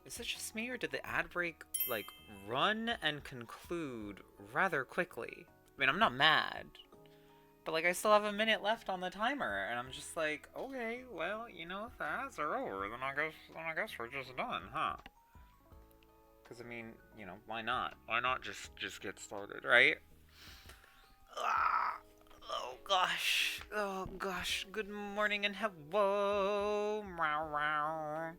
Is it just me, or did the ad break, like, run and conclude rather quickly? I mean, I'm not mad, but, like, I still have a minute left on the timer, and I'm just like, okay, well, you know, if the ads are over, then I guess we're just done, huh? Because, I mean, you know, why not? Why not just get started, right? Ah, oh gosh. Oh gosh. Good morning and hello. Meow, meow.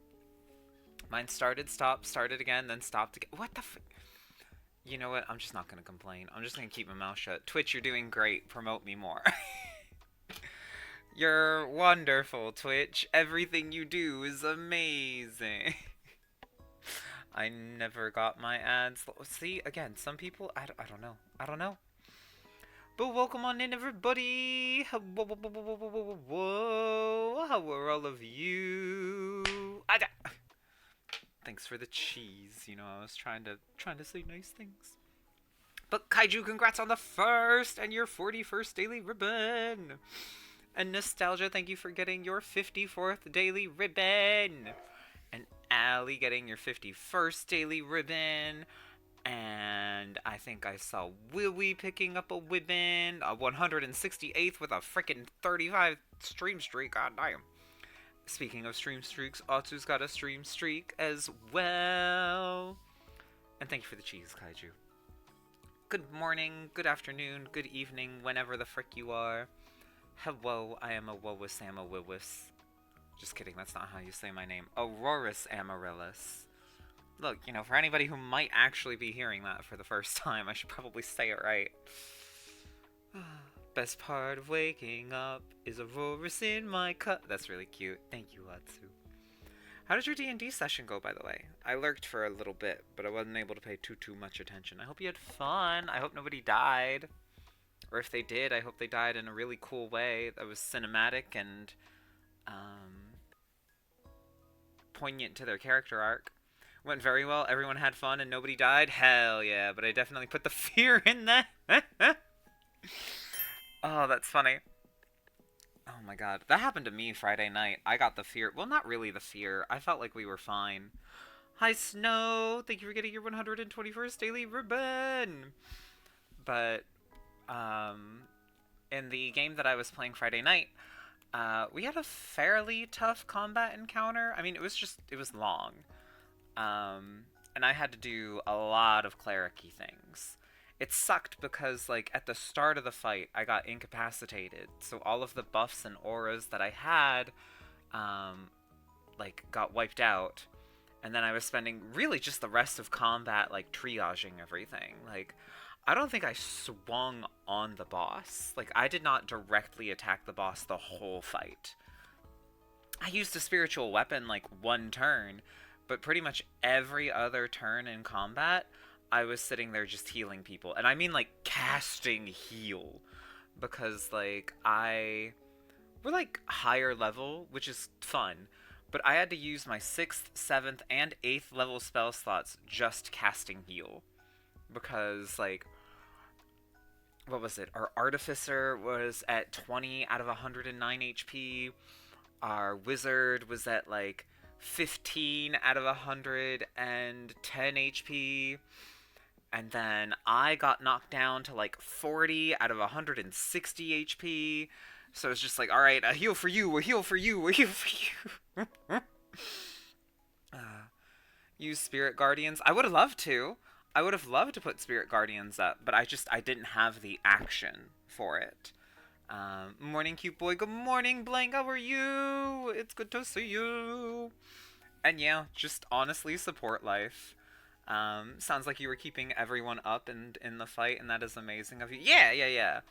Mine started, stopped, started again, then stopped again. What the f? You know what? I'm just not gonna complain. I'm just gonna keep my mouth shut. Twitch, you're doing great. Promote me more. You're wonderful, Twitch. Everything you do is amazing. I never got my ads. See, again, some people, I don't know. I don't know. But welcome on in, everybody. Whoa, whoa, whoa, whoa, whoa, whoa, whoa, whoa. How are all of you? Thanks for the cheese. You know, I was trying to say nice things. But Kaiju, congrats on the first and your 41st daily ribbon. And Nostalgia, thank you for getting your 54th daily ribbon. And Allie getting your 51st daily ribbon. And I think I saw Willie picking up a ribbon. A 168th with a freaking 35 stream streak. God damn. Speaking of stream streaks, Otsu's got a stream streak as well. And thank you for the cheese, Kaiju. Good morning, good afternoon, good evening, whenever the frick you are. Hello, I am Awowis Amawilwis. Just kidding, that's not how you say my name. Auroras Amaryllis. Look, you know, for anybody who might actually be hearing that for the first time, I should probably say it right. Best part of waking up is Auroras in my cup. That's really cute. Thank you, Atsu. How did your D&D session go, by the way? I lurked for a little bit, but I wasn't able to pay too much attention. I hope you had fun. I hope nobody died. Or if they did, I hope they died in a really cool way that was cinematic and poignant to their character arc. Went very well. Everyone had fun and nobody died. Hell yeah, but I definitely put the fear in that. Oh, that's funny. Oh my god. That happened to me Friday night. I got the fear. Well, not really the fear. I felt like we were fine. Hi, Snow. Thank you for getting your 121st daily ribbon. But, in the game that I was playing Friday night, we had a fairly tough combat encounter. I mean, it was long. And I had to do a lot of cleric-y things. It sucked because, like, at the start of the fight, I got incapacitated. So all of the buffs and auras that I had, like, got wiped out. And then I was spending really just the rest of combat, like, triaging everything. Like, I don't think I swung on the boss. Like, I did not directly attack the boss the whole fight. I used a spiritual weapon, like, one turn, but pretty much every other turn in combat, I was sitting there just healing people. And I mean, like, casting heal. Because, like, we're, like, higher level, which is fun. But I had to use my 6th, 7th, and 8th level spell slots just casting heal. Because, like, what was it? Our Artificer was at 20 out of 109 HP. Our Wizard was at, like, 15 out of 110 HP. And then I got knocked down to, like, 40 out of 160 HP. So it's just like, alright, a heal for you, a heal for you, a heal for you. Use Spirit Guardians. I would have loved to. I would have loved to put Spirit Guardians up, but I didn't have the action for it. Morning, cute boy. Good morning, Blank. How are you? It's good to see you. And yeah, just honestly support life. Sounds like you were keeping everyone up and in the fight, and that is amazing of you. Yeah, yeah, yeah.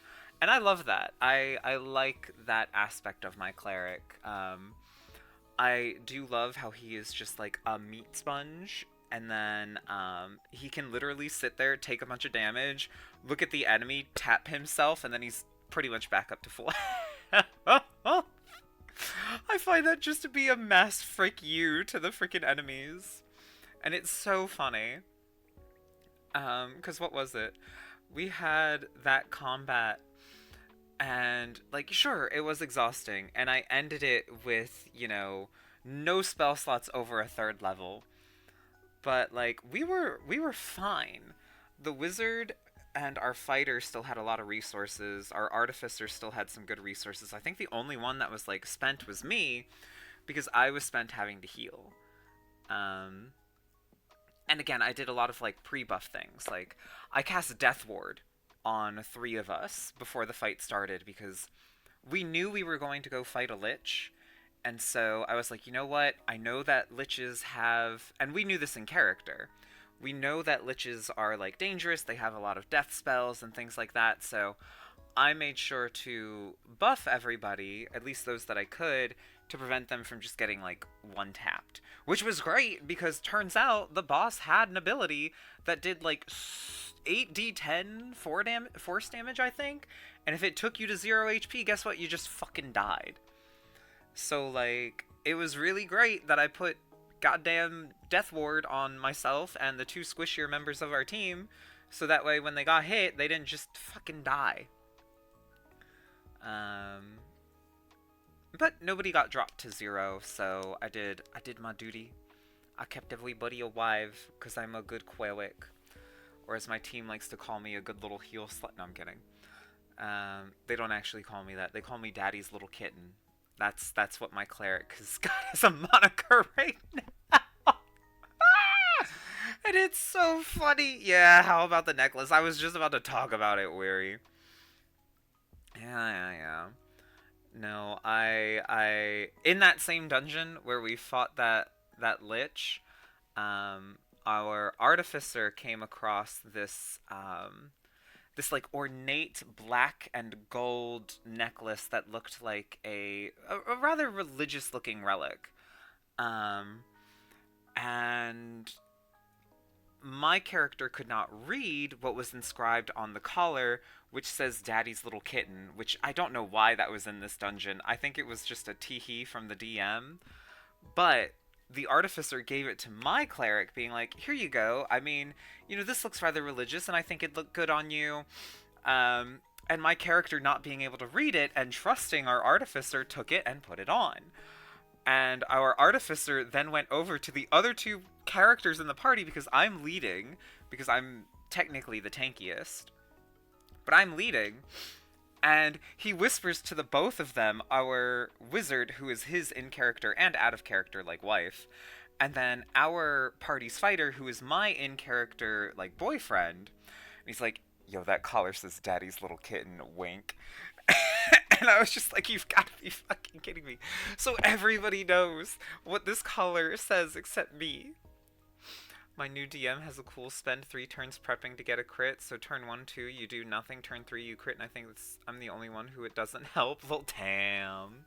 And I love that. I like that aspect of my cleric. I do love how he is just like a meat sponge, and then he can literally sit there, take a bunch of damage, look at the enemy, tap himself, and then he's pretty much back up to full. I find that just to be a mass frick you to the freaking enemies. And it's so funny. Because what was it? We had that combat, and, like, sure, it was exhausting, and I ended it with, you know, no spell slots over a 3rd level. But like we were fine. The wizard and our fighter still had a lot of resources. Our artificer still had some good resources. I think the only one that was like spent was me because I was spent having to heal. Um, and again, I did a lot of like pre-buff things. Like I cast Death Ward on three of us before the fight started because we knew we were going to go fight a lich. And so I was like, you know what? I know that liches have, and we knew this in character. We know that liches are like dangerous. They have a lot of death spells and things like that. So I made sure to buff everybody, at least those that I could, to prevent them from just getting like one tapped. Which was great because turns out the boss had an ability that did like 8d10 force damage, I think. And if it took you to 0 HP, guess what? You just fucking died. So like it was really great that I put goddamn Death Ward on myself and the two squishier members of our team, so that way when they got hit, they didn't just fucking die. Um, but nobody got dropped to 0, so I did my duty. I kept everybody alive because I'm a good Quawick, or as my team likes to call me, a good little heel slut. No, I'm kidding. They don't actually call me that. They call me Daddy's little kitten. That's what my cleric has got as a moniker right now. And it's so funny. Yeah, how about the necklace? I was just about to talk about it, Weary. Yeah. No, I in that same dungeon where we fought that lich, our artificer came across this like ornate black and gold necklace that looked like a rather religious looking relic. Um, and my character could not read what was inscribed on the collar, which says Daddy's Little Kitten, which I don't know why that was in this dungeon. I think it was just a teehee from the DM. But the artificer gave it to my cleric, being like, here you go. I mean, this looks rather religious, and I think it'd look good on you. And my character not being able to read it and trusting our artificer took it and put it on. And our artificer then went over to the other two characters in the party because I'm leading, because I'm technically the tankiest. But I'm leading, and he whispers to the both of them, our wizard, who is his in-character and out-of-character, like, wife, and then our party's fighter, who is my in-character, like, boyfriend. And he's like, yo, that collar says Daddy's Little Kitten, wink. And I was just like, you've got to be fucking kidding me. So everybody knows what this collar says except me. My new DM has a cool spend 3 turns prepping to get a crit. So turn 1, 2, you do nothing. Turn 3, you crit. And I think I'm the only one who it doesn't help. Well, damn.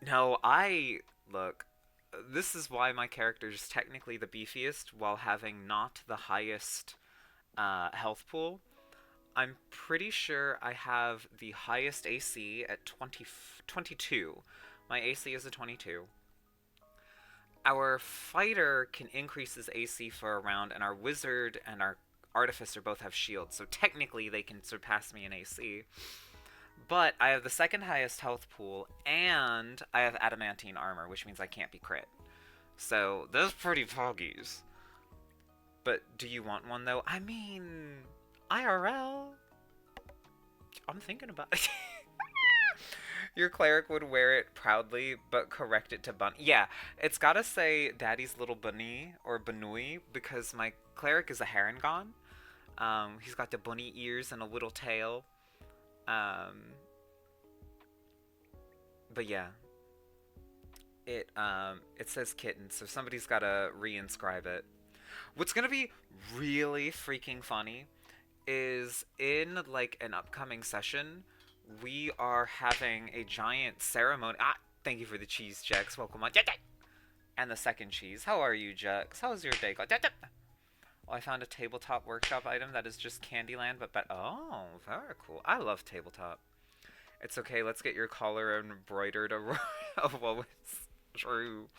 No, look, this is why my character is technically the beefiest while having not the highest health pool. I'm pretty sure I have the highest AC at 22. My AC is a 22. Our fighter can increase his AC for a round, and our wizard and our artificer both have shields, so technically they can surpass me in AC. But I have the second highest health pool, and I have adamantine armor, which means I can't be crit. So, those pretty foggies. But do you want one, though? I mean, IRL? I'm thinking about it. Your cleric would wear it proudly, but correct it to bunny. Yeah, it's gotta say Daddy's Little Bunny, or Banui, because my cleric is a Harengon. He's got the bunny ears and a little tail. But yeah. It says kitten, so somebody's gotta reinscribe it. What's gonna be really freaking funny is in, like, an upcoming session, we are having a giant ceremony. Thank you for the cheese, Jex. Welcome on. And the second cheese. How are you, Jex? How's your day going? Oh, I found a tabletop workshop item that is just Candyland, but oh, very cool. I love tabletop. It's okay, let's get your collar embroidered. What was true?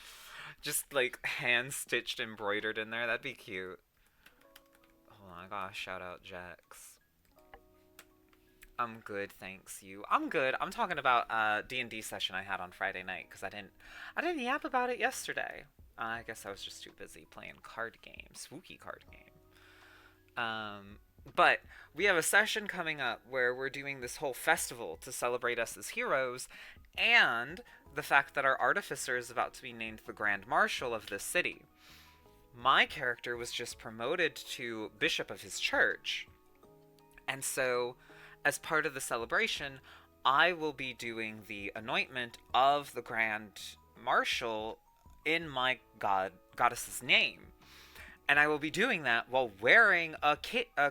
Just, like, hand-stitched embroidered in there. That'd be cute. Hold on, I gotta shout out Jax. I'm good, thanks you. I'm good. I'm talking about D&D session I had on Friday night because I didn't yap about it yesterday. I guess I was just too busy playing card games, spooky card game. But we have a session coming up where we're doing this whole festival to celebrate us as heroes, and the fact that our artificer is about to be named the Grand Marshal of this city. My character was just promoted to bishop of his church, and so as part of the celebration, I will be doing the anointment of the Grand Marshal in my goddess's name. And I will be doing that while wearing a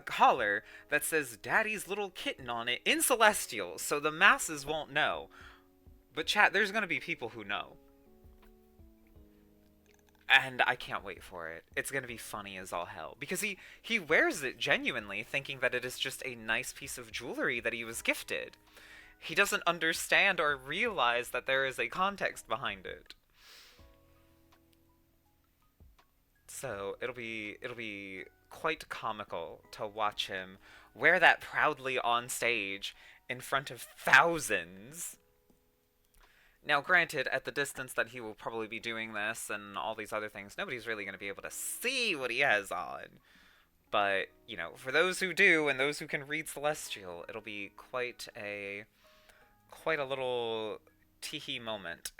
collar that says Daddy's Little Kitten on it in Celestial, so the masses won't know. But chat, there's gonna be people who know. And I can't wait for it. It's gonna be funny as all hell. Because he wears it genuinely, thinking that it is just a nice piece of jewelry that he was gifted. He doesn't understand or realize that there is a context behind it. So it'll be quite comical to watch him wear that proudly on stage in front of thousands. Now, granted, at the distance that he will probably be doing this and all these other things, nobody's really going to be able to see what he has on. But, you know, for those who do and those who can read Celestial, it'll be quite a little teehee moment.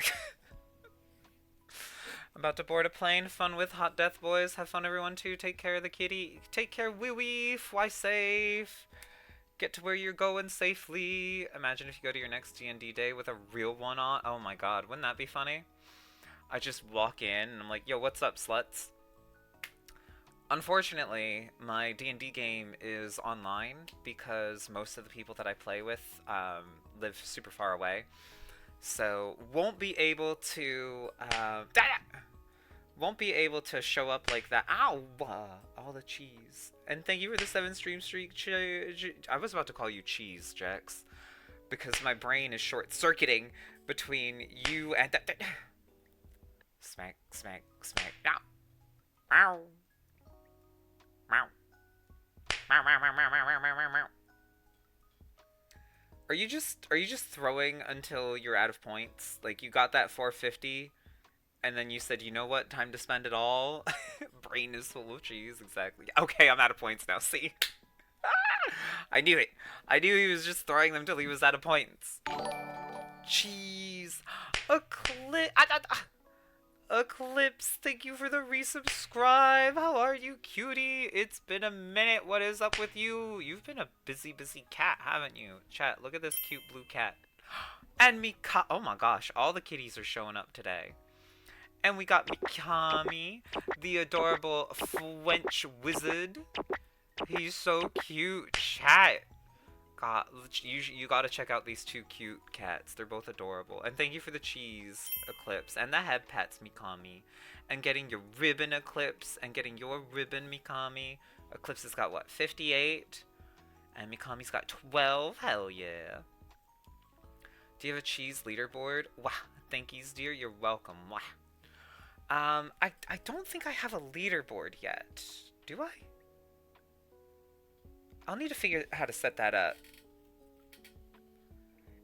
About to board a plane. Fun with Hot Death Boys. Have fun, everyone, too. Take care of the kitty. Take care, wee wee. Fly safe. Get to where you're going safely. Imagine if you go to your next D&D day with a real one on. Oh my god, wouldn't that be funny? I just walk in and I'm like, yo, what's up, sluts? Unfortunately, my D&D game is online because most of the people that I play with live super far away. So won't be able to show up like that. Ow! All the cheese. And thank you for the 7 stream streak. I was about to call you Cheese, Jax, because my brain is short-circuiting between you and smack, smack, smack. Ow! Ow! Meow. Meow, meow, meow, meow, meow, meow, meow, meow. Are you just throwing until you're out of points? Like, you got that 450, and then you said, you know what, time to spend it all? Brain is full of cheese, exactly. Okay, I'm out of points now, see? I knew it. I knew he was just throwing them till he was out of points. Cheese. Eclipse, thank you for the resubscribe. How are you, cutie? It's been a minute. What is up with you? You've been a busy, busy cat, haven't you? Chat, look at this cute blue cat. And oh my gosh, all the kitties are showing up today. And we got Mikami, the adorable French wizard. He's so cute. Chat. God, you gotta check out these two cute cats. They're both adorable. And thank you for the cheese, Eclipse, and the head pets, Mikami. And getting your ribbon, Eclipse, and getting your ribbon, Mikami. Eclipse has got, what, 58? And Mikami's got 12? Hell yeah. Do you have a cheese leaderboard? Wow, thank yous, dear. You're welcome. Wow. I don't think I have a leaderboard yet. Do I? I'll need to figure out how to set that up.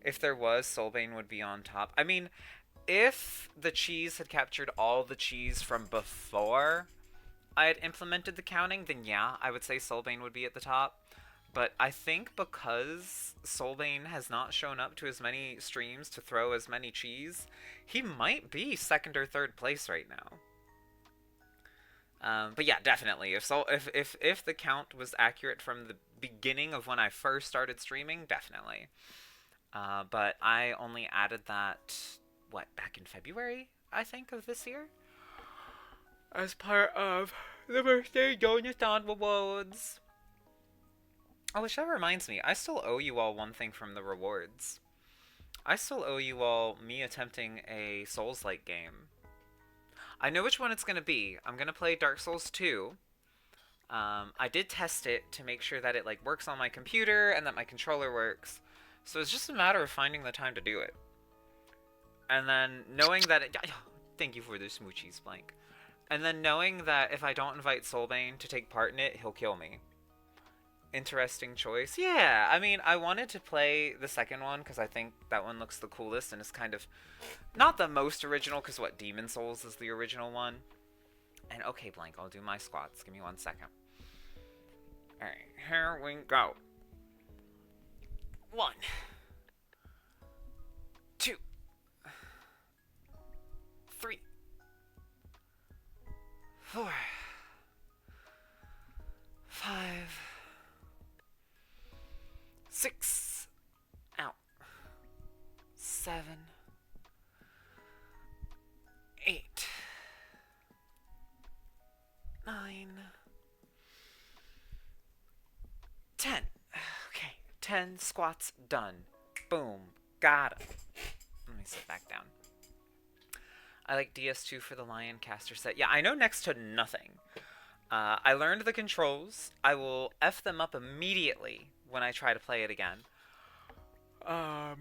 If there was, Soulbane would be on top. I mean, if the cheese had captured all the cheese from before I had implemented the counting, then yeah, I would say Soulbane would be at the top. But I think because Soulbane has not shown up to as many streams to throw as many cheese, he might be 2nd or 3rd place right now. But yeah, definitely. If the count was accurate from the beginning of when I first started streaming, definitely. But I only added that, what, back in February, I think, of this year? As part of the birthday Jonathan rewards. Oh, which that reminds me, I still owe you all one thing from the rewards. I still owe you all me attempting a Souls-like game. I know which one it's going to be. I'm going to play Dark Souls 2. I did test it to make sure that it like works on my computer and that my controller works. So it's just a matter of finding the time to do it. And then knowing that it... Thank you for the smoochies, Blank. And then knowing that if I don't invite Soulbane to take part in it, he'll kill me. Interesting choice. Yeah, I mean, I wanted to play the second one because I think that one looks the coolest and it's kind of not the most original because what, Demon Souls is the original one. And okay, Blank, I'll do my squats. Give me 1 second. Alright, here we go. 1, 2, 3, 4, 5, 6, out, 7, 8, 9, 10. Okay, 10 squats done. Boom. Got him. Let me sit back down. I like DS2 for the Lion caster set. Yeah, I know next to nothing. I learned the controls. I will F them up immediately when I try to play it again. And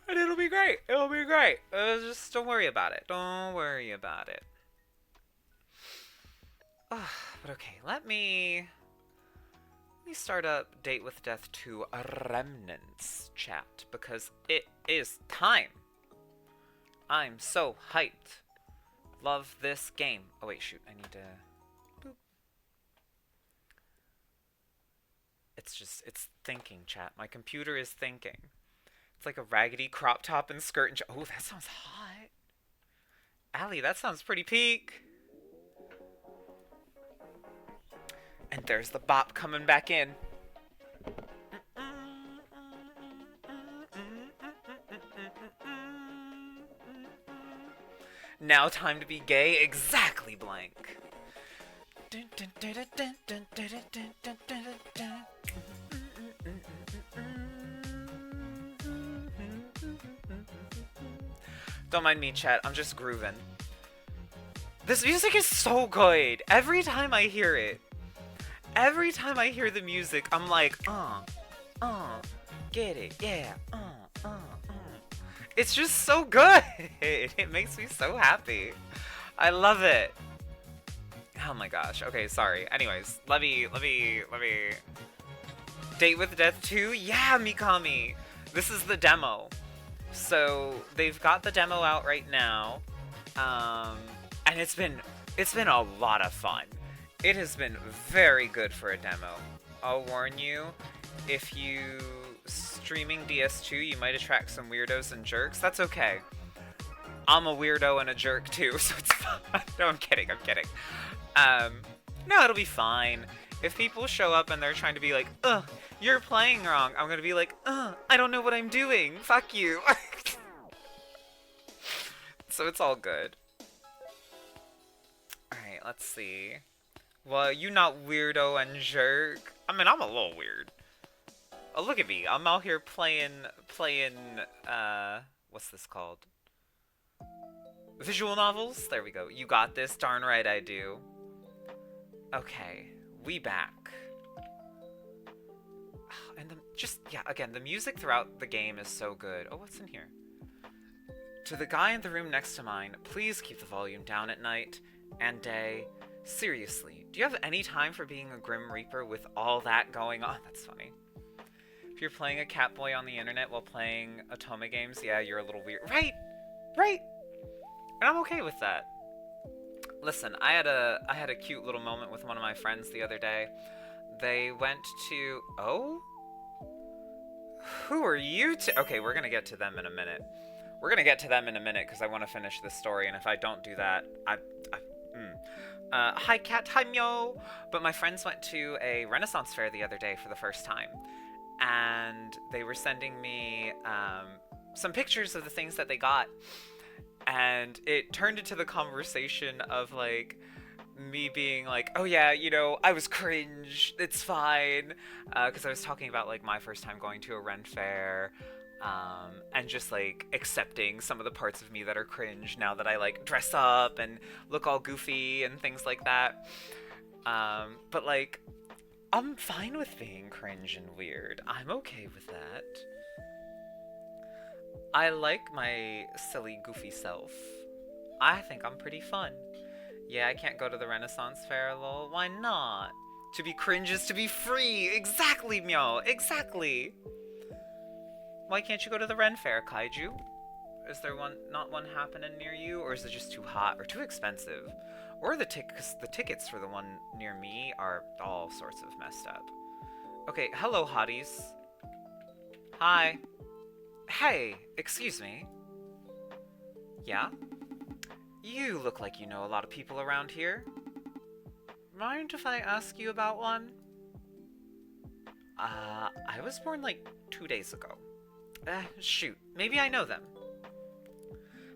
it'll be great. It'll be great. Just don't worry about it. Don't worry about it. But okay, let me start up Date with Death 2 Remnants chat because it is time. I'm so hyped. Love this game. Oh wait, shoot, I need to... Boop. It's thinking, chat. My computer is thinking. It's like a raggedy crop top and skirt and... Oh, that sounds hot. Allie, that sounds pretty peak. And there's the bop coming back in. Now time to be gay? Exactly, Blank. Don't mind me, chat. I'm just grooving. This music is so good. Every time I hear it. Every time I hear the music, I'm like, get it, yeah, It's just so good. It makes me so happy. I love it. Oh my gosh. Okay, sorry. Anyways, let me. Date with Death 2? Yeah, Mikami. This is the demo. So they've got the demo out right now, and it's been a lot of fun. It has been very good for a demo. I'll warn you, if you streaming DS2, you might attract some weirdos and jerks. That's okay. I'm a weirdo and a jerk too, so it's fine. No, I'm kidding. No, it'll be fine. If people show up and they're trying to be like, ugh, you're playing wrong, I'm gonna be like, ugh, I don't know what I'm doing. Fuck you. So it's all good. Alright, let's see. Well, you not weirdo and jerk. I mean, I'm a little weird. Oh, look at me. I'm out here playing, what's this called? Visual novels? There we go. You got this. Darn right I do. Okay, we back. And again, the music throughout the game is so good. Oh, what's in here? To the guy in the room next to mine, please keep the volume down at night and day. Seriously, do you have any time for being a Grim Reaper with all that going on? That's funny. If you're playing a Catboy on the internet while playing Otome games, yeah, you're a little weird. Right! Right! And I'm okay with that. Listen, I had a cute little moment with one of my friends the other day. They went to... Oh? Who are you to... Okay, we're gonna get to them in a minute. We're gonna get to them in a minute because I want to finish this story, and if I don't do that, hi Cat, hi Myo! But my friends went to a Renaissance fair the other day for the first time, and they were sending me some pictures of the things that they got, and it turned into the conversation of, like, me being like, oh yeah, you know, I was cringe, it's fine, because I was talking about, like, my first time going to a Ren fair, and just, like, accepting some of the parts of me that are cringe now that I, like, dress up and look all goofy and things like that. But, like, I'm fine with being cringe and weird. I'm okay with that. I like my silly, goofy self. I think I'm pretty fun. Yeah, I can't go to the Renaissance fair, lol. Why not? To be cringe is to be free. Exactly, Meow. Exactly. Why can't you go to the Ren Fair, Kaiju? Is there not one happening near you, or is it just too hot or too expensive? Or the tickets for the one near me are all sorts of messed up. Okay, hello, hotties. Hi. Hey, excuse me. Yeah? You look like you know a lot of people around here. Mind if I ask you about one? I was born like 2 days ago. Shoot, maybe I know them.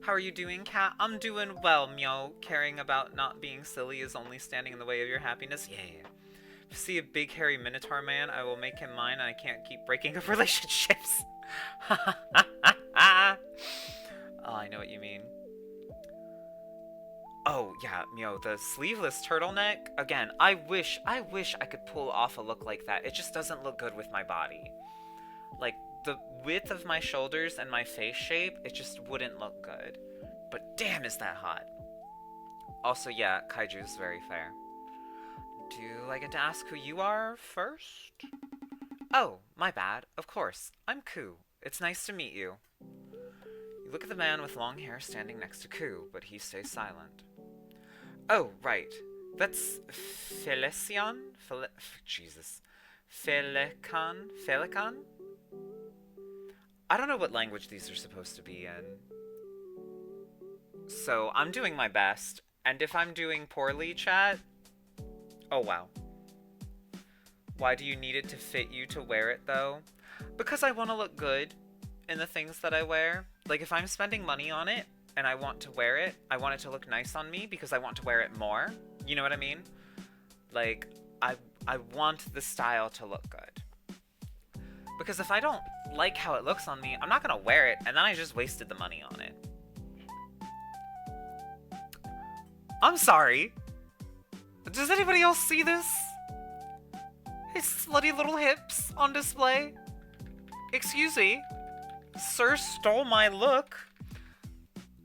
How are you doing, Cat? I'm doing well, Meow. Caring about not being silly is only standing in the way of your happiness. Yeah. If you see a big hairy minotaur man, I will make him mine, and I can't keep breaking up relationships. Oh, I know what you mean. Oh, yeah, Meow, the sleeveless turtleneck. Again, I wish I could pull off a look like that. It just doesn't look good with my body. Like, the width of my shoulders and my face shape, it just wouldn't look good. But damn, is that hot. Also, yeah, Kaiju's very fair. Do I get to ask who you are first? Oh, my bad. Of course. I'm Ku. It's nice to meet you. You look at the man with long hair standing next to Ku, but he stays silent. Oh, right. That's Felician? Jesus. Felican? I don't know what language these are supposed to be in. So, I'm doing my best. And if I'm doing poorly, chat... Oh, wow. Why do you need it to fit you to wear it, though? Because I want to look good in the things that I wear. Like, if I'm spending money on it, and I want to wear it, I want it to look nice on me because I want to wear it more. You know what I mean? Like, I want the style to look good. Because if I don't like how it looks on me, I'm not gonna wear it, and then I just wasted the money on it. I'm sorry. Does anybody else see this? His slutty little hips on display? Excuse me. Sir stole my look.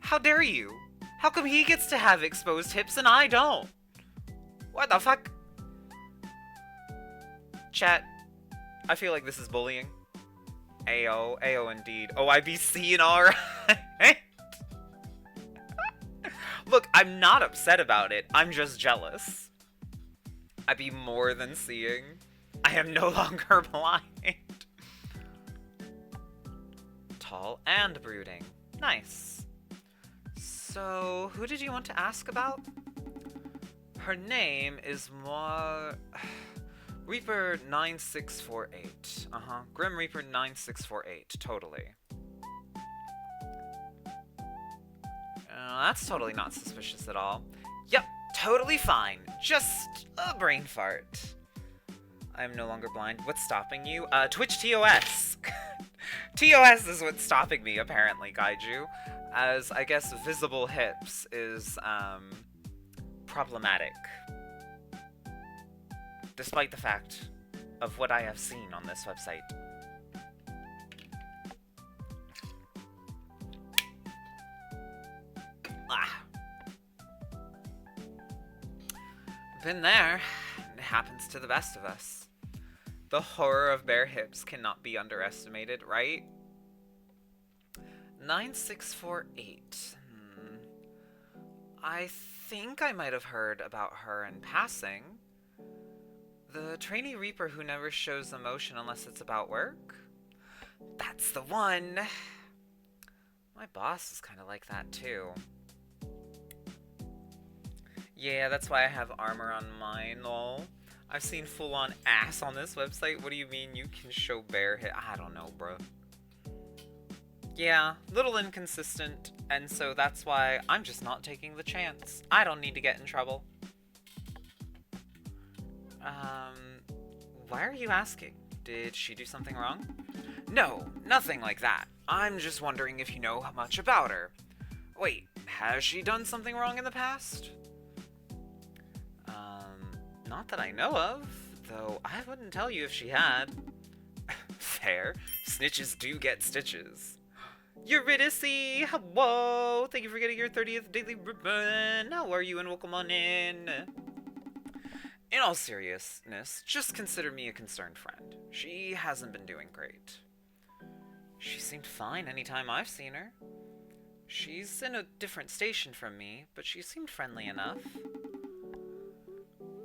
How dare you? How come he gets to have exposed hips and I don't? What the fuck? Chat, I feel like this is bullying. AO indeed. Oh, I be seeing alright. Look, I'm not upset about it. I'm just jealous. I be more than seeing. I am no longer blind. Tall and brooding. Nice. So, who did you want to ask about? Her name is Reaper 9648. Grim Reaper 9648. Totally. That's totally not suspicious at all. Yep, totally fine. Just a brain fart. I'm no longer blind. What's stopping you? Twitch TOS. TOS is what's stopping me, apparently, Gaiju. As, I guess, visible hips is, problematic. Despite the fact of what I have seen on this website. Been there. It happens to the best of us. The horror of bare hips cannot be underestimated, right? 9648. I think I might have heard about her in passing. The trainee Reaper who never shows emotion unless it's about work? That's the one! My boss is kind of like that too. Yeah, that's why I have armor on mine, lol. I've seen full-on ass on this website. What do you mean you can show bare hip? I don't know, bro. Yeah, little inconsistent, and so that's why I'm just not taking the chance. I don't need to get in trouble. Why are you asking? Did she do something wrong? No, nothing like that. I'm just wondering if you know much about her. Wait, has she done something wrong in the past? Not that I know of, though I wouldn't tell you if she had. Fair. Snitches do get stitches. Eurydice! Whoa! Thank you for getting your 30th daily ribbon! How are you and welcome on in? In all seriousness, just consider me a concerned friend. She hasn't been doing great. She seemed fine any time I've seen her. She's in a different station from me, but she seemed friendly enough.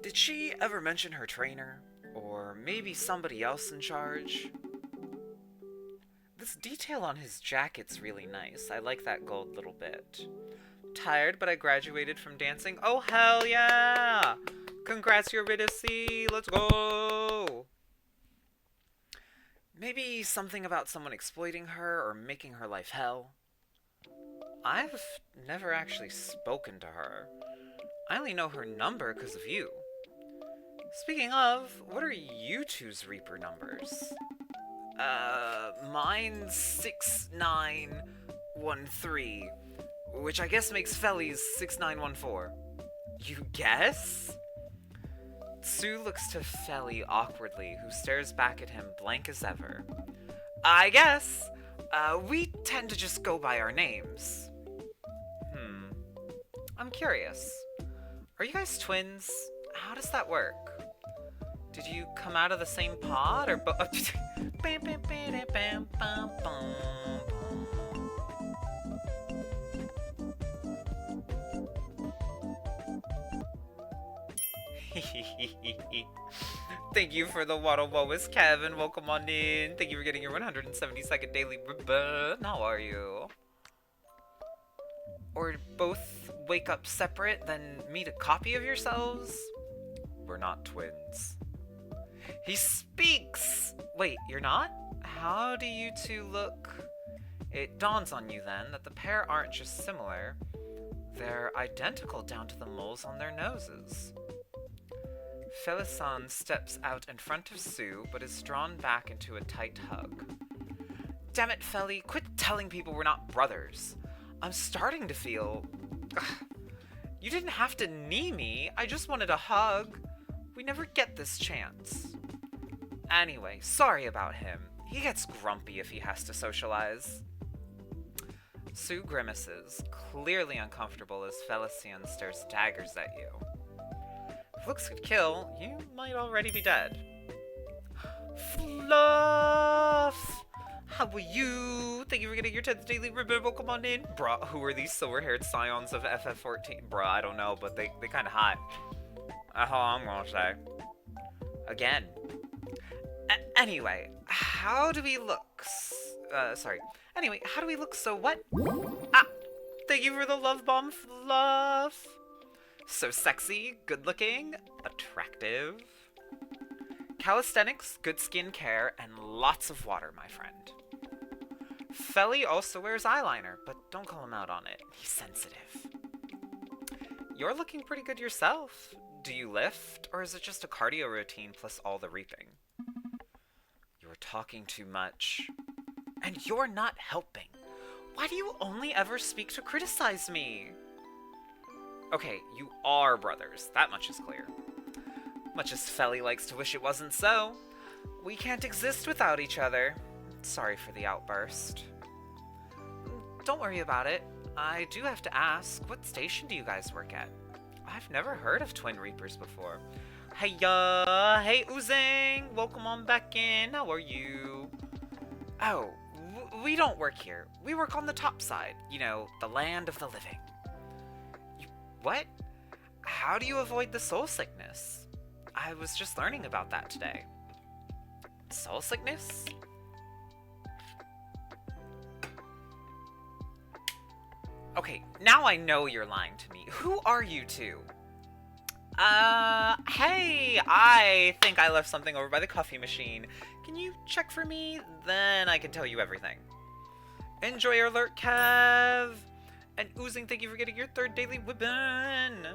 Did she ever mention her trainer? Or maybe somebody else in charge? This detail on his jacket's really nice. I like that gold little bit. Tired, but I graduated from dancing. Oh, hell yeah! Congrats, Eurydice! Let's go! Maybe something about someone exploiting her or making her life hell. I've never actually spoken to her. I only know her number because of you. Speaking of, what are you two's Reaper numbers? Mine's 6913, which I guess makes Feli's 6914. You guess? Sue looks to Feli awkwardly, who stares back at him blank as ever. I guess. We tend to just go by our names. I'm curious. Are you guys twins? How does that work? Did you come out of the same pod, or Thank you for the waddle woes, Kevin. Welcome on in. Thank you for getting your 172nd daily ribbon. How are you? Or both wake up separate, then meet a copy of yourselves? We're not twins. He speaks! Wait, you're not? How do you two look? It dawns on you then that the pair aren't just similar, they're identical down to the moles on their noses. Felisan steps out in front of Sue, but is drawn back into a tight hug. Damn it, Feli, quit telling people we're not brothers. I'm starting to feel... You didn't have to knee me, I just wanted a hug. We never get this chance. Anyway, sorry about him. He gets grumpy if he has to socialize. Sue grimaces, clearly uncomfortable as Felician stares daggers at you. If looks could kill, you might already be dead. Fluff! How are you? Thank you for getting your 10th daily ribbon. Welcome on in. Bruh, who are these silver-haired scions of FF14? Bruh, I don't know, but they kind of hot. That's all I'm gonna say. Again. Anyway, how do we look? Anyway, how do we look so what? Ah! Thank you for the love bomb, Fluff. So sexy, good-looking, attractive. Calisthenics, good skin care, and lots of water, my friend. Feli also wears eyeliner, but don't call him out on it. He's sensitive. You're looking pretty good yourself. Do you lift, or is it just a cardio routine plus all the reaping? You're talking too much. And you're not helping. Why do you only ever speak to criticize me? Okay, you are brothers. That much is clear. Much as Feli likes to wish it wasn't so, we can't exist without each other. Sorry for the outburst. Don't worry about it. I do have to ask, what station do you guys work at? I've never heard of Twin Reapers before. Hey Oozing! Welcome on back in. How are you? Oh, we don't work here. We work on the top side. You know, the land of the living. What? How do you avoid the soul sickness? I was just learning about that today. Soul sickness? Okay, now I know you're lying to me. Who are you two? Hey, I think I left something over by the coffee machine. Can you check for me? Then I can tell you everything. Enjoy your alert, Kev! And Oozing, thank you for getting your 3rd daily ribbon!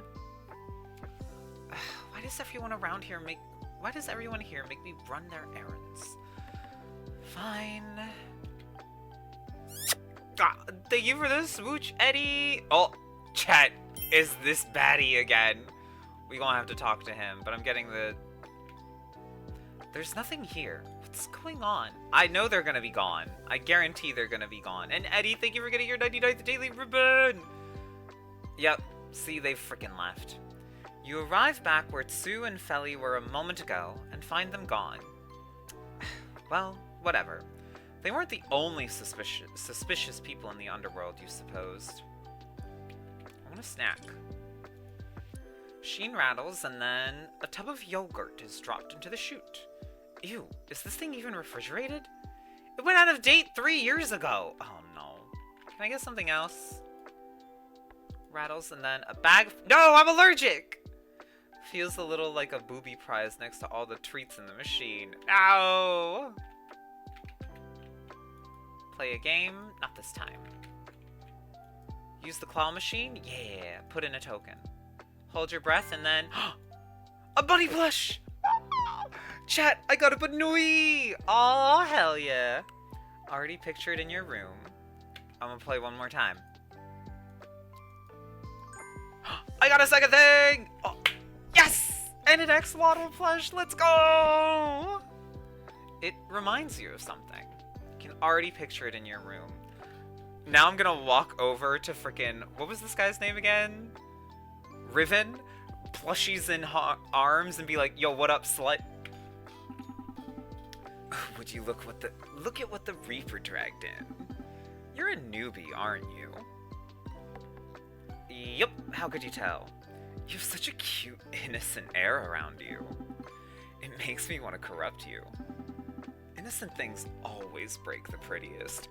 Why does everyone here make me run their errands? Fine. Thank you for the smooch, Eddie! Oh, chat, is this baddie again? We gonna have to talk to him, but I'm getting the... There's nothing here. What's going on? I know they're gonna be gone. I guarantee they're gonna be gone. And Eddie, thank you for getting your 99th daily ribbon! Yep, see, they freaking left. You arrive back where Tsu and Feli were a moment ago and find them gone. Well, whatever. They weren't the only suspicious people in the underworld, you supposed. I want a snack. Sheen rattles, and then a tub of yogurt is dropped into the chute. Ew, is this thing even refrigerated? It went out of date 3 years ago! Oh no. Can I get something else? Rattles, and then a bag of— No, I'm allergic! Feels a little like a booby prize next to all the treats in the machine. Ow! Play a game? Not this time. Use the claw machine? Yeah, put in a token. Hold your breath, and then— a bunny plush! Chat, I got a Banui! Aw, hell yeah. Already pictured in your room. I'm gonna play one more time. I got a second thing! Oh, yes! And an axolotl plush, let's go! It reminds you of something. You can already picture it in your room. Now I'm gonna walk over to frickin'— what was this guy's name again? Riven? Plushies in arms and be like, yo, what up, slut? Would you look at what the Reaper dragged in. You're a newbie, aren't you? Yup, how could you tell? You have such a cute, innocent air around you. It makes me want to corrupt you. Innocent things always break the prettiest.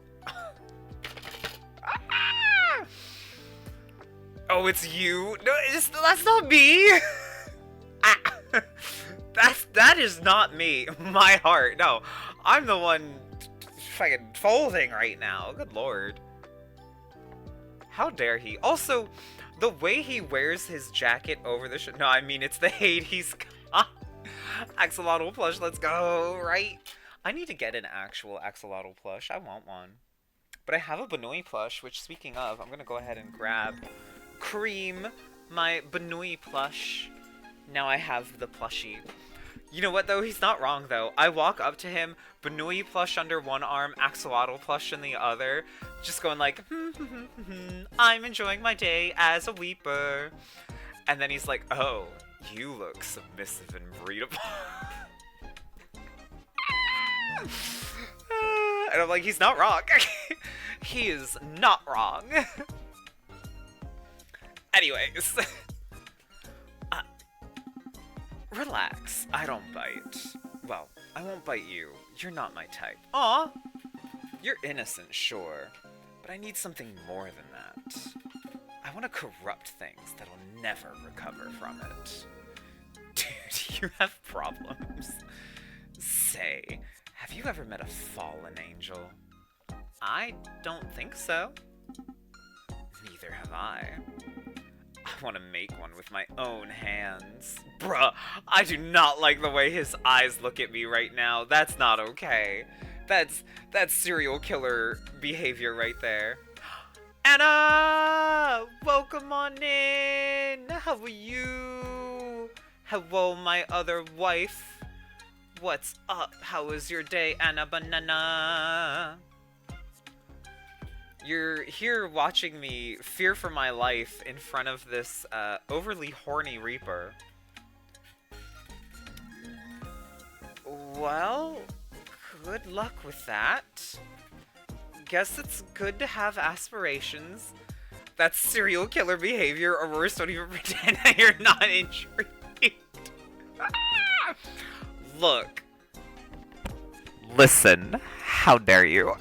Oh, it's you? No, that's not me! That is not me. My heart. No, I'm the one fucking folding right now. Good lord. How dare he? Also, the way he wears his jacket over the no, I mean, it's the Hades axolotl plush. Let's go, right? I need to get an actual axolotl plush. I want one. But I have a Banui plush, which, speaking of, I'm going to go ahead and grab Cream, my Banui plush. Now I have the plushie. You know what, though? He's not wrong, though. I walk up to him, Banui plush under one arm, axolotl plush in the other, just going like, I'm enjoying my day as a weeper. And then he's like, oh, you look submissive and breedable. And I'm like, he's not wrong. He is not wrong. Anyways. Relax, I don't bite. Well, I won't bite you. You're not my type. Aw! You're innocent, sure. But I need something more than that. I want to corrupt things that'll never recover from it. Dude, you have problems. Say, have you ever met a fallen angel? I don't think so. Neither have I. I want to make one with my own hands. Bruh, I do not like the way his eyes look at me right now. That's not okay. That's serial killer behavior right there. Anna! Welcome on in! How are you? Hello, my other wife. What's up? How was your day, Anna Banana? You're here watching me fear for my life in front of this overly horny Reaper. Well, good luck with that. Guess it's good to have aspirations. That's serial killer behavior, or worse, don't even pretend that you're not intrigued. Look. Listen. How dare you?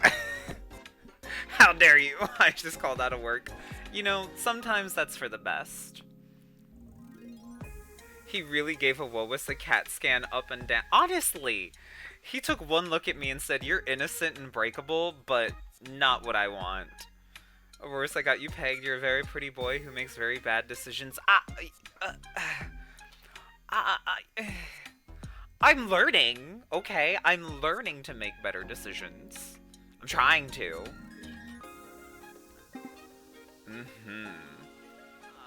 How dare you? I just called out of work. You know, sometimes that's for the best. He really gave a Wowas a cat scan up and down. Honestly, he took one look at me and said, you're innocent and breakable, but not what I want. Of course, I got you pegged. You're a very pretty boy who makes very bad decisions. I'm learning, okay? I'm learning to make better decisions. I'm trying to.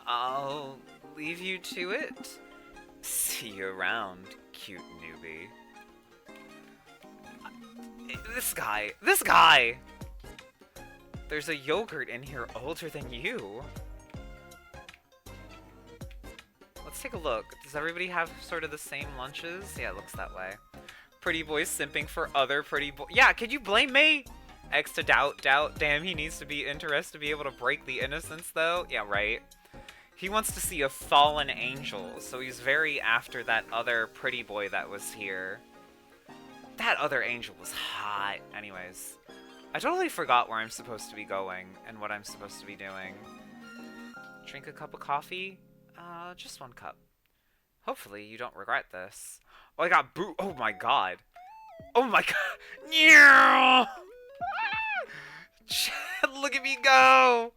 I'll leave you to it. See you around, cute newbie. This guy! There's a yogurt in here older than you. Let's let's take a look. Does everybody have sort of the same lunches? Yeah, it looks that way. Pretty boy simping for other pretty boy. Yeah, could you blame me? X to doubt. Damn, he needs to be interested to be able to break the innocence, though. Yeah, right. He wants to see a fallen angel, so he's very after that other pretty boy that was here. That other angel was hot. Anyways, I totally forgot where I'm supposed to be going and what I'm supposed to be doing. Drink a cup of coffee? Just one cup. Hopefully you don't regret this. Oh, I got boo- Oh my god. Oh my god. Yeah! Look at me go!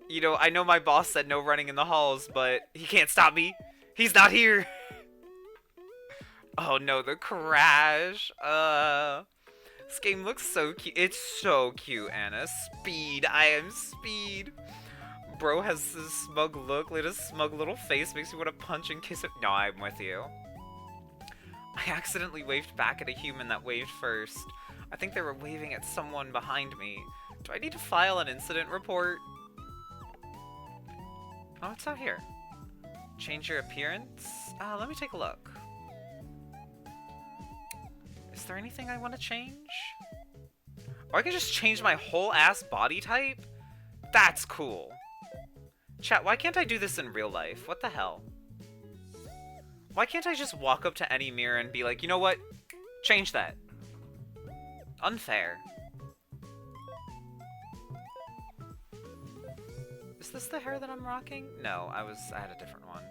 You know, I know my boss said no running in the halls, but he can't stop me. He's not here. Oh no, the crash. This game looks so cute. It's so cute, Anna. Speed. I am Speed. Bro has this smug look, like a smug little face, makes me want to punch and kiss it. No, I'm with you. I accidentally waved back at a human that waved first. I think they were waving at someone behind me. Do I need to file an incident report? Oh, it's out here. Change your appearance? Let me take a look. Is there anything I want to change? Or I can just change my whole ass body type? That's cool. Chat, why can't I do this in real life? What the hell? Why can't I just walk up to any mirror and be like, you know what? Change that. Unfair. Is this the hair that I'm rocking? No, I had a different one.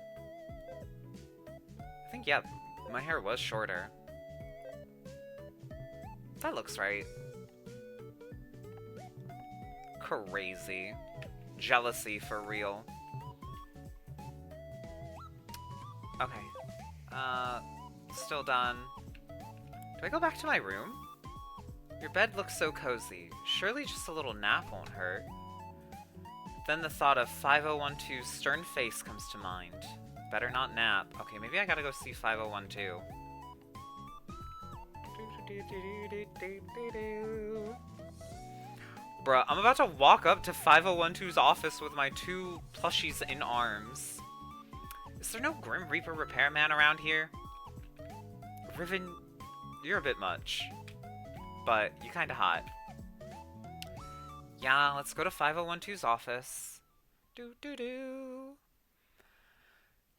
I think, yeah, my hair was shorter. That looks right. Crazy. Jealousy for real. Okay. Still done. Do I go back to my room? Your bed looks so cozy. Surely just a little nap won't hurt. Then the thought of 5012's stern face comes to mind. Better not nap. Okay, maybe I gotta go see 5012. Bruh, I'm about to walk up to 5012's office with my 2 plushies in arms. Is there no Grim Reaper repairman around here? Riven, you're a bit much. But you're kinda hot. Yeah, let's go to 5012's office.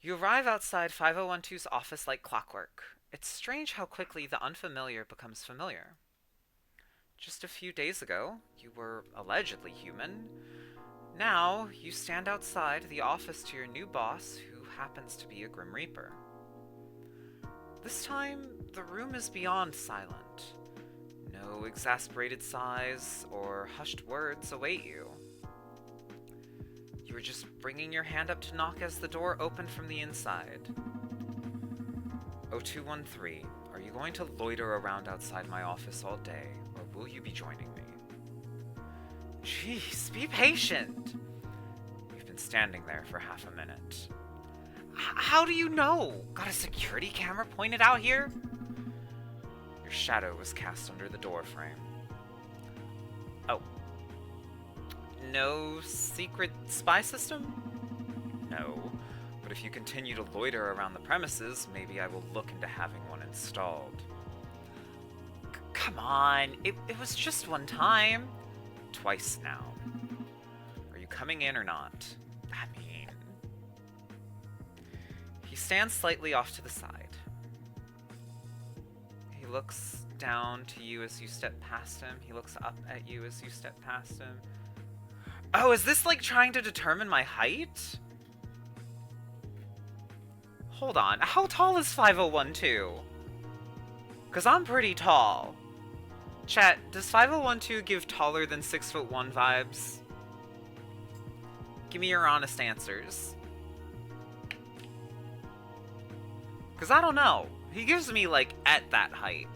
You arrive outside 5012's office like clockwork. It's strange how quickly the unfamiliar becomes familiar. Just a few days ago, you were allegedly human. Now, you stand outside the office to your new boss, who happens to be a Grim Reaper. This time, the room is beyond silent. No exasperated sighs or hushed words await you. You were just bringing your hand up to knock as the door opened from the inside. 0213, are you going to loiter around outside my office all day, or will you be joining me? Jeez, be patient! You've been standing there for half a minute. How do you know? Got a security camera pointed out here? Your shadow was cast under the door frame. Oh. No secret spy system? No. But if you continue to loiter around the premises, maybe I will look into having one installed. Come on, it was just one time. Twice now. Are you coming in or not? I mean... He stands slightly off to the side. He looks down to you as you step past him. He looks up at you as you step past him. Oh, is this like trying to determine my height? Hold on, how tall is 5012? Because I'm pretty tall. Chat, does 5012 give taller than 6'1" vibes? Give me your honest answers. Because I don't know. He gives me, like, at that height.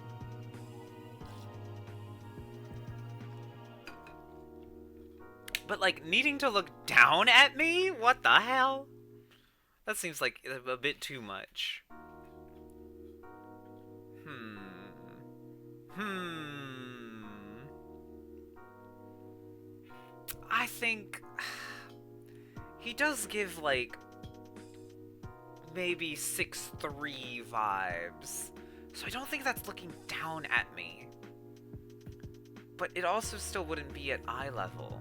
But, like, needing to look down at me? What the hell? That seems like a bit too much. I think... He does give, like... maybe 6'3" vibes. So I don't think that's looking down at me. But it also still wouldn't be at eye level.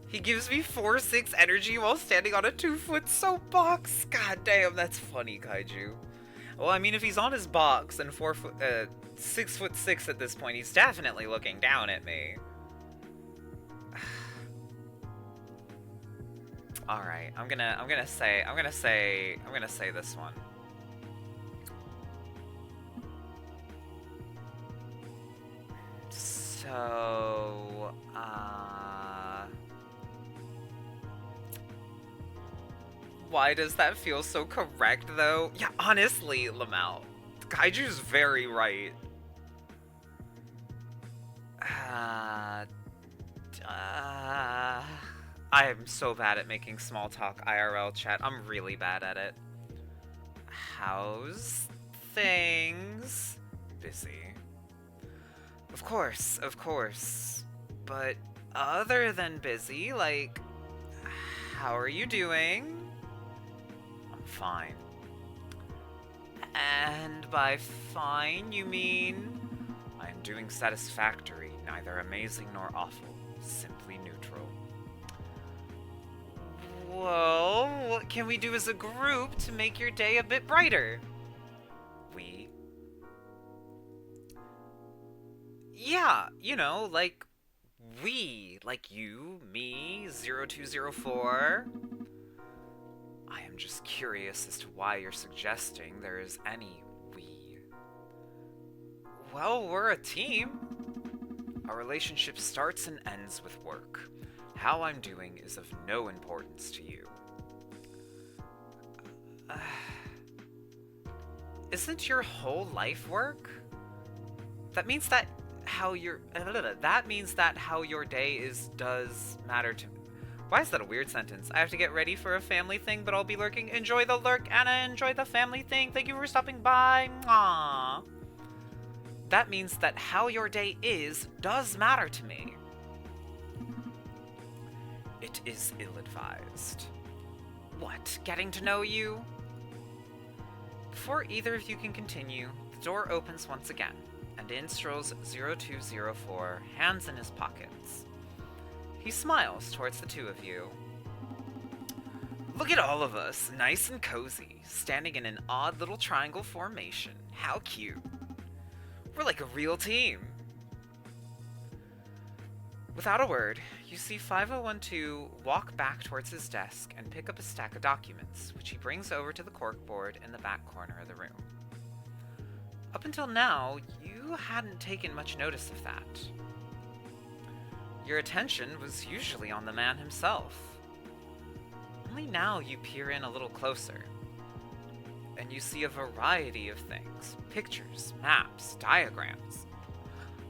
He gives me 4'6" energy while standing on a 2-foot soapbox. God damn, that's funny, Kaiju. Well, I mean, if he's on his box and 6'6" at this point, he's definitely looking down at me. All right, I'm gonna say this one. So, why does that feel so correct, though? Yeah, honestly, Lamau, Kaiju's very right. I am so bad at making small talk IRL chat. I'm really bad at it. How's things? Busy. Of course, of course. But other than busy, like, how are you doing? I'm fine. And by fine, you mean? I am doing satisfactory, neither amazing nor awful, simply neutral. Well, what can we do as a group to make your day a bit brighter? We? Yeah, you know, like we, like you, me, 0204. I am just curious as to why you're suggesting there is any we. Well, we're a team. Our relationship starts and ends with work. How I'm doing is of no importance to you. Isn't your whole life work? That means that how your day is does matter to me. Why is that a weird sentence? I have to get ready for a family thing, but I'll be lurking. Enjoy the lurk, Anna. Enjoy the family thing. Thank you for stopping by. Aww. That means that how your day is does matter to me. It is ill-advised. What? Getting to know you? Before either of you can continue, the door opens once again, and in strolls 0204, hands in his pockets. He smiles towards the two of you. Look at all of us, nice and cozy, standing in an odd little triangle formation. How cute. We're like a real team. Without a word, you see 5012 walk back towards his desk and pick up a stack of documents, which he brings over to the corkboard in the back corner of the room. Up until now, you hadn't taken much notice of that. Your attention was usually on the man himself. Only now you peer in a little closer, and you see a variety of things: pictures, maps, diagrams,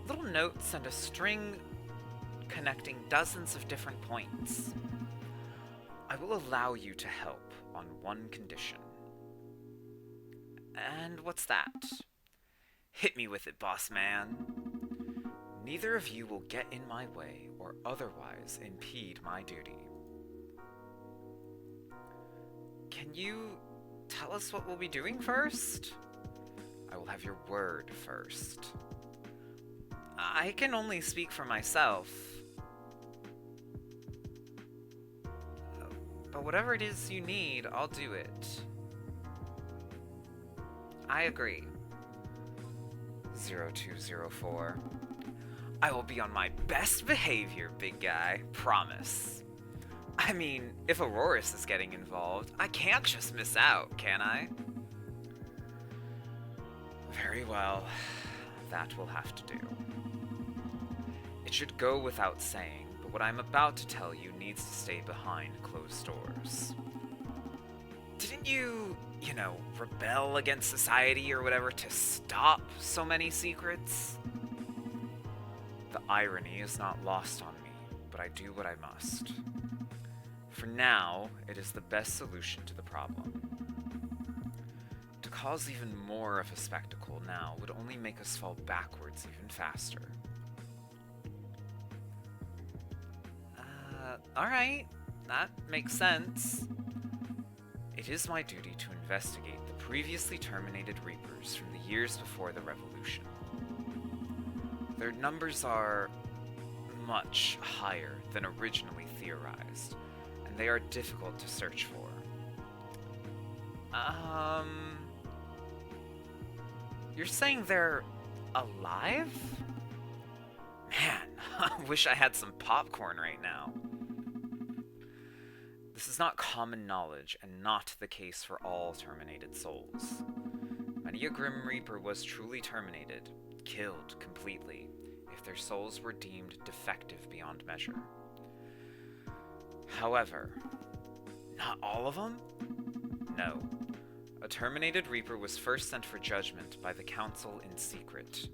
little notes, and a string connecting dozens of different points. I will allow you to help on one condition. And what's that? Hit me with it, boss man. Neither of you will get in my way or otherwise impede my duty. Can you tell us what we'll be doing first? I will have your word first. I can only speak for myself. But whatever it is you need, I'll do it. I agree. 0204. I will be on my best behavior, big guy. Promise. I mean, if Auroras is getting involved, I can't just miss out, can I? Very well. That will have to do. It should go without saying, but what I'm about to tell you needs to stay behind closed doors. Didn't you, rebel against society or whatever to stop so many secrets? The irony is not lost on me, but I do what I must. For now, it is the best solution to the problem. To cause even more of a spectacle now would only make us fall backwards even faster. Alright, that makes sense. It It is my duty to investigate the previously terminated Reapers from the years before the Revolution. Their numbers are much higher than originally theorized, and they are difficult to search for. You're saying they're alive? Man, I wish I had some popcorn right now. This is not common knowledge, and not the case for all terminated souls. Many a Grim Reaper was truly terminated, killed completely, if their souls were deemed defective beyond measure. However, not all of them? No. A terminated Reaper was first sent for judgment by the Council in secret.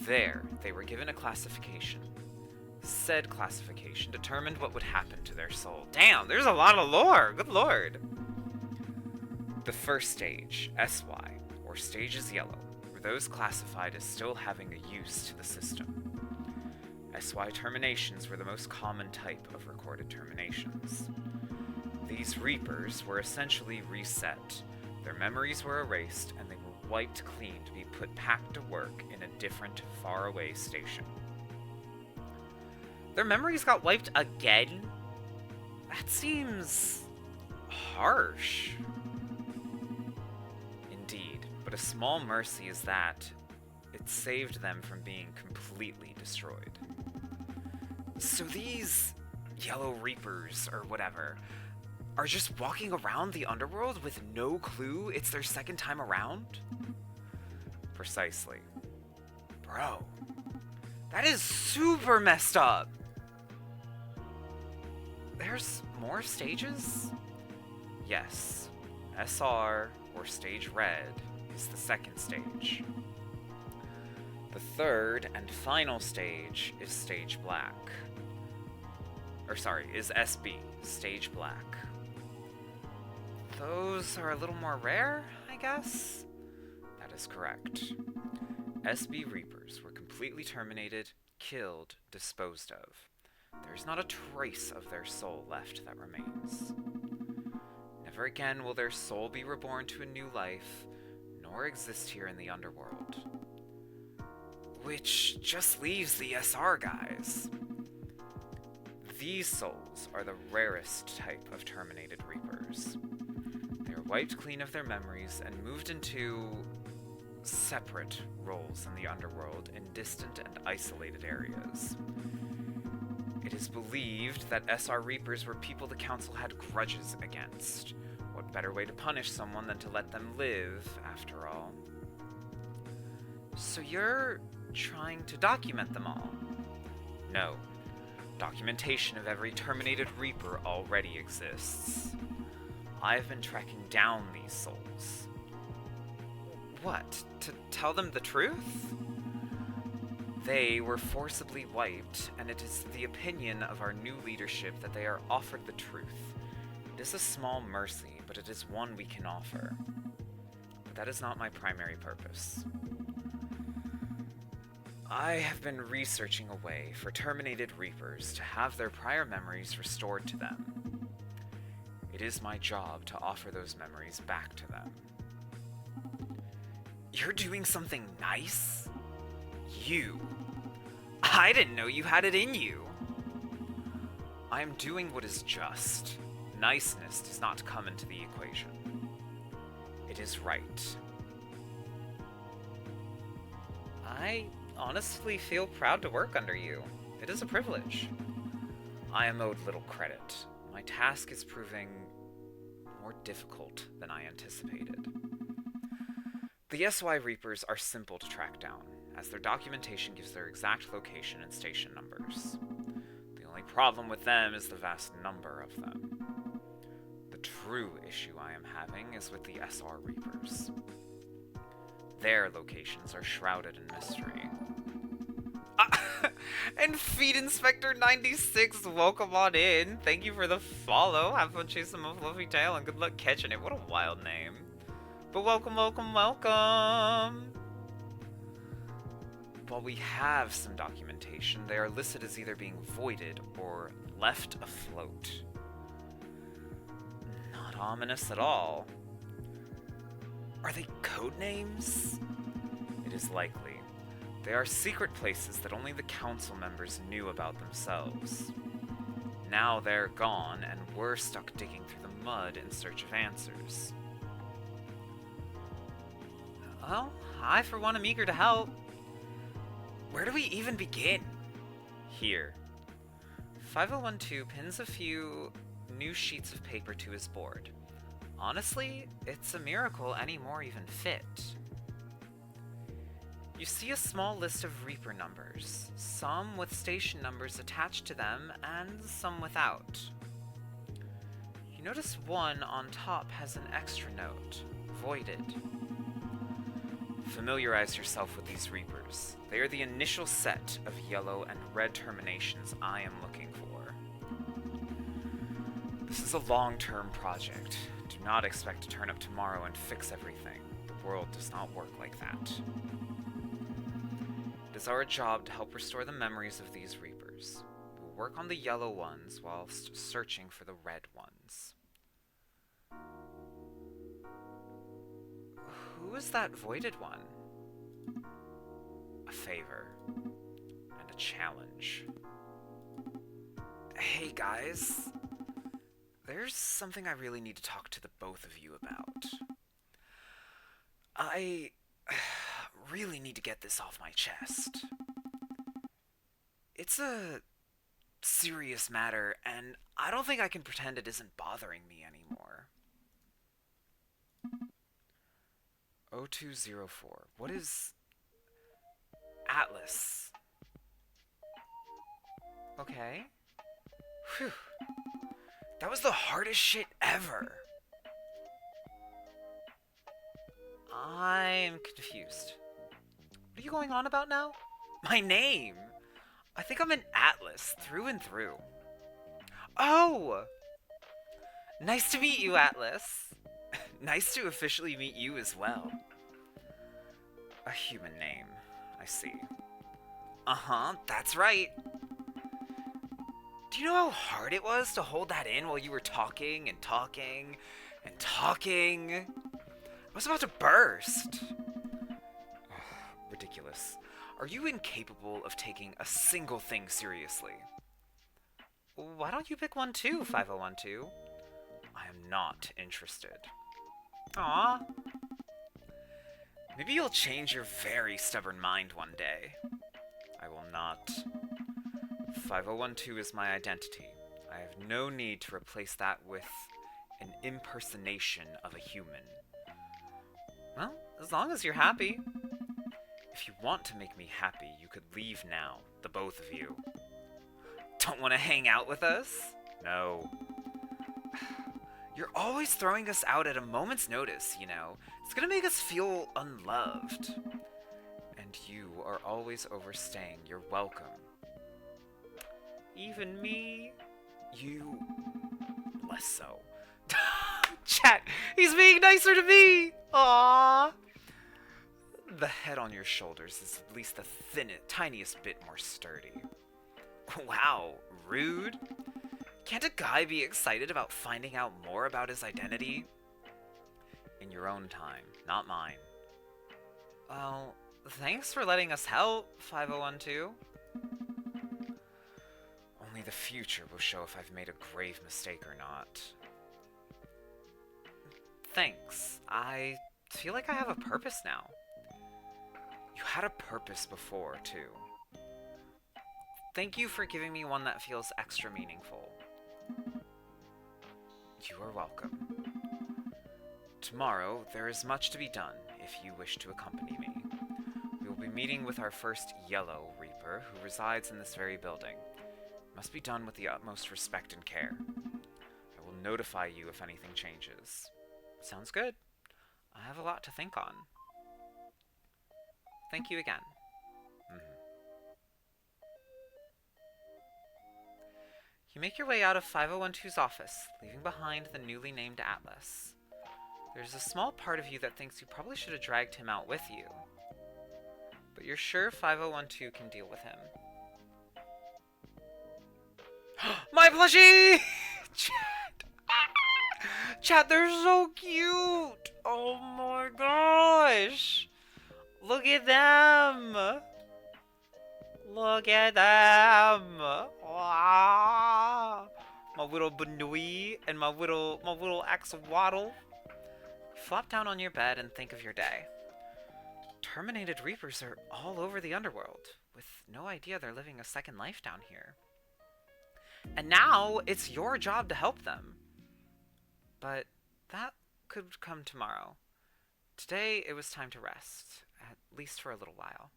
There, they were given a classification. Said classification determined what would happen to their soul. Damn, there's a lot of lore! Good lord! The first stage, SY, or Stages Yellow, were those classified as still having a use to the system. SY terminations were the most common type of recorded terminations. These Reapers were essentially reset. Their memories were erased, and they were wiped clean to be put back to work in a different, faraway station. Their memories got wiped again? That seems harsh. Indeed, but a small mercy is that it saved them from being completely destroyed. So these Yellow Reapers, or whatever, are just walking around the underworld with no clue it's their second time around? Precisely. Bro, that is super messed up! There's more stages? Yes. SR, or Stage Red, is the second stage. The third and final stage is Stage Black. Is SB, Stage Black. Those are a little more rare, I guess? That is correct. SB Reapers were completely terminated, killed, disposed of. There is not a trace of their soul left that remains. Never again will their soul be reborn to a new life, nor exist here in the underworld. Which just leaves the SR guys. These souls are the rarest type of terminated Reapers. They are wiped clean of their memories and moved into separate roles in the underworld in distant and isolated areas. It is believed that SR Reapers were people the Council had grudges against. What better way to punish someone than to let them live, after all? So you're trying to document them all? No. Documentation of every terminated Reaper already exists. I've been tracking down these souls. What? To tell them the truth? They were forcibly wiped, and it is the opinion of our new leadership that they are offered the truth. It is a small mercy, but it is one we can offer. But that is not my primary purpose. I have been researching a way for terminated Reapers to have their prior memories restored to them. It is my job to offer those memories back to them. You're doing something nice? You? I didn't know you had it in you! I am doing what is just. Niceness does not come into the equation. It is right. I honestly feel proud to work under you. It is a privilege. I am owed little credit. My task is proving more difficult than I anticipated. The SY Reapers are simple to track down, as their documentation gives their exact location and station numbers. The only problem with them is the vast number of them. The true issue I am having is with the SR Reapers. Their locations are shrouded in mystery. And Feed Inspector 96, welcome on in. Thank you for the follow. Have fun chasing my fluffy tail and good luck catching it. What a wild name. But welcome, welcome, welcome. While we have some documentation, they are listed as either being voided or left afloat. Not ominous at all. Are they code names? It is likely. They are secret places that only the council members knew about themselves. Now they're gone, and we're stuck digging through the mud in search of answers. Well, I for one am eager to help. Where do we even begin? Here. 5012 pins a few new sheets of paper to his board. Honestly, it's a miracle any more even fit. You see a small list of Reaper numbers, some with station numbers attached to them and some without. You notice one on top has an extra note, voided. Familiarize yourself with these Reapers. They are the initial set of yellow and red terminations I am looking for. This is a long-term project. Do not expect to turn up tomorrow and fix everything. The world does not work like that. It is our job to help restore the memories of these Reapers. We'll work on the yellow ones whilst searching for the red ones. Who is that voided one? A favor. And a challenge. Hey guys. There's something I really need to talk to the both of you about. I really need to get this off my chest. It's a serious matter, and I don't think I can pretend it isn't bothering me anymore. 0204. What is Atlas? Okay. Whew. That was the hardest shit ever. I'm confused. What are you going on about now? My name! I think I'm an Atlas, through and through. Oh! Nice to meet you, Atlas. Nice to officially meet you as well. A human name, I see. Uh-huh, that's right. Do you know how hard it was to hold that in while you were talking and talking and talking? I was about to burst. Ridiculous. Are you incapable of taking a single thing seriously? Why don't you pick one too, 5012? I am not interested. Aww. Maybe you'll change your very stubborn mind one day. I will not. 5012 is my identity. I have no need to replace that with an impersonation of a human. Well, as long as you're happy. If you want to make me happy, you could leave now, the both of you. Don't want to hang out with us? No. You're always throwing us out at a moment's notice, you know. It's gonna make us feel unloved. And you are always overstaying your welcome. Even me? You... less so. Chat, he's being nicer to me! Aww! The head on your shoulders is at least the tiniest bit more sturdy. Wow, rude? Can't a guy be excited about finding out more about his identity? In your own time, not mine. Well, thanks for letting us help, 5012. Only the future will show if I've made a grave mistake or not. Thanks. I feel like I have a purpose now. You had a purpose before, too. Thank you for giving me one that feels extra meaningful. You are welcome. Tomorrow, there is much to be done, if you wish to accompany me. We will be meeting with our first Yellow Reaper, who resides in this very building. It must be done with the utmost respect and care. I will notify you if anything changes. Sounds good. I have a lot to think on. Thank you again. You make your way out of 5012's office, leaving behind the newly named Atlas. There's a small part of you that thinks you probably should have dragged him out with you. But you're sure 5012 can deal with him. My plushie! Chat! Chat, they're so cute! Oh my gosh! Look at them! Look at them! Wow. My little Banui and my little axolotl. Flop down on your bed and think of your day. Terminated Reapers are all over the underworld, with no idea they're living a second life down here. And now it's your job to help them. But that could come tomorrow. Today it was time to rest, at least for a little while.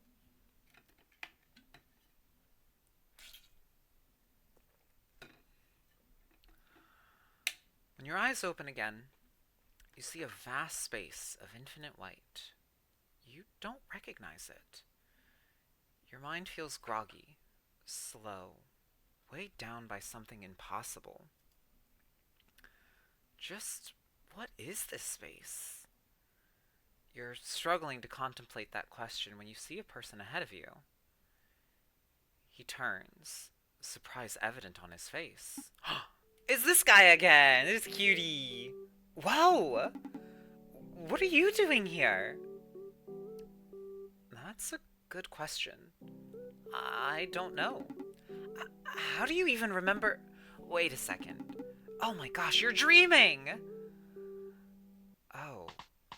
When your eyes open again, you see a vast space of infinite white. You don't recognize it. Your mind feels groggy, slow, weighed down by something impossible. Just what is this space? You're struggling to contemplate that question when you see a person ahead of you. He turns, surprise evident on his face. It's this guy again! This cutie! Whoa! What are you doing here? That's a good question. I don't know. How do you even remember? Wait a second. Oh my gosh, you're dreaming! Oh,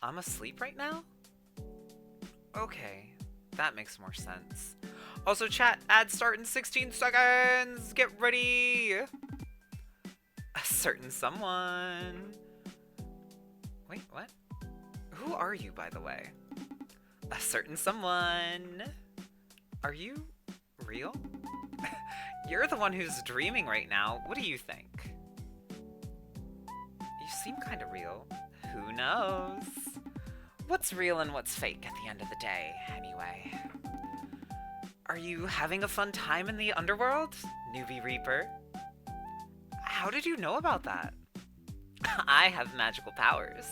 I'm asleep right now? Okay, that makes more sense. Also, chat, ads start in 16 seconds! Get ready! A certain someone. Wait, what? Who are you, by the way? A certain someone. Are you real? You're the one who's dreaming right now. What do you think? You seem kind of real. Who knows? What's real and what's fake at the end of the day, anyway? Are you having a fun time in the underworld, newbie Reaper? How did you know about that? I have magical powers.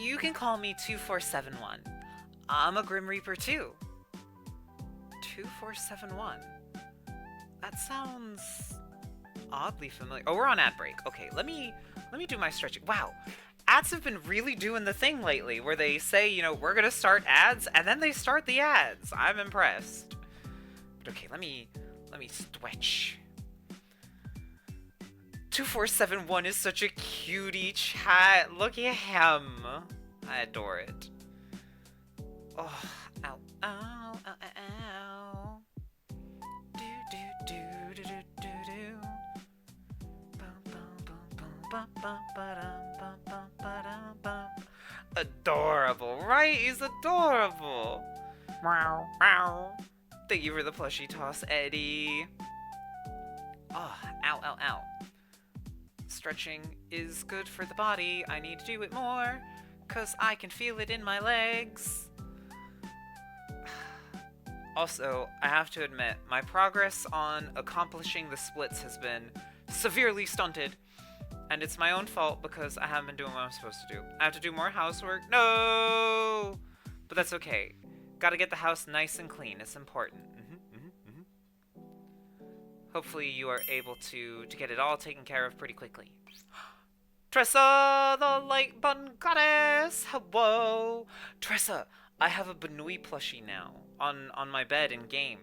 You can call me 2471. I'm a Grim Reaper too. 2471. That sounds oddly familiar. Oh, we're on ad break. Okay, let me do my stretching. Wow. Ads have been really doing the thing lately where they say, you know, we're going to start ads and then they start the ads. I'm impressed. But okay, let me stretch. 2471 is such a cutie chat. Look at him. I adore it. Oh, ow, ow, ow, ow. Do, do, do, do, do, do, do. Bum, bum, bum, bum, bum, bum, ba-dum, bum, bum, ba-dum, bum. Adorable, right? He's adorable. Meow, meow. Thank you for the plushie toss, Eddie. Oh, ow, ow, ow. Stretching is good for the body. I need to do it more, 'cause I can feel it in my legs. Also, I have to admit, my progress on accomplishing the splits has been severely stunted. And it's my own fault because I haven't been doing what I'm supposed to do. I have to do more housework. No! But that's okay. Gotta get the house nice and clean. It's important. Hopefully you are able to get it all taken care of pretty quickly. Tressa, the light button goddess! Hello! Tressa, I have a Banui plushie now on my bed in game.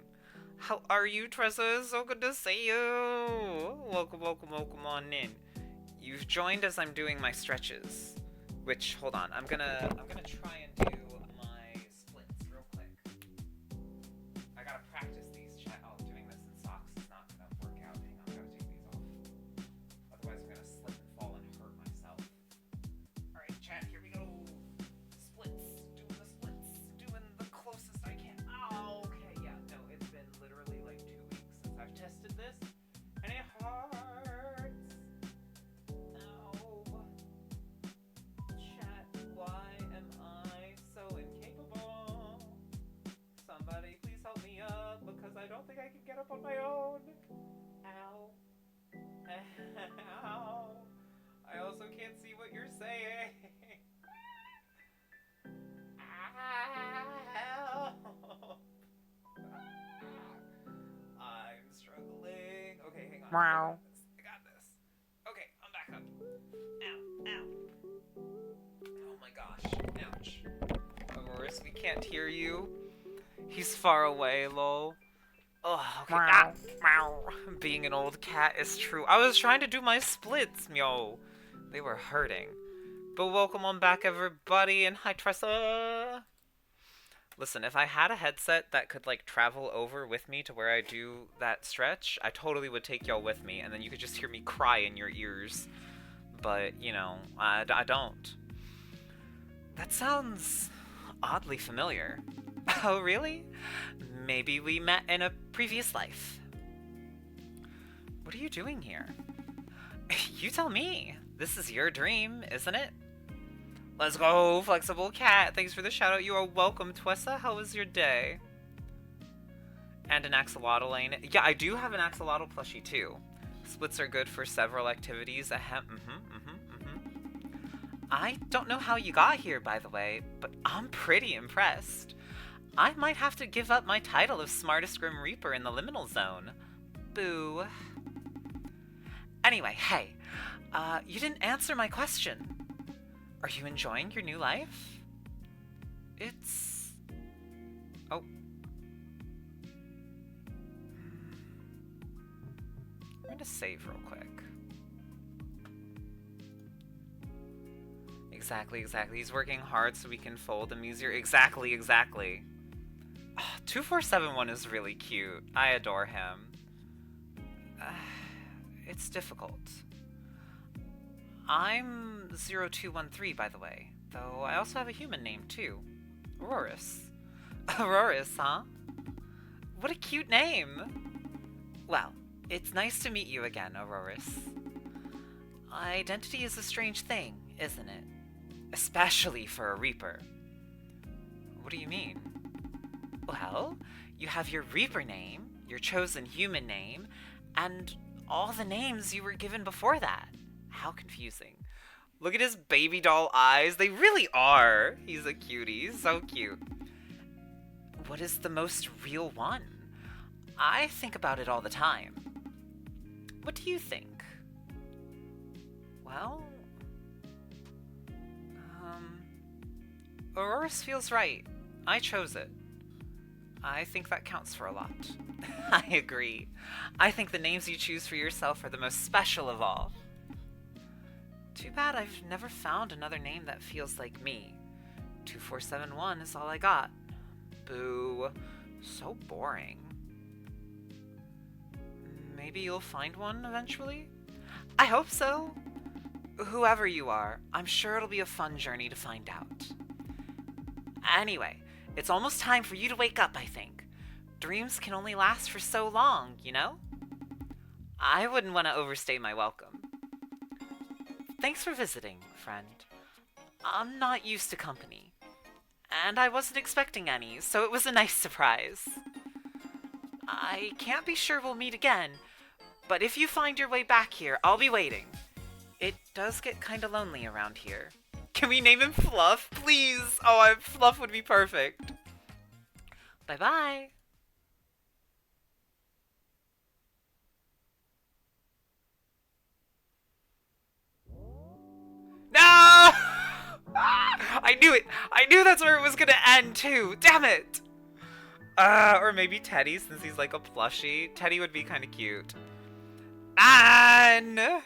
How are you, Tressa? So good to see you! Welcome, welcome, welcome on in. You've joined as I'm doing my stretches. Which, hold on, I'm gonna try and do my splits real quick. I gotta practice these. Oh, doing this in socks is not gonna work out. Hang on, I gotta take these off. Otherwise I'm gonna slip and fall and hurt myself. Alright, chat, here we go. Splits. Doing the splits. Doing the closest I can. Oh, okay, yeah, no, it's been literally like 2 weeks since I've tested this. And it hurts. Ow. Chat, why am I so incapable? Somebody please help me up because I don't think I can get up on my own. Ow. Ow. I also can't see what you're saying. Ow. I'm struggling. Okay, hang on. Meow. I got this. can't hear you. He's far away, lol. Oh, okay. Meow. Meow. Being an old cat is true. I was trying to do my splits, meow. They were hurting. But welcome on back, everybody, and hi, Tressa. Listen, if I had a headset that could, like, travel over with me to where I do that stretch, I totally would take y'all with me, and then you could just hear me cry in your ears. But, you know, I don't. That sounds oddly familiar. Oh, really? Maybe we met in a previous life. What are you doing here? You tell me. This is your dream, isn't it? Let's go, Flexible Cat. Thanks for the shout out. You are welcome, Twessa. How was your day? And an axolotl lane. Yeah, I do have an axolotl plushie too. Splits are good for several activities. I don't know how you got here, by the way, but I'm pretty impressed. I might have to give up my title of smartest Grim Reaper in the liminal zone. Boo. Anyway, hey, you didn't answer my question. Are you enjoying your new life? It's... Oh. I'm gonna save real quick. Exactly. He's working hard so we can fold him easier. Exactly. Oh, 2471 is really cute. I adore him. It's difficult. I'm 0213, by the way. Though I also have a human name, too. Auroris. Auroris, huh? What a cute name! Well, it's nice to meet you again, Auroris. Identity is a strange thing, isn't it? Especially for a Reaper. What do you mean? Well, you have your Reaper name, your chosen human name, and all the names you were given before that. How confusing. Look at his baby doll eyes. They really are. He's a cutie. So cute. What is the most real one? I think about it all the time. What do you think? Well... Auroris feels right. I chose it. I think that counts for a lot. I agree. I think the names you choose for yourself are the most special of all. Too bad I've never found another name that feels like me. 2471 is all I got. Boo. So boring. Maybe you'll find one eventually? I hope so. Whoever you are, I'm sure it'll be a fun journey to find out. Anyway, it's almost time for you to wake up, I think. Dreams can only last for so long, you know? I wouldn't want to overstay my welcome. Thanks for visiting, friend. I'm not used to company. And I wasn't expecting any, so it was a nice surprise. I can't be sure we'll meet again, but if you find your way back here, I'll be waiting. It does get kinda lonely around here. Can we name him Fluff, please? Oh, Fluff would be perfect. Bye-bye. No! I knew it! I knew that's where it was gonna end, too! Damn it! Or maybe Teddy, since he's like a plushie. Teddy would be kinda cute. Anne!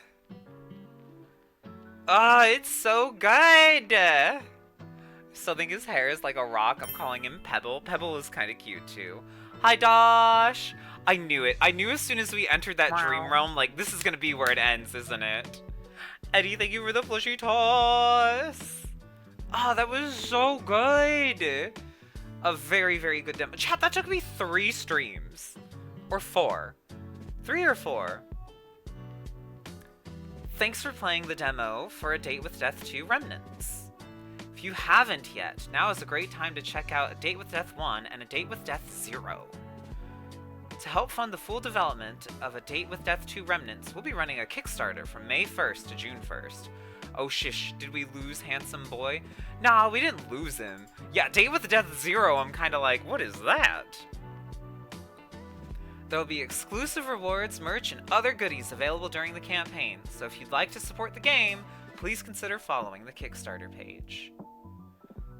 Oh, it's so good! Still think his hair is like a rock. I'm calling him Pebble. Pebble is kind of cute too. Hi, Dosh! I knew it. I knew as soon as we entered that dream realm, like, this is gonna be where it ends, isn't it? Eddie, thank you for the plushie toss! Oh, that was so good! A very, very good demo. Chat, that took me 3 streams. Or 4. 3 or 4. Thanks for playing the demo for A Date with Death 2 Remnants. If you haven't yet, now is a great time to check out A Date with Death 1 and A Date with Death 0. To help fund the full development of A Date with Death 2 Remnants, we'll be running a Kickstarter from May 1st to June 1st. Oh shish, did we lose Handsome Boy? Nah, we didn't lose him. Yeah, Date with Death 0, I'm kinda like, what is that? There'll be exclusive rewards, merch, and other goodies available during the campaign, so if you'd like to support the game, please consider following the Kickstarter page.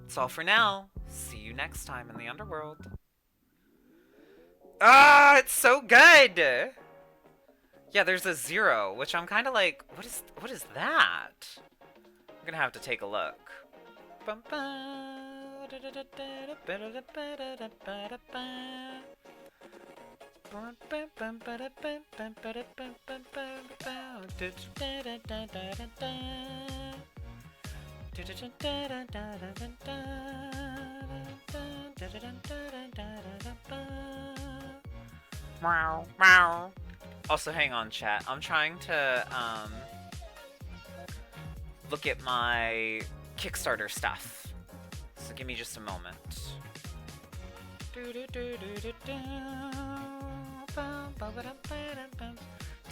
That's all for now. See you next time in the underworld. Ah, it's so good! Yeah, there's a 0, which I'm kind of like, what is that? I'm gonna have to take a look. Meow, meow. Also, hang on, chat. I'm trying to look at my Kickstarter stuff. So give me just a moment.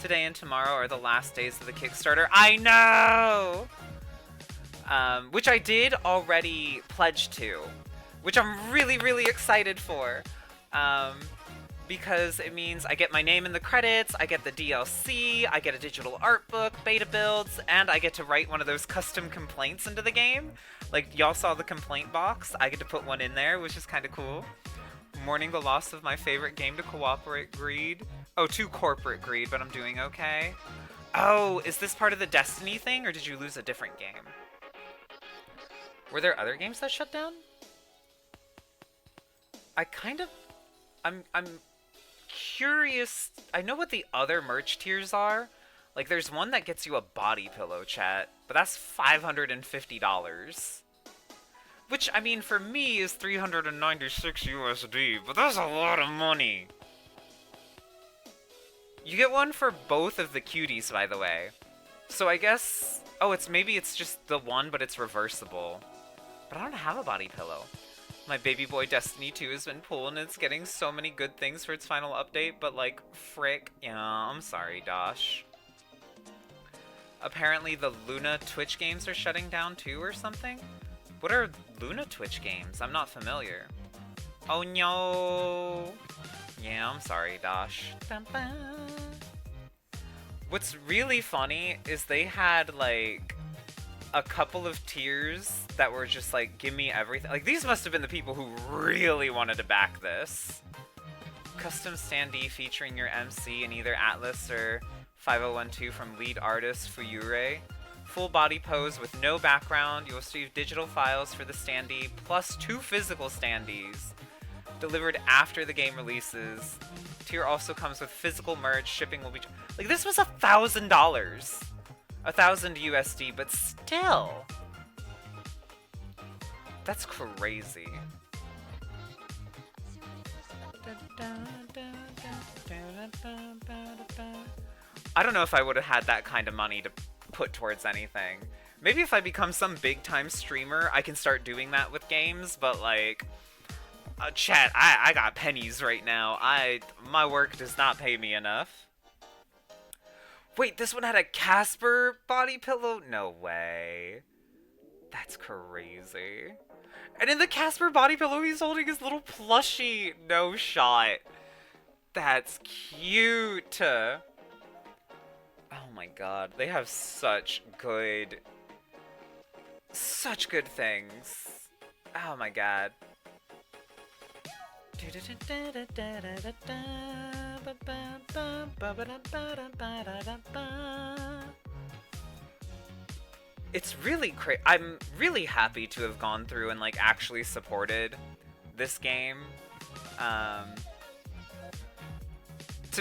Today and tomorrow are the last days of the Kickstarter. I know! Which I did already pledge to. Which I'm really, really excited for. Because it means I get my name in the credits, I get the DLC, I get a digital art book, beta builds, and I get to write one of those custom complaints into the game. Like, y'all saw the complaint box, I get to put one in there, which is kind of cool. Mourning the loss of my favorite game to cooperate greed. Oh, to corporate greed, but I'm doing okay. Oh, is this part of the Destiny thing, or did you lose a different game? Were there other games that shut down? I'm curious. I know what the other merch tiers are. Like, there's one that gets you a body pillow, chat, but that's $550. Which, I mean, for me is 396 USD, but that's a lot of money. You get one for both of the cuties, by the way. So I guess... Oh, maybe it's just the one, but it's reversible. But I don't have a body pillow. My baby boy Destiny 2 has been pulled, and it's getting so many good things for its final update, but like, frick. Yeah, I'm sorry, Dosh. Apparently the Luna Twitch games are shutting down too, or something? What are Luna Twitch games? I'm not familiar. Oh no! Yeah, I'm sorry, Dosh. What's really funny is they had, like, a couple of tiers that were just like, give me everything. Like, these must have been the people who really wanted to back this. Custom standee featuring your MC in either Atlas or 5012 from lead artist Fuyure. Full body pose with no background. You'll receive digital files for the standee plus 2 physical standees delivered after the game releases. Tier also comes with physical merch. Shipping will be... Like, this was $1,000. 1,000 USD, but still. That's crazy. I don't know if I would have had that kind of money to put towards anything. Maybe if I become some big-time streamer, I can start doing that with games, but like... chat, I got pennies right now. My work does not pay me enough. Wait, this one had a Casper body pillow? No way. That's crazy. And in the Casper body pillow, he's holding his little plushie. No shot. That's cute. Oh my god, they have such good things. Oh my god. It's really crazy. I'm really happy to have gone through and like actually supported this game. To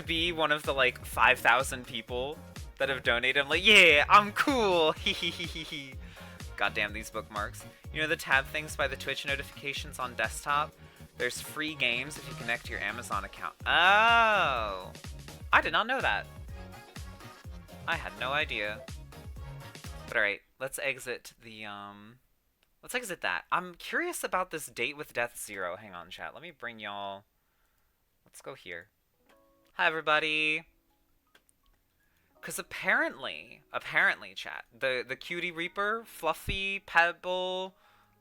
be one of the like 5,000 people that have donated. I'm like, yeah, I'm cool. Hehehehe. Goddamn these bookmarks. You know the tab things by the Twitch notifications on desktop? There's free games if you connect to your Amazon account. Oh! I did not know that. I had no idea. But alright, let's exit the, let's exit that. I'm curious about this Date with Death 0. Hang on, chat. Let me bring y'all... Let's go here. Hi, everybody! Because apparently, chat, the Cutie Reaper, Fluffy, Pebble,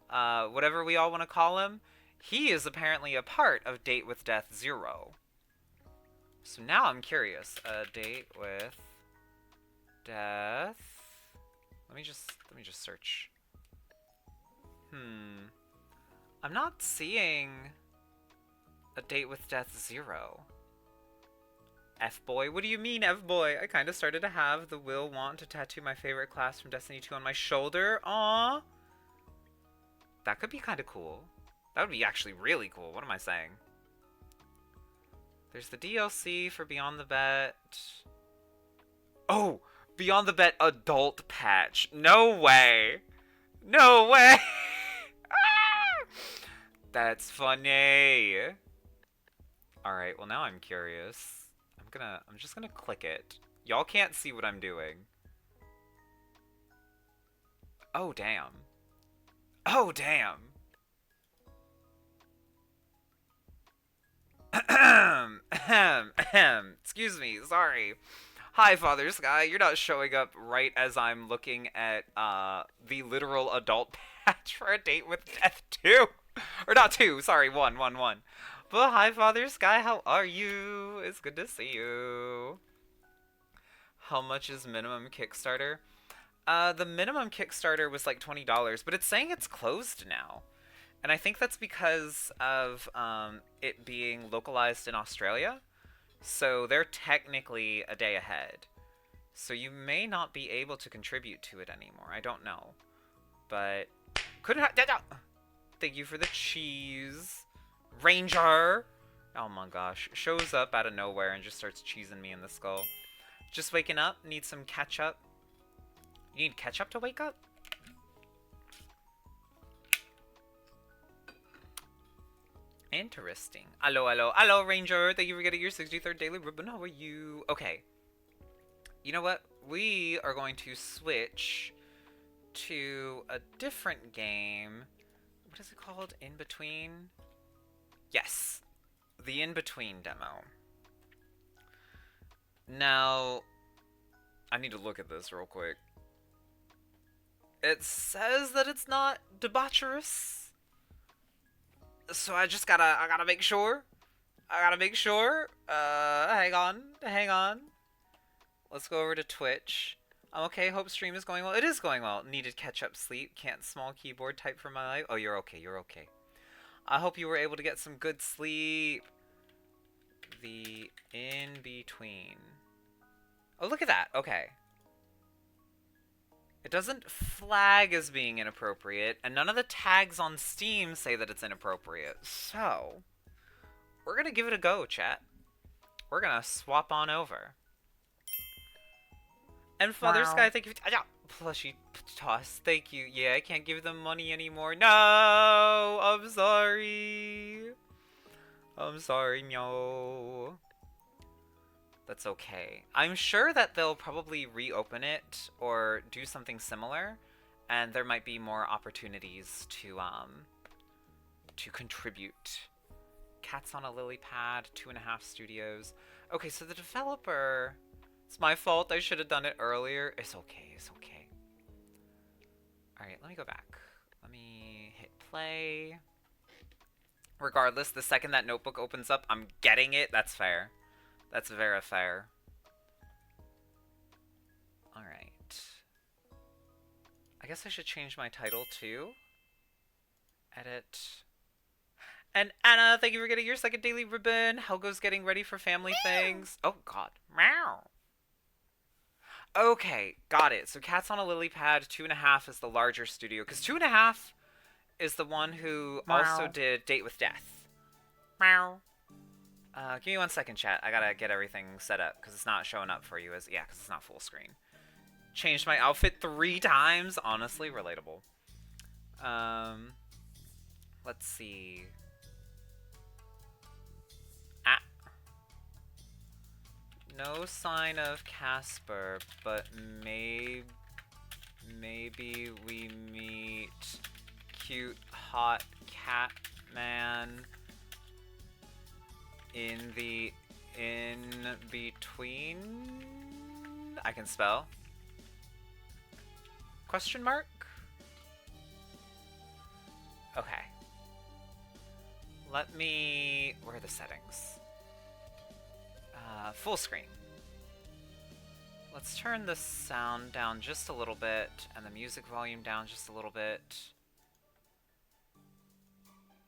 whatever we all want to call him, he is apparently a part of Date with Death 0. So now I'm curious. Date with Death. Let me just search. I'm not seeing a date with death 0. F-boy? What do you mean, F-boy? I kind of started to have the will want to tattoo my favorite class from Destiny 2 on my shoulder. Aww. That could be kind of cool. That would be actually really cool. What am I saying? There's the DLC for Beyond the Bet. Oh! Beyond the Bet adult patch. No way! No way! That's funny. Alright, well now I'm curious. I'm just gonna click it. Y'all can't see what I'm doing. Oh, damn. Oh, damn. Excuse me, sorry. Hi, Father Sky. You're not showing up right as I'm looking at the literal adult patch for A Date with Death 2. Or not 2, sorry, 1, 1, 1. But hi, Father Sky, how are you? It's good to see you. How much is minimum Kickstarter? The minimum Kickstarter was like $20, but it's saying it's closed now. And I think that's because of it being localized in Australia. So they're technically a day ahead. So you may not be able to contribute to it anymore. I don't know. But couldn't thank you for the cheese. Ranger! Oh my gosh. Shows up out of nowhere and just starts cheesing me in the skull. Just waking up. Need some ketchup. You need ketchup to wake up? Interesting. Hello, hello, hello, Ranger. Thank you for getting your 63rd daily ribbon. How are you? Okay. You know what? We are going to switch to a different game. What is it called? In Between? Yes. The In Between demo. Now, I need to look at this real quick. It says that it's not debaucherous. So I gotta make sure. Hang on. Let's go over to Twitch. I'm okay, hope stream is going well. It is going well. Needed catch-up sleep. Can't small keyboard type for my life. Oh, you're okay, you're okay. I hope you were able to get some good sleep. The In Between. Oh, look at that. Okay. It doesn't flag as being inappropriate, and none of the tags on Steam say that it's inappropriate. So, we're gonna give it a go, chat. We're gonna swap on over. And Father Sky, thank you for plushie toss. Thank you. Yeah, I can't give them money anymore. No, I'm sorry. No. That's okay. I'm sure that they'll probably reopen it or do something similar, and there might be more opportunities to contribute. Cats on a lily pad, 2.5 studios. Okay, so the developer. It's my fault. I should have done it earlier. It's okay. It's okay. All right, let me go back. Let me hit play. Regardless, the second that notebook opens up, I'm getting it. That's fair. That's very fair. Alright. I guess I should change my title too. Edit. And Anna, thank you for getting your second daily ribbon. Helgo's getting ready for family things. Oh, God. Meow. Okay, got it. So Cats on a Lily Pad, 2.5 is the larger studio. Because 2.5 is the one who also did Date with Death. Meow. Give me 1 second, chat. I gotta get everything set up, because it's not showing up for you as... Yeah, because it's not full screen. Changed my outfit 3 times. Honestly, relatable. Let's see. Ah. No sign of Casper, but maybe we meet cute, hot cat man in the in-between? I can spell. Question mark? Okay. Let me... Where are the settings? Full screen. Let's turn the sound down just a little bit, and the music volume down just a little bit.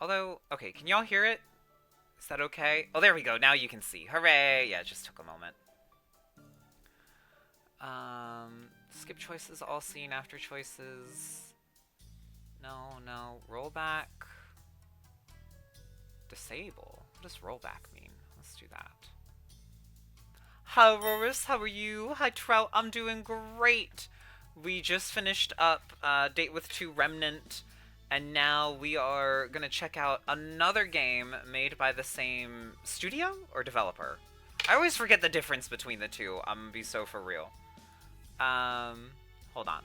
Although, okay, can y'all hear it? Is that okay? Oh, there we go. Now you can see. Hooray! Yeah, it just took a moment. Skip choices, all seen after choices. No, no. Rollback. Disable. What does rollback mean? Let's do that. Hi, Roris. How are you? Hi, Trout. I'm doing great. We just finished up Date with Two Remnant, and now we are gonna check out another game made by the same studio or developer. I always forget the difference between the two. I'm gonna be so for real. Hold on.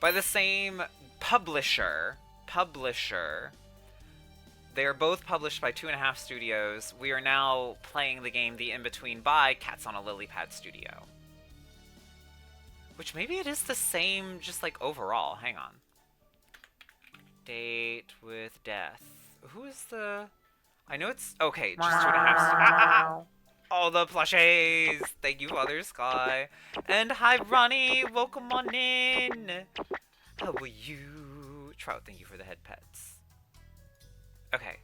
By the same publisher. They are both published by 2.5 Studios. We are now playing the game The In-Between by Cats on a Lily Pad Studio. Which maybe it is the same, just like overall. Hang on. Date with Death. Who is the... I know it's... Okay, just 2.5... All the plushies! Thank you, Other Sky. And hi, Ronnie! Welcome on in! How are you? Trout, thank you for the head pets. Okay.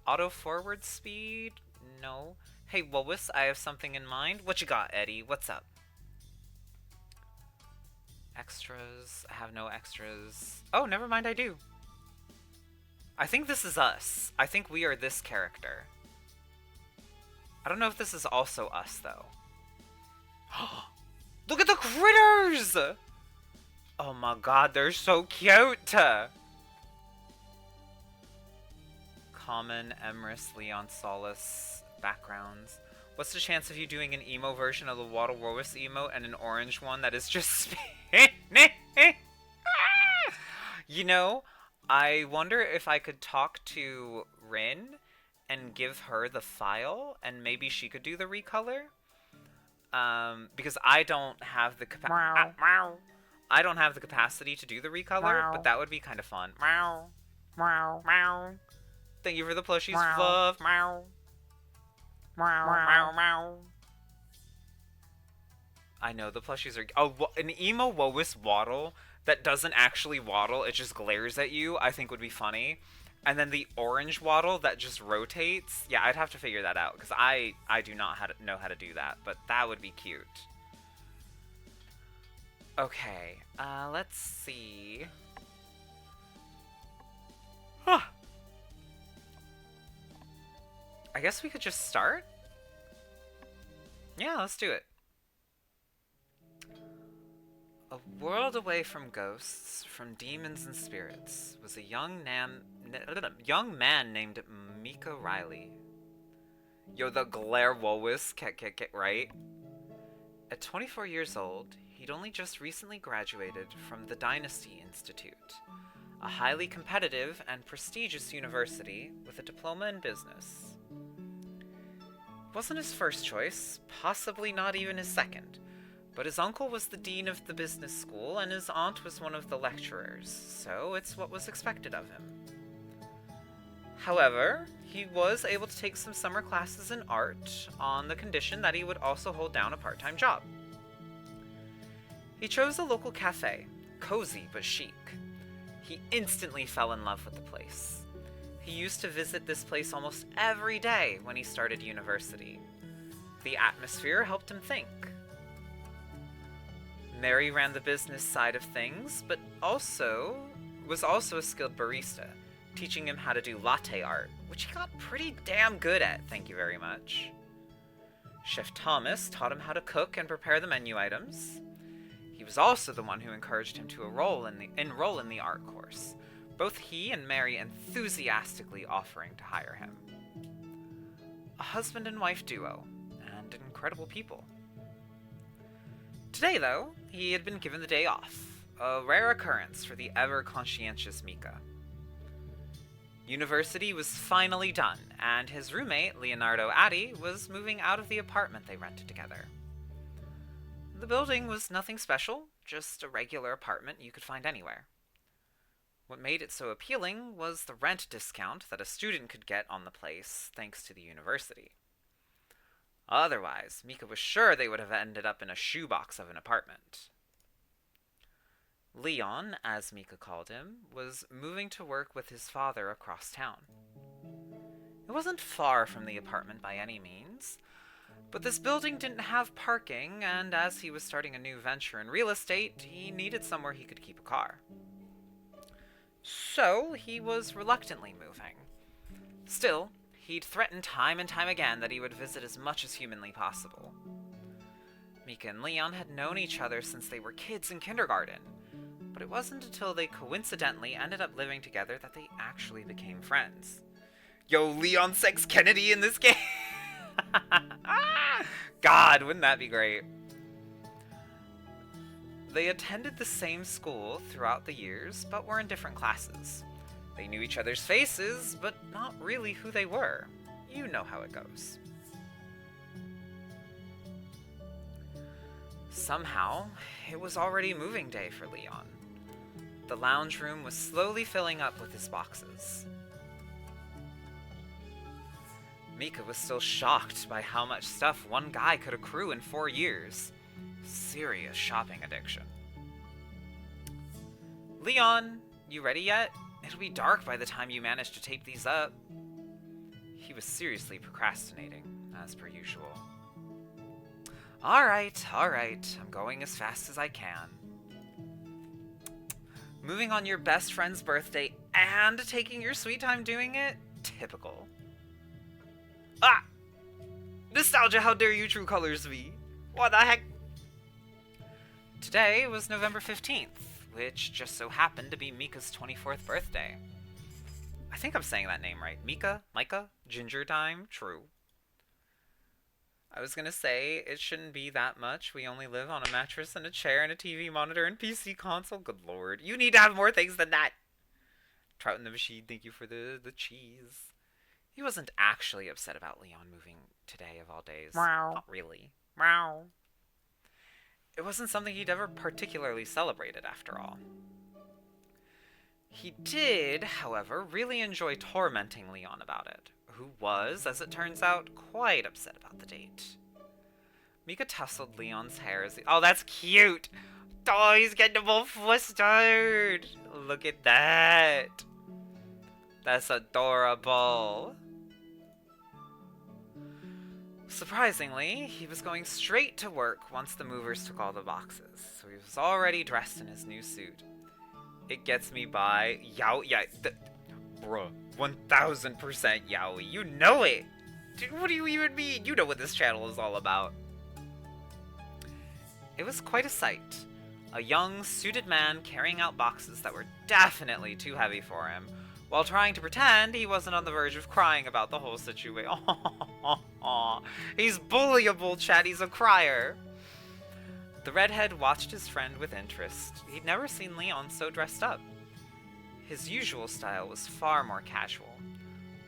Auto forward speed? No. Hey, Woolwis, I have something in mind. What you got, Eddie? What's up? Extras. I have no extras. Oh, never mind, I do. I think this is us. I think we are this character. I don't know if this is also us, though. Look at the critters! Oh my god, they're so cute! Common, Emrys, Leon, Solace, backgrounds. What's the chance of you doing an emo version of the Waddle Warwiss emote and an orange one that is just... You know, I wonder if I could talk to Rin and give her the file, and maybe she could do the recolor. Because I don't have the I don't have the capacity to do the recolor, but that would be kind of fun. Thank you for the plushies, Fluff. I know, the plushies are... Oh, an emo Wois waddle that doesn't actually waddle, it just glares at you, I think would be funny. And then the orange waddle that just rotates. Yeah, I'd have to figure that out, because I do not know how to do that, but that would be cute. Okay, let's see. Huh. I guess we could just start? Yeah, let's do it. A world away from ghosts, from demons and spirits, was a young man named Mika Riley. Yo, the glare Wois, right? At 24 years old, he'd only just recently graduated from the Dynasty Institute, a highly competitive and prestigious university with a diploma in business. It wasn't his first choice, possibly not even his second. But his uncle was the dean of the business school, and his aunt was one of the lecturers, so it's what was expected of him. However, he was able to take some summer classes in art, on the condition that he would also hold down a part-time job. He chose a local cafe, cozy but chic. He instantly fell in love with the place. He used to visit this place almost every day when he started university. The atmosphere helped him think. Mary ran the business side of things, but was also a skilled barista, teaching him how to do latte art, which he got pretty damn good at, thank you very much. Chef Thomas taught him how to cook and prepare the menu items. He was also the one who encouraged him to enroll in the art course, both he and Mary enthusiastically offering to hire him. A husband and wife duo, and incredible people. Today, though, he had been given the day off, a rare occurrence for the ever-conscientious Mika. University was finally done, and his roommate, Leonardo Addy, was moving out of the apartment they rented together. The building was nothing special, just a regular apartment you could find anywhere. What made it so appealing was the rent discount that a student could get on the place thanks to the university. Otherwise, Mika was sure they would have ended up in a shoebox of an apartment. Leon, as Mika called him, was moving to work with his father across town. It wasn't far from the apartment by any means, but this building didn't have parking, and as he was starting a new venture in real estate, he needed somewhere he could keep a car. So he was reluctantly moving. Still, he'd threatened time and time again that he would visit as much as humanly possible. Mika and Leon had known each other since they were kids in kindergarten, but it wasn't until they coincidentally ended up living together that they actually became friends. Yo, Leon Sex Kennedy in this game! God, wouldn't that be great? They attended the same school throughout the years, but were in different classes. They knew each other's faces, but not really who they were. You know how it goes. Somehow, it was already moving day for Leon. The lounge room was slowly filling up with his boxes. Mika was still shocked by how much stuff one guy could accrue in 4 years. Serious shopping addiction. Leon, you ready yet? It'll be dark by the time you manage to tape these up. He was seriously procrastinating, as per usual. Alright, I'm going as fast as I can. Moving on your best friend's birthday and taking your sweet time doing it? Typical. Ah! Nostalgia, how dare you true colors me? What the heck? Today was November 15th, which just so happened to be Mika's 24th birthday. I think I'm saying that name right. Mika? Ginger time? True. I was gonna say, it shouldn't be that much. We only live on a mattress and a chair and a TV monitor and PC console. Good lord. You need to have more things than that! Trout in the machine, thank you for the cheese. He wasn't actually upset about Leon moving today of all days. Meow. Not really. Meow. It wasn't something he'd ever particularly celebrated, after all. He did, however, really enjoy tormenting Leon about it, who was, as it turns out, quite upset about the date. Mika tousled Leon's hair as he— oh, that's cute! Oh, he's getting all flustered! Look at that! That's adorable. Surprisingly, he was going straight to work once the movers took all the boxes, so he was already dressed in his new suit. It gets me by bruh, 1000% yaoi. You know it! Dude, what do you even mean? You know what this channel is all about. It was quite a sight. A young, suited man carrying out boxes that were definitely too heavy for him, while trying to pretend he wasn't on the verge of crying about the whole situation. He's bullyable, chat. He's a crier. The redhead watched his friend with interest. He'd never seen Leon so dressed up. His usual style was far more casual.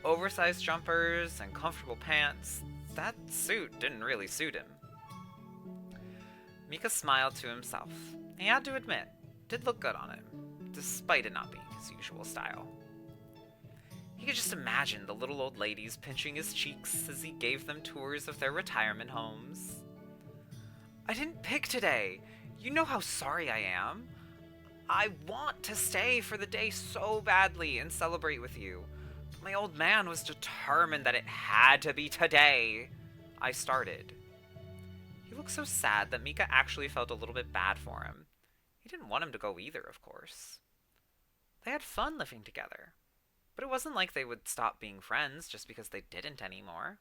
Oversized jumpers and comfortable pants. That suit didn't really suit him. Mika smiled to himself. He had to admit, it did look good on him, despite it not being his usual style. He could just imagine the little old ladies pinching his cheeks as he gave them tours of their retirement homes. I didn't pick today. You know how sorry I am. I want to stay for the day so badly and celebrate with you. But my old man was determined that it had to be today. I started. He looked so sad that Mika actually felt a little bit bad for him. He didn't want him to go either, of course. They had fun living together. But it wasn't like they would stop being friends just because they didn't anymore.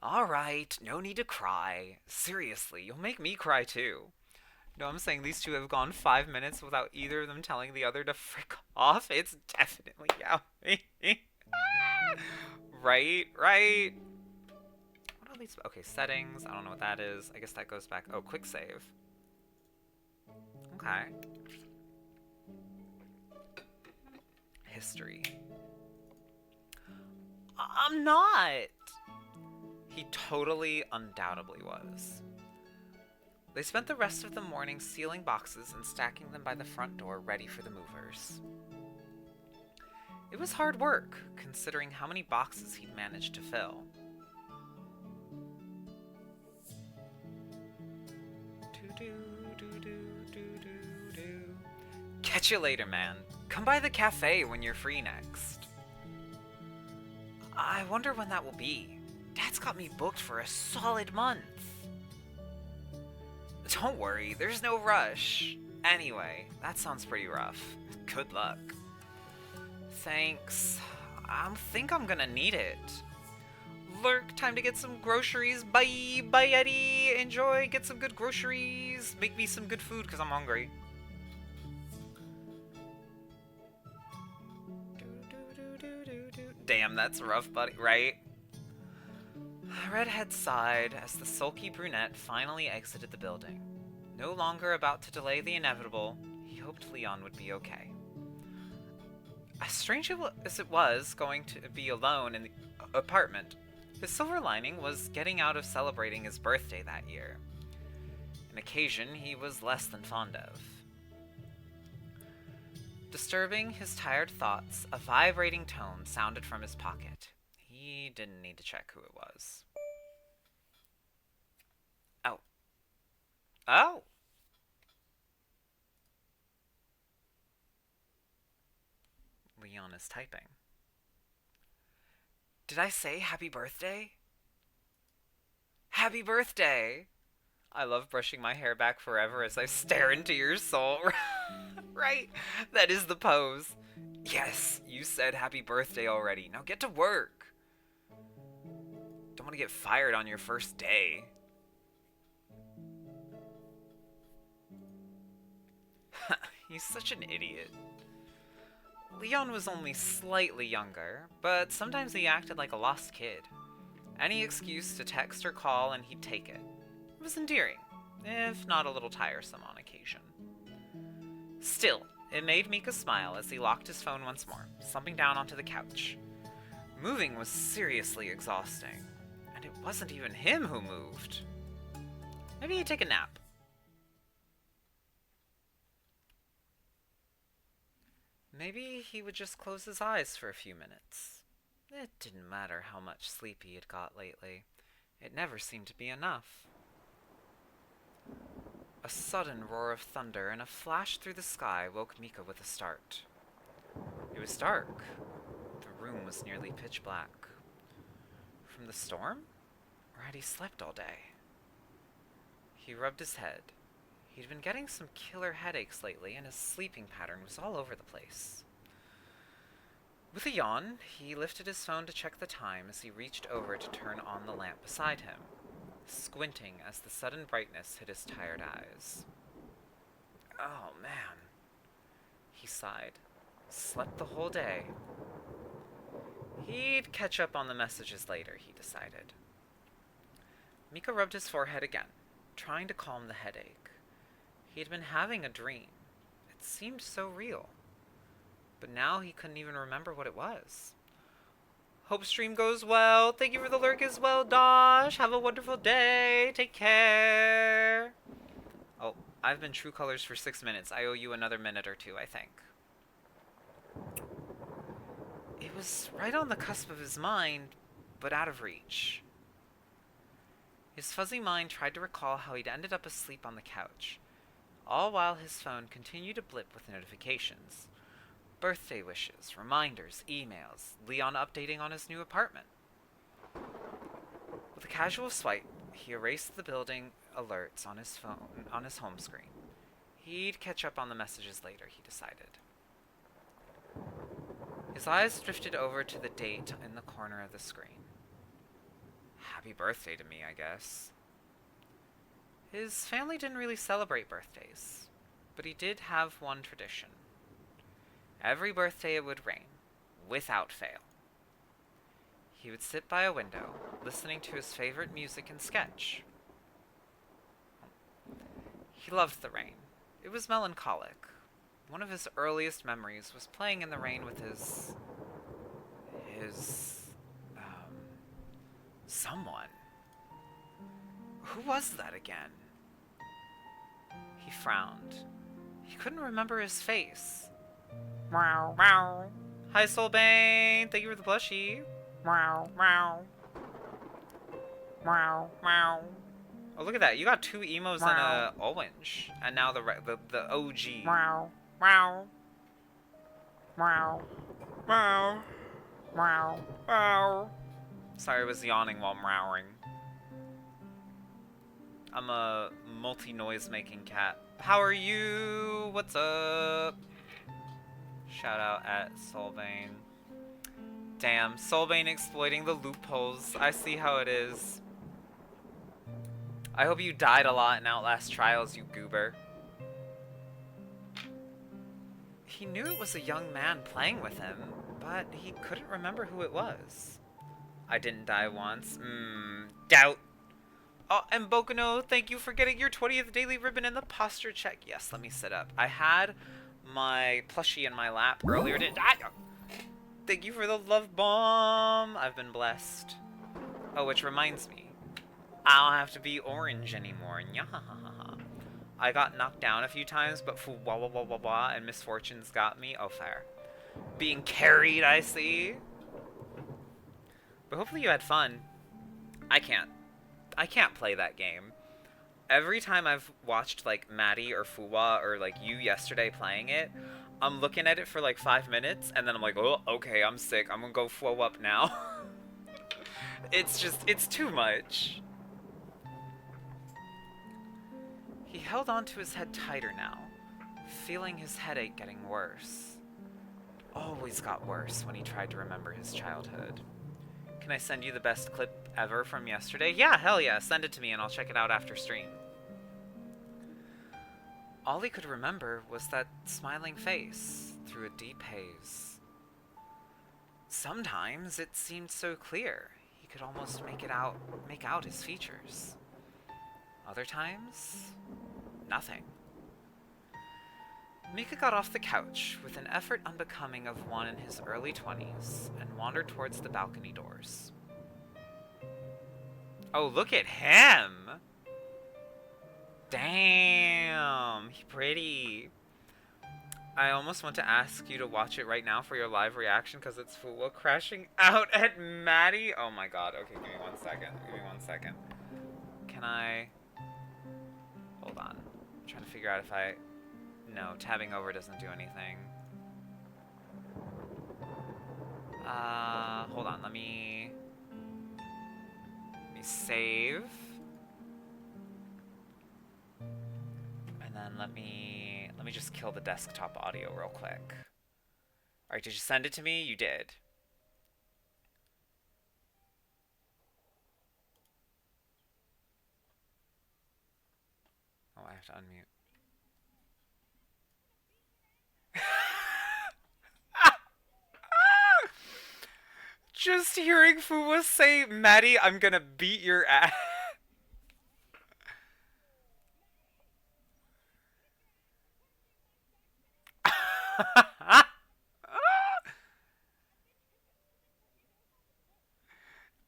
Alright, no need to cry. Seriously, you'll make me cry too. No, I'm saying these two have gone 5 minutes without either of them telling the other to frick off. It's definitely yaoi. Right? What are these? Okay, settings. I don't know what that is. I guess that goes back. Oh, quick save. Okay. History. I'm not! He totally, undoubtedly was. They spent the rest of the morning sealing boxes and stacking them by the front door ready for the movers. It was hard work, considering how many boxes he'd managed to fill. Catch you later, man. Come by the cafe when you're free next. I wonder when that will be. Dad's got me booked for a solid month. Don't worry, there's no rush. Anyway, that sounds pretty rough. Good luck. Thanks. I think I'm gonna need it. Lurk, time to get some groceries. Bye, bye, Eddie. Enjoy, get some good groceries. Make me some good food because I'm hungry. Damn, that's rough, buddy, right? Redhead sighed as the sulky brunette finally exited the building. No longer about to delay the inevitable, he hoped Leon would be okay. As strange as it was going to be alone in the apartment, his silver lining was getting out of celebrating his birthday that year, an occasion he was less than fond of. Disturbing his tired thoughts, a vibrating tone sounded from his pocket. He didn't need to check who it was. Oh. Oh! Leon is typing. Did I say happy birthday? Happy birthday! I love brushing my hair back forever as I stare into your soul. Right? That is the pose. Yes, you said happy birthday already. Now get to work. Don't want to get fired on your first day. He's such an idiot. Leon was only slightly younger, but sometimes he acted like a lost kid. Any excuse to text or call and he'd take it. It was endearing, if not a little tiresome on occasion. Still, it made Mika smile as he locked his phone once more, slumping down onto the couch. Moving was seriously exhausting, and it wasn't even him who moved. Maybe he'd take a nap. Maybe he would just close his eyes for a few minutes. It didn't matter how much sleep he had got lately. It never seemed to be enough. A sudden roar of thunder and a flash through the sky woke Mika with a start. It was dark. The room was nearly pitch black. From the storm? Or had he slept all day? He rubbed his head. He'd been getting some killer headaches lately, and his sleeping pattern was all over the place. With a yawn, he lifted his phone to check the time as he reached over to turn on the lamp beside him, squinting as the sudden brightness hit his tired eyes. Oh, man. He sighed. Slept the whole day. He'd catch up on the messages later, he decided. Mika rubbed his forehead again, trying to calm the headache. He had been having a dream. It seemed so real. But now he couldn't even remember what it was. Hope stream goes well. Thank you for the lurk as well, Dosh. Have a wonderful day. Take care. Oh, I've been True Colors for 6 minutes. I owe you another minute or two, I think. It was right on the cusp of his mind, but out of reach. His fuzzy mind tried to recall how he'd ended up asleep on the couch, all while his phone continued to blip with notifications. Birthday wishes, reminders, emails, Leon updating on his new apartment. With a casual swipe, he erased the building alerts on his phone, on his home screen. He'd catch up on the messages later, he decided. His eyes drifted over to the date in the corner of the screen. Happy birthday to me, I guess. His family didn't really celebrate birthdays, but he did have one tradition. Every birthday it would rain, without fail. He would sit by a window, listening to his favorite music and sketch. He loved the rain. It was melancholic. One of his earliest memories was playing in the rain with someone. Who was that again? He frowned. He couldn't remember his face. Meow, meow. Hi, Soulbane. Thank you for the plushie. Meow, meow. Meow, meow. Oh, look at that. You got 2 emos and a orange. And now the OG. Meow. Meow. Meow. Meow. Meow. Meow. Sorry, I was yawning while meowing. I'm a multi-noise making cat. How are you? What's up? Shout out at Solvane. Damn, Solvane exploiting the loopholes. I see how it is. I hope you died a lot in Outlast Trials, you goober. He knew it was a young man playing with him, but he couldn't remember who it was. I didn't die once. Doubt. Oh, and Bokuno, thank you for getting your 20th daily ribbon in the posture check. Yes, let me sit up. I had my plushie in my lap earlier today. Thank you for the love bomb. I've been blessed. Oh, which reminds me. I don't have to be orange anymore. I got knocked down a few times, but and misfortunes got me. Oh, fair. Being carried, I see. But hopefully you had fun. I can't play that game. Every time I've watched, like, Maddie or Fuwa or, like, you yesterday playing it, I'm looking at it for, like, 5 minutes, and then I'm like, oh, okay, I'm sick. I'm gonna go Fuwa up now. It's too much. He held onto his head tighter now, feeling his headache getting worse. Always got worse when he tried to remember his childhood. Can I send you the best clip ever from yesterday? Yeah, hell yeah, send it to me and I'll check it out after stream. All he could remember was that smiling face through a deep haze. Sometimes it seemed so clear he could almost make out his features. Other times, nothing. Mika got off the couch with an effort unbecoming of one in his early 20s and wandered towards the balcony doors. Oh, look at him! Damn, he's pretty. I almost want to ask you to watch it right now for your live reaction because it's Fuwa crashing out at Maddie. Oh my god, okay, give me 1 second. Give me 1 second. Can I... Hold on. I'm trying to figure out if I... No, tabbing over doesn't do anything. Hold on, let me save. And then let me just kill the desktop audio real quick. Alright, did you send it to me? You did. Oh, I have to unmute. Just hearing Fuwa say, Maddie, I'm gonna beat your ass.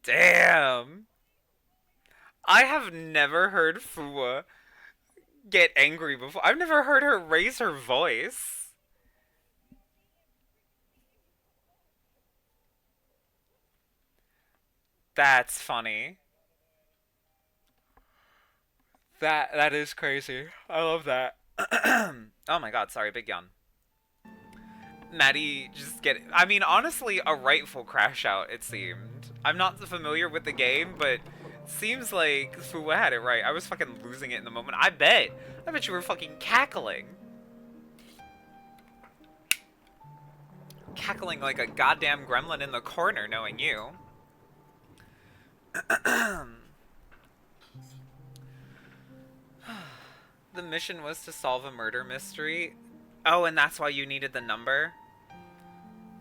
Damn. I have never heard Fuwa get angry before. I've never heard her raise her voice. That's funny. That is crazy. I love that. Oh my god, sorry, big yawn. Maddie just I mean, honestly, a rightful crash out, it seemed. I'm not familiar with the game, but seems like Fuwa had it right. I was fucking losing it in the moment. I bet you were fucking cackling. Cackling like a goddamn gremlin in the corner, knowing you. The mission was to solve a murder mystery. Oh, and that's why you needed the number?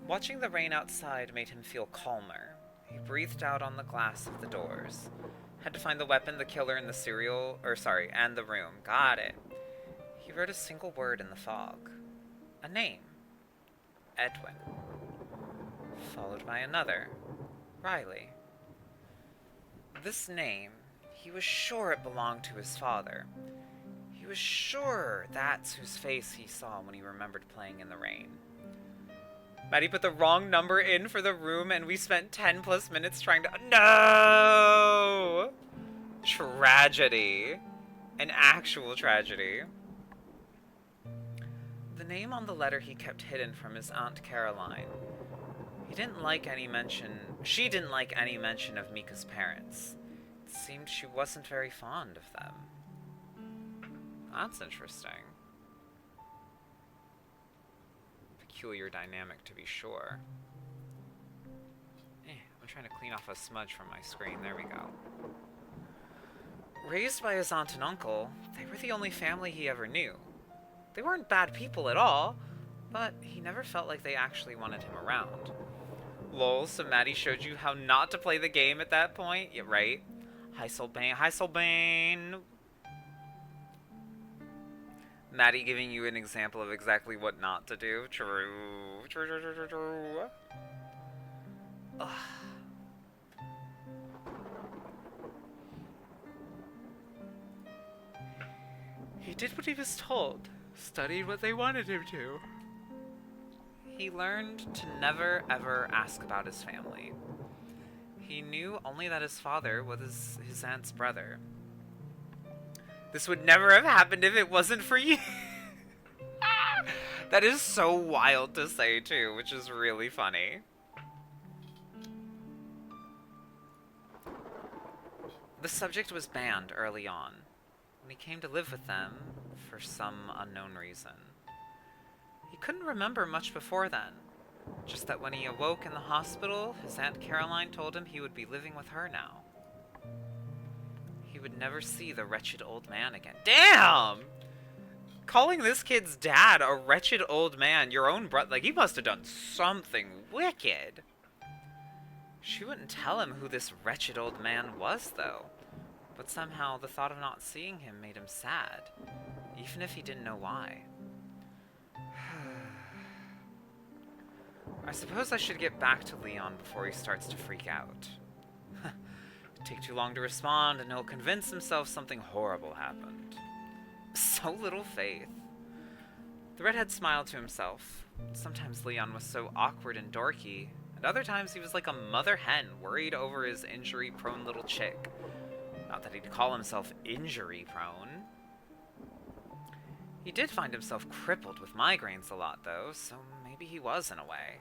Watching the rain outside made him feel calmer. He breathed out on the glass of the doors. Had to find the weapon, the killer, and and the room. Got it. He wrote a single word in the fog. A name. Edwin. Followed by another. Riley. This name, he was sure it belonged to his father. He was sure that's whose face he saw when he remembered playing in the rain. Maddie put the wrong number in for the room and we spent 10 plus minutes trying to... No! Tragedy. An actual tragedy. The name on the letter he kept hidden from his Aunt Caroline. He didn't like any mention. She didn't like any mention of Mika's parents. It seemed she wasn't very fond of them. That's interesting. Peculiar dynamic, to be sure. I'm trying to clean off a smudge from my screen. There we go. Raised by his aunt and uncle, they were the only family he ever knew. They weren't bad people at all, but he never felt like they actually wanted him around. Lol, so Maddie showed you how not to play the game at that point? Yeah, right. Hi, Solbane. Hi, Solbane. Maddie giving you an example of exactly what not to do. True. True. Ugh. He did what he was told. Studied what they wanted him to. He learned to never ever ask about his family. He knew only that his father was his aunt's brother. This would never have happened if it wasn't for you. That is so wild to say too, which is really funny. The subject was banned early on, when he came to live with them for some unknown reason. He couldn't remember much before then, just that when he awoke in the hospital, his Aunt Caroline told him he would be living with her now. He would never see the wretched old man again. Damn! Calling this kid's dad a wretched old man, your own brother, like, he must have done something wicked. She wouldn't tell him who this wretched old man was, though. But somehow, the thought of not seeing him made him sad, even if he didn't know why. I suppose I should get back to Leon before he starts to freak out. It'd take too long to respond, and he'll convince himself something horrible happened. So little faith. The redhead smiled to himself. Sometimes Leon was so awkward and dorky, and other times he was like a mother hen worried over his injury-prone little chick. Not that he'd call himself injury-prone. He did find himself crippled with migraines a lot, though, so maybe he was in a way.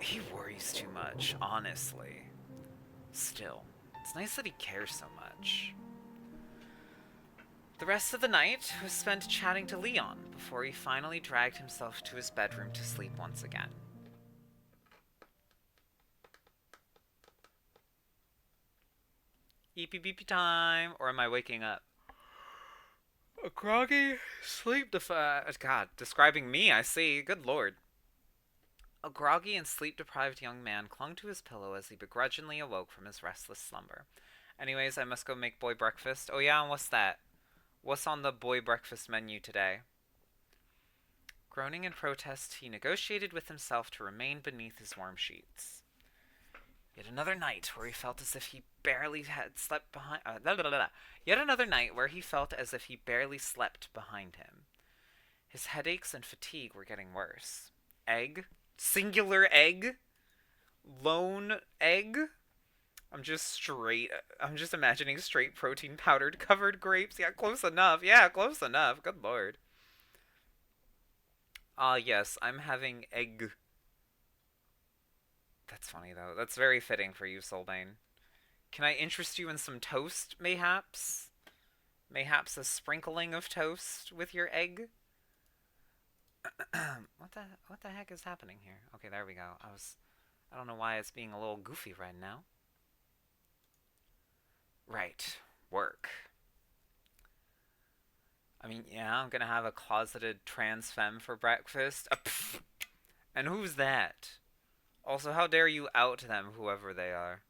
He worries too much, honestly. Still, it's nice that he cares so much. The rest of the night was spent chatting to Leon before he finally dragged himself to his bedroom to sleep once again. Eepy beepy time, or am I waking up? A groggy, sleep-deprived... God, describing me, I see. Good lord. A groggy and sleep-deprived young man clung to his pillow as he begrudgingly awoke from his restless slumber. Anyways, I must go make boy breakfast. Oh yeah, and what's that? What's on the boy breakfast menu today? Groaning in protest, he negotiated with himself to remain beneath his warm sheets. Yet another night where he felt as if he barely had slept behind... Yet another night where he felt as if he barely slept behind him. His headaches and fatigue were getting worse. Egg? Singular egg? Lone egg? I'm just imagining straight protein powdered covered grapes. Yeah, close enough. Yeah, close enough. Good lord. Yes, I'm having egg. That's funny, though. That's very fitting for you, Solbane. Can I interest you in some toast, mayhaps? Mayhaps a sprinkling of toast with your egg? What the heck is happening here? Okay, there we go. I don't know why it's being a little goofy right now. Right. Work. I mean, yeah, I'm gonna have a closeted trans femme for breakfast. And who's that? Also, how dare you out them, whoever they are.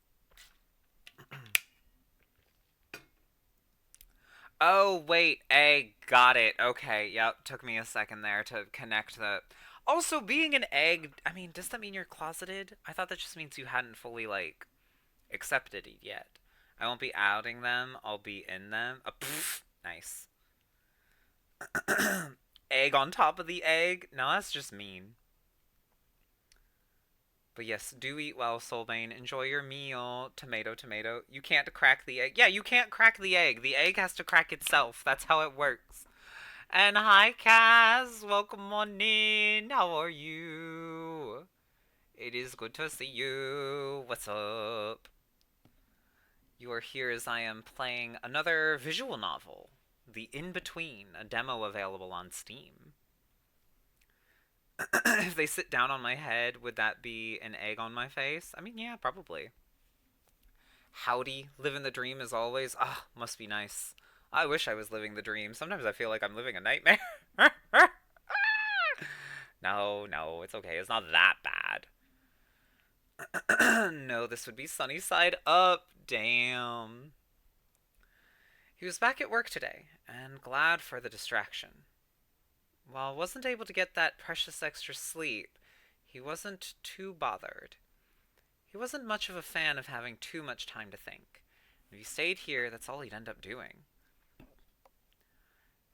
Oh, wait, egg, got it. Okay, yep, took me a second there to connect the... Also, being an egg, I mean, does that mean you're closeted? I thought that just means you hadn't fully, like, accepted it yet. I won't be outing them, I'll be in them. Nice. Egg on top of the egg? No, that's just mean. But yes, do eat well, Solbane. Enjoy your meal. Tomato, tomato. You can't crack the egg. Yeah, you can't crack the egg. The egg has to crack itself. That's how it works. And hi, Kaz. Welcome on in. How are you? It is good to see you. What's up? You are here as I am playing another visual novel, The In Between, a demo available on Steam. If they sit down on my head, would that be an egg on my face? I mean, yeah, probably. Howdy, living the dream as always. Ah, must be nice. I wish I was living the dream. Sometimes I feel like I'm living a nightmare. No, no, it's okay. It's not that bad. No, this would be sunny side up. Damn. He was back at work today, and glad for the distraction. While wasn't able to get that precious extra sleep, he wasn't too bothered. He wasn't much of a fan of having too much time to think. If he stayed here, that's all he'd end up doing.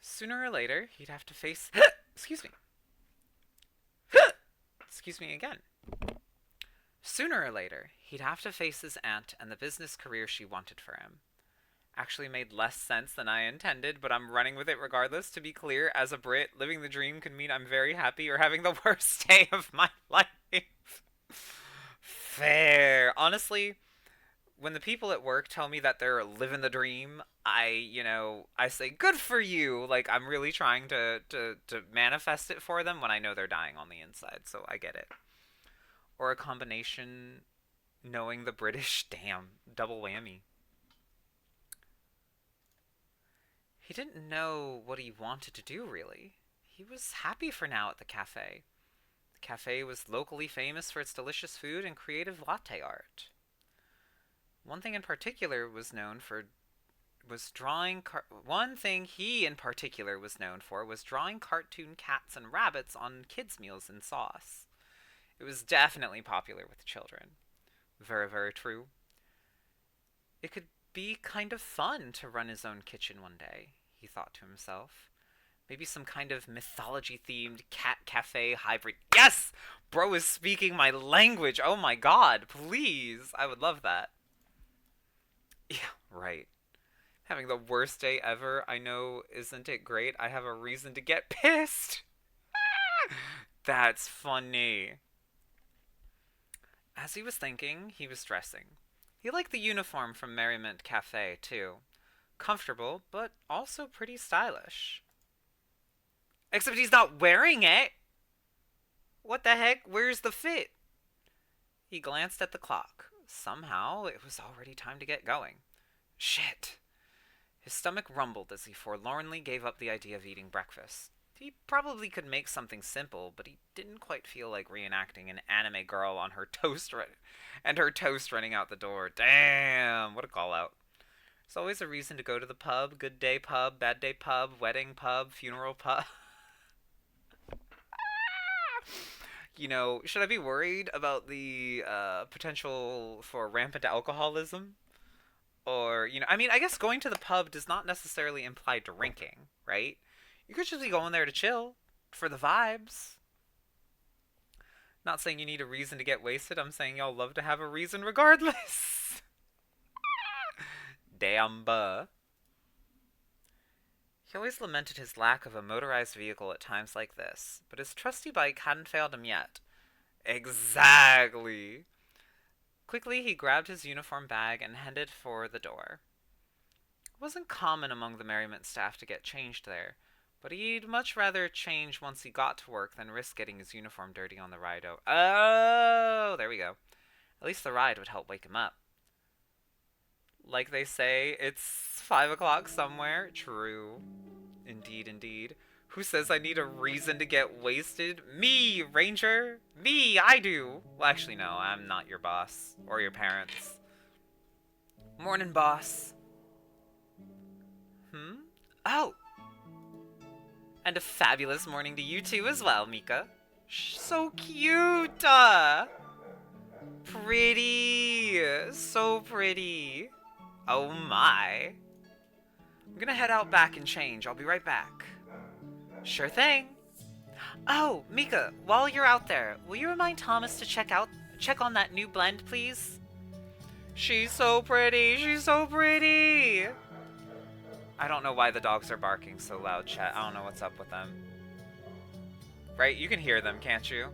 Sooner or later, he'd have to face... Excuse me. Excuse me again. Sooner or later, he'd have to face his aunt and the business career she wanted for him. Actually made less sense than I intended, but I'm running with it regardless. To be clear, as a Brit, living the dream could mean I'm very happy or having the worst day of my life. Fair. Honestly, when the people at work tell me that they're living the dream, I say, good for you. Like, I'm really trying to manifest it for them when I know they're dying on the inside, so I get it. Or a combination, knowing the British, damn, double whammy. He didn't know what he wanted to do, really. He was happy for now at the cafe. The cafe was locally famous for its delicious food and creative latte art. One thing in particular was known for was drawing one thing he in particular was known for was drawing cartoon cats and rabbits on kids' meals in sauce. It was definitely popular with children. Very, very true. It could be kind of fun to run his own kitchen one day, he thought to himself. Maybe some kind of mythology-themed cat cafe hybrid. Yes! Bro is speaking my language! Oh my god, please! I would love that. Yeah, right. Having the worst day ever, I know, isn't it great? I have a reason to get pissed! That's funny. As he was thinking, he was dressing. He liked the uniform from Merriment Cafe, too. Comfortable, but also pretty stylish. Except he's not wearing it! What the heck? Where's the fit? He glanced at the clock. Somehow, it was already time to get going. Shit. His stomach rumbled as he forlornly gave up the idea of eating breakfast. He probably could make something simple, but he didn't quite feel like reenacting an anime girl on her toast and her toast running out the door. Damn, what a call out. There's always a reason to go to the pub. Good day pub, bad day pub, wedding pub, funeral pub. Should I be worried about the potential for rampant alcoholism? Or, I guess going to the pub does not necessarily imply drinking, right? You could just be going there to chill, for the vibes. Not saying you need a reason to get wasted, I'm saying y'all love to have a reason regardless. Damn, buh. He always lamented his lack of a motorized vehicle at times like this, but his trusty bike hadn't failed him yet. Exactly. Quickly, he grabbed his uniform bag and headed for the door. It wasn't common among the Merriment staff to get changed there, but he'd much rather change once he got to work than risk getting his uniform dirty on the ride out. Oh, there we go. At least the ride would help wake him up. Like they say, it's 5 o'clock somewhere. True. Indeed, indeed. Who says I need a reason to get wasted? Me, Ranger! Me, I do! Well, actually, no, I'm not your boss. Or your parents. Morning, boss. Oh! And a fabulous morning to you too as well, Mika. So cute! Pretty! So pretty! Oh my. I'm gonna head out back and change. I'll be right back. Sure thing. Oh, Mika, while you're out there, will you remind Thomas to check on that new blend, please? She's so pretty. She's so pretty. I don't know why the dogs are barking so loud, chat. I don't know what's up with them. Right? You can hear them, can't you?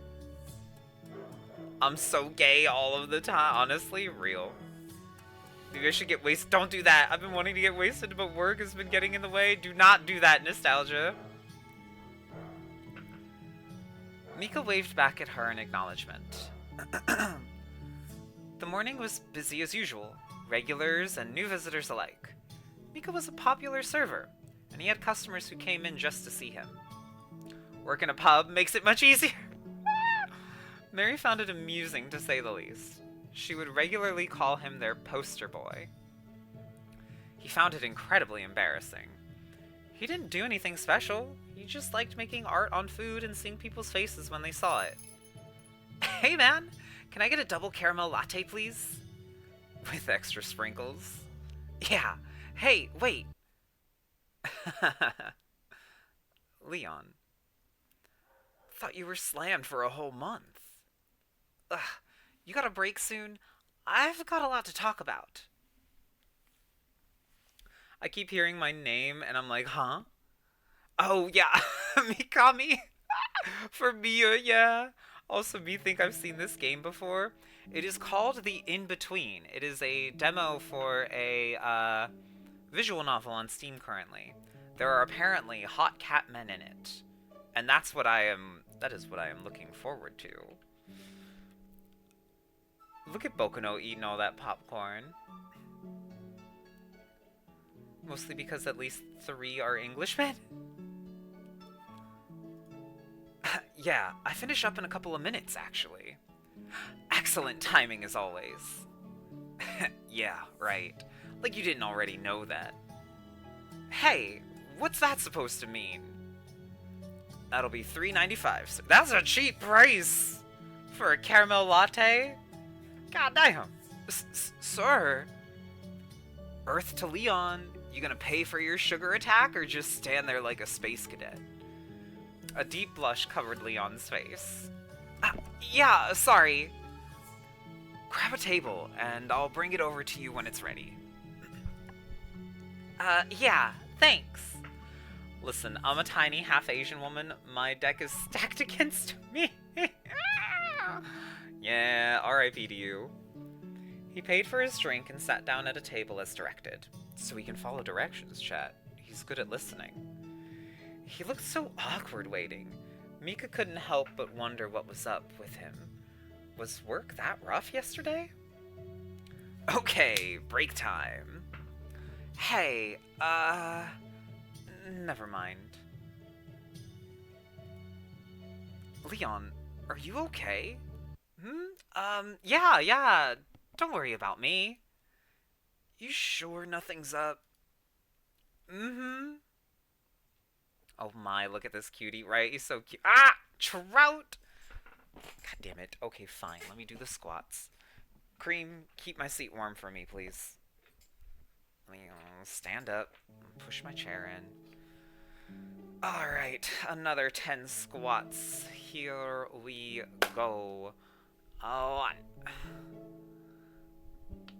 I'm so gay all of the time. Honestly, real. Maybe I should get wasted. Don't do that. I've been wanting to get wasted, but work has been getting in the way. Do not do that, Nostalgia. Mika waved back at her in acknowledgement. The morning was busy as usual, regulars and new visitors alike. Mika was a popular server, and he had customers who came in just to see him. Work in a pub makes it much easier. Mary found it amusing, to say the least. She would regularly call him their poster boy. He found it incredibly embarrassing. He didn't do anything special. He just liked making art on food and seeing people's faces when they saw it. Hey man, can I get a double caramel latte, please? With extra sprinkles. Yeah. Hey, wait. Leon. Thought you were slammed for a whole month. Ugh, you got a break soon? I've got a lot to talk about. I keep hearing my name and I'm like, huh? Oh, yeah. Mikami. For Mia, yeah. Also, me think I've seen this game before. It is called The In-Between. It is a demo for a visual novel on Steam currently. There are apparently hot cat men in it. And that is what I am looking forward to. Look at Bokuno eating all that popcorn. Mostly because at least 3 are Englishmen? Yeah, I finish up in a couple of minutes, actually. Excellent timing as always. Yeah, right. Like you didn't already know that. Hey, what's that supposed to mean? That'll be $3.95. So that's a cheap price for a caramel latte. God damn. Sir. Earth to Leon. You gonna pay for your sugar attack or just stand there like a space cadet? A deep blush covered Leon's face. Yeah, sorry. Grab a table and I'll bring it over to you when it's ready. Yeah, thanks. Listen, I'm a tiny half-Asian woman. My deck is stacked against me. Yeah, R.I.P. to you. He paid for his drink and sat down at a table as directed. So he can follow directions, chat. He's good at listening. He looked so awkward waiting. Mika couldn't help but wonder what was up with him. Was work that rough yesterday? Okay, break time. Hey, never mind. Leon, are you okay? Yeah, don't worry about me. You sure nothing's up? Mm-hmm. Oh my, look at this cutie, right? He's so cute. Ah! Trout! God damn it. Okay, fine. Let me do the squats. Cream, keep my seat warm for me, please. Let me stand up. Push my chair in. Alright, another 10 squats. Here we go. 1,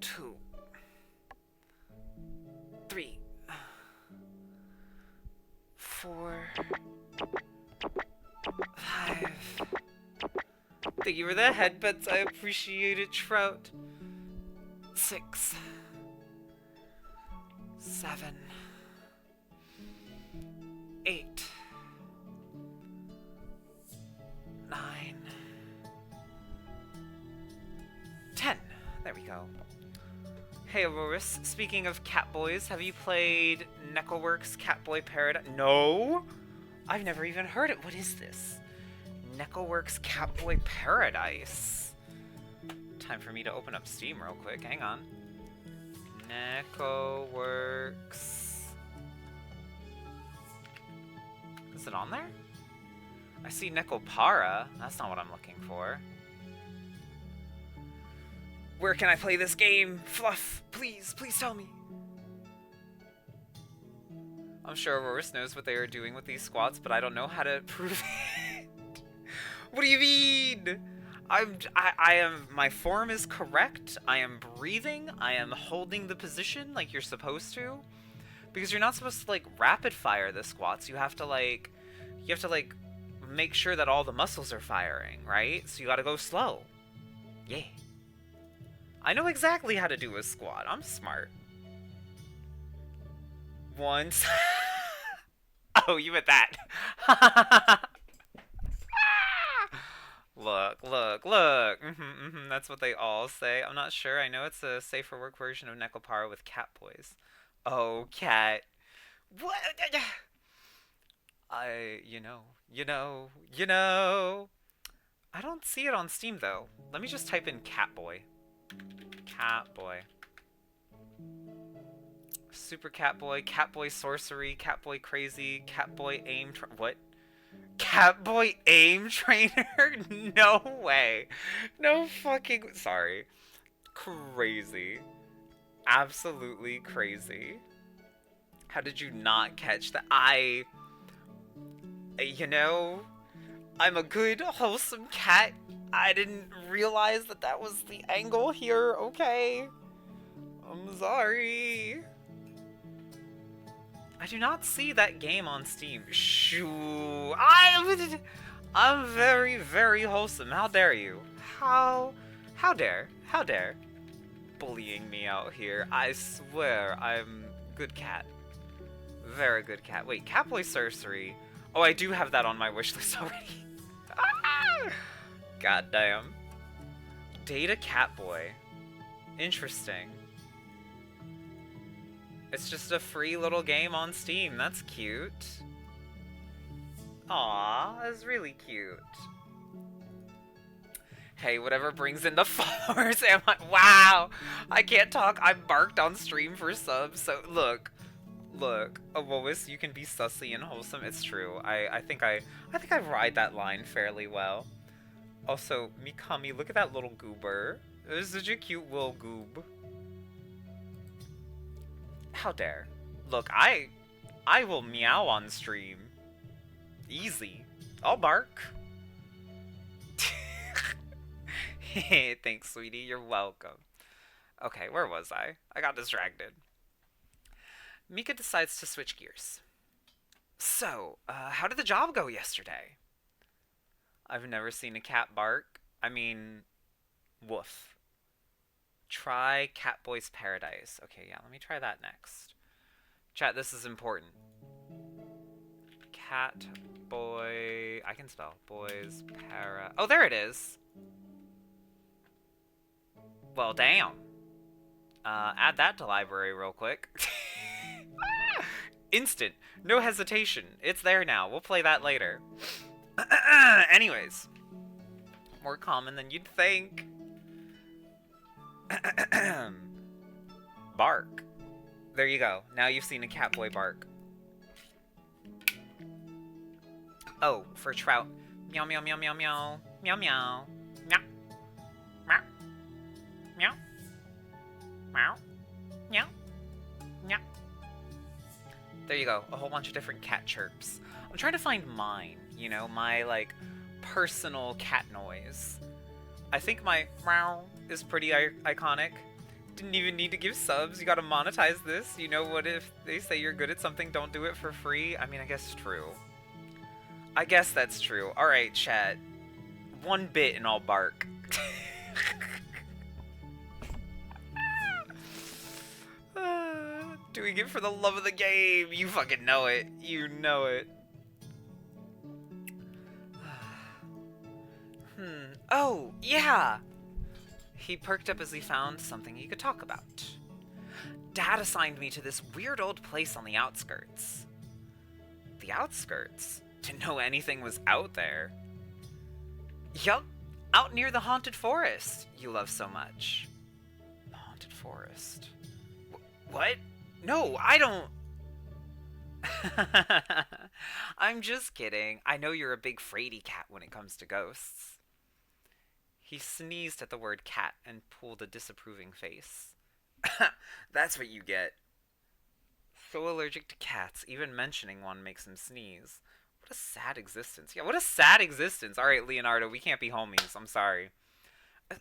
2, 3, 4, 5. Thank you for the headbutts. I appreciate it, Trout. 6, 7, 8, 9, 10. There we go. Hey, Aurorus. Speaking of Catboys, have you played Nekoworks Catboy Paradise? No? I've never even heard it. What is this? Nekoworks Catboy Paradise. Time for me to open up Steam real quick. Hang on. Nekoworks. Is it on there? I see Nekopara. That's not what I'm looking for. Where can I play this game? Fluff, please, please tell me. I'm sure Aurorus knows what they are doing with these squats, but I don't know how to prove it. What do you mean? I am, my form is correct. I am breathing. I am holding the position like you're supposed to. Because you're not supposed to, like, rapid fire the squats. You have to, like, make sure that all the muscles are firing, right? So you gotta go slow. Yeah. I know exactly how to do a squat. I'm smart. Once. Oh, you at that. Look, look, look. That's what they all say. I'm not sure. I know it's a safer work version of Necopara with cat boys. Oh, cat. What? You know. I don't see it on Steam, though. Let me just type in Catboy. Catboy. Super Catboy, Catboy Sorcery, Catboy Crazy, Catboy Aim... What? Catboy Aim Trainer? No way. No fucking... Sorry. Crazy. Absolutely crazy. How did you not catch that? You know, I'm a good, wholesome cat. I didn't realize that that was the angle here, okay? I'm sorry. I do not see that game on Steam. Shoo. I'm very, very wholesome. How dare you? How dare bullying me out here. I swear I'm good cat. Very good cat. Wait, Catboy Sorcery. Oh, I do have that on my wish list already. God damn. Data Catboy. Interesting. It's just a free little game on Steam. That's cute. Aw, that's really cute. Hey, whatever brings in the followers, am I? Wow! I can't talk. I barked on stream for subs, so look. Awois, you can be sussy and wholesome. It's true. I think I ride that line fairly well. Also, Mikami, look at that little goober. It was such a cute little goob. How dare. Look, I will meow on stream. Easy. I'll bark. Thanks, sweetie. You're welcome. Okay, where was I? I got distracted. Mika decides to switch gears. So, how did the job go yesterday? I've never seen a cat bark. I mean, woof. Try Catboy's Paradise. Okay, yeah, let me try that next. Chat, this is important. Catboy... I can spell. Boys para... Oh, there it is! Well, damn. Add that to library real quick. Instant. No hesitation. It's there now. We'll play that later. Anyways. More common than you'd think. Bark. There you go. Now you've seen a Catboy bark. Oh, for trout. Meow, meow, meow, meow, meow. Meow, meow. Meow. Meow. Meow. Meow. Meow. Meow. There you go. A whole bunch of different cat chirps. I'm trying to find mine. You know, my, like, personal cat noise. I think my meow is pretty iconic. Didn't even need to give subs. You gotta monetize this. You know what, if they say you're good at something, don't do it for free? I mean, I guess it's true. I guess that's true. Alright, chat. 1 bit and I'll bark. Doing it for the love of the game. You fucking know it. You know it. Oh, yeah! He perked up as he found something he could talk about. Dad assigned me to this weird old place on the outskirts. The outskirts? Didn't know anything was out there. Yup, out near the haunted forest you love so much. The haunted forest. What? No, I don't... I'm just kidding. I know you're a big fraidy cat when it comes to ghosts. He sneezed at the word cat and pulled a disapproving face. That's what you get. So allergic to cats, even mentioning one makes him sneeze. What a sad existence. Yeah, what a sad existence. Alright, Leonardo, we can't be homies. I'm sorry.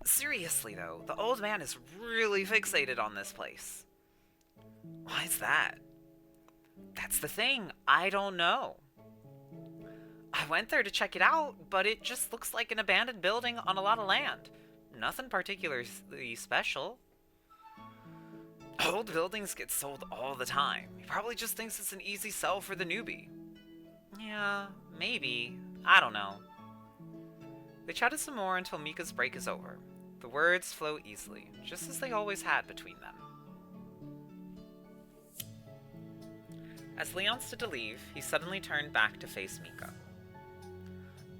Seriously, though, the old man is really fixated on this place. Why is that? That's the thing, I don't know. I went there to check it out, but it just looks like an abandoned building on a lot of land. Nothing particularly special. Old buildings get sold all the time. He probably just thinks it's an easy sell for the newbie. Yeah, maybe. I don't know. They chatted some more until Mika's break is over. The words flow easily, just as they always had between them. As Leon stood to leave, he suddenly turned back to face Mika.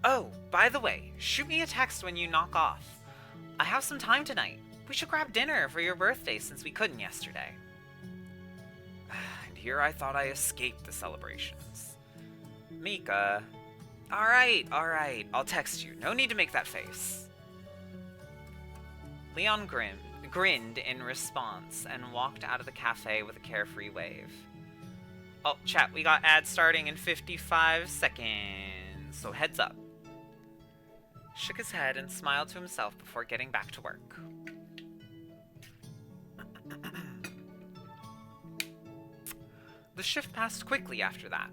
Oh, by the way, shoot me a text when you knock off. I have some time tonight. We should grab dinner for your birthday since we couldn't yesterday. And here I thought I escaped the celebrations. Mika. Alright, I'll text you. No need to make that face. Leon grinned in response and walked out of the cafe with a carefree wave. Oh, chat, we got ads starting in 55 seconds, so heads up. Shook his head and smiled to himself before getting back to work. The shift passed quickly after that.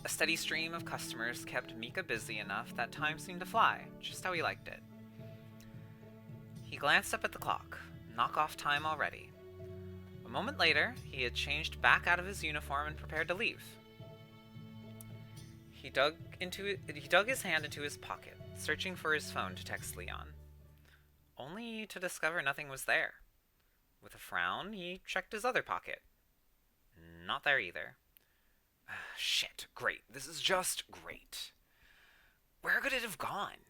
A steady stream of customers kept Mika busy enough that time seemed to fly, just how he liked it. He glanced up at the clock. Knock-off time already. A moment later, he had changed back out of his uniform and prepared to leave. He dug his hand into his pocket, searching for his phone to text Leon, only to discover nothing was there. With a frown, he checked his other pocket. Not there either. Shit, great. This is just great. Where could it have gone?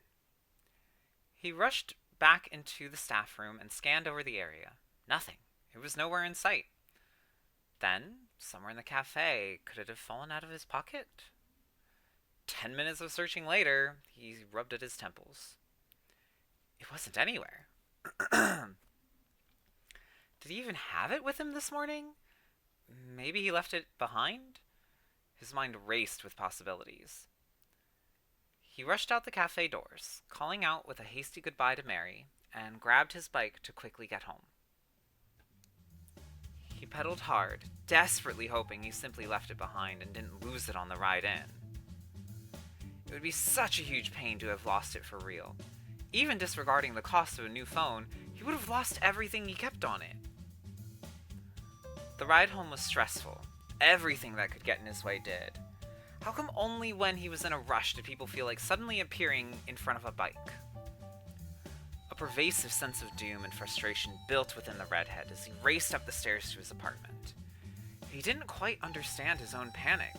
He rushed back into the staff room and scanned over the area. Nothing. It was nowhere in sight. Then, somewhere in the cafe, could it have fallen out of his pocket? 10 minutes of searching later, he rubbed at his temples. It wasn't anywhere. Did he even have it with him this morning? Maybe he left it behind? His mind raced with possibilities. He rushed out the cafe doors, calling out with a hasty goodbye to Mary, and grabbed his bike to quickly get home. He pedaled hard, desperately hoping he simply left it behind and didn't lose it on the ride in. It would be such a huge pain to have lost it for real. Even disregarding the cost of a new phone, he would have lost everything he kept on it. The ride home was stressful. Everything that could get in his way did. How come only when he was in a rush did people feel like suddenly appearing in front of a bike? A pervasive sense of doom and frustration built within the redhead as he raced up the stairs to his apartment. He didn't quite understand his own panic.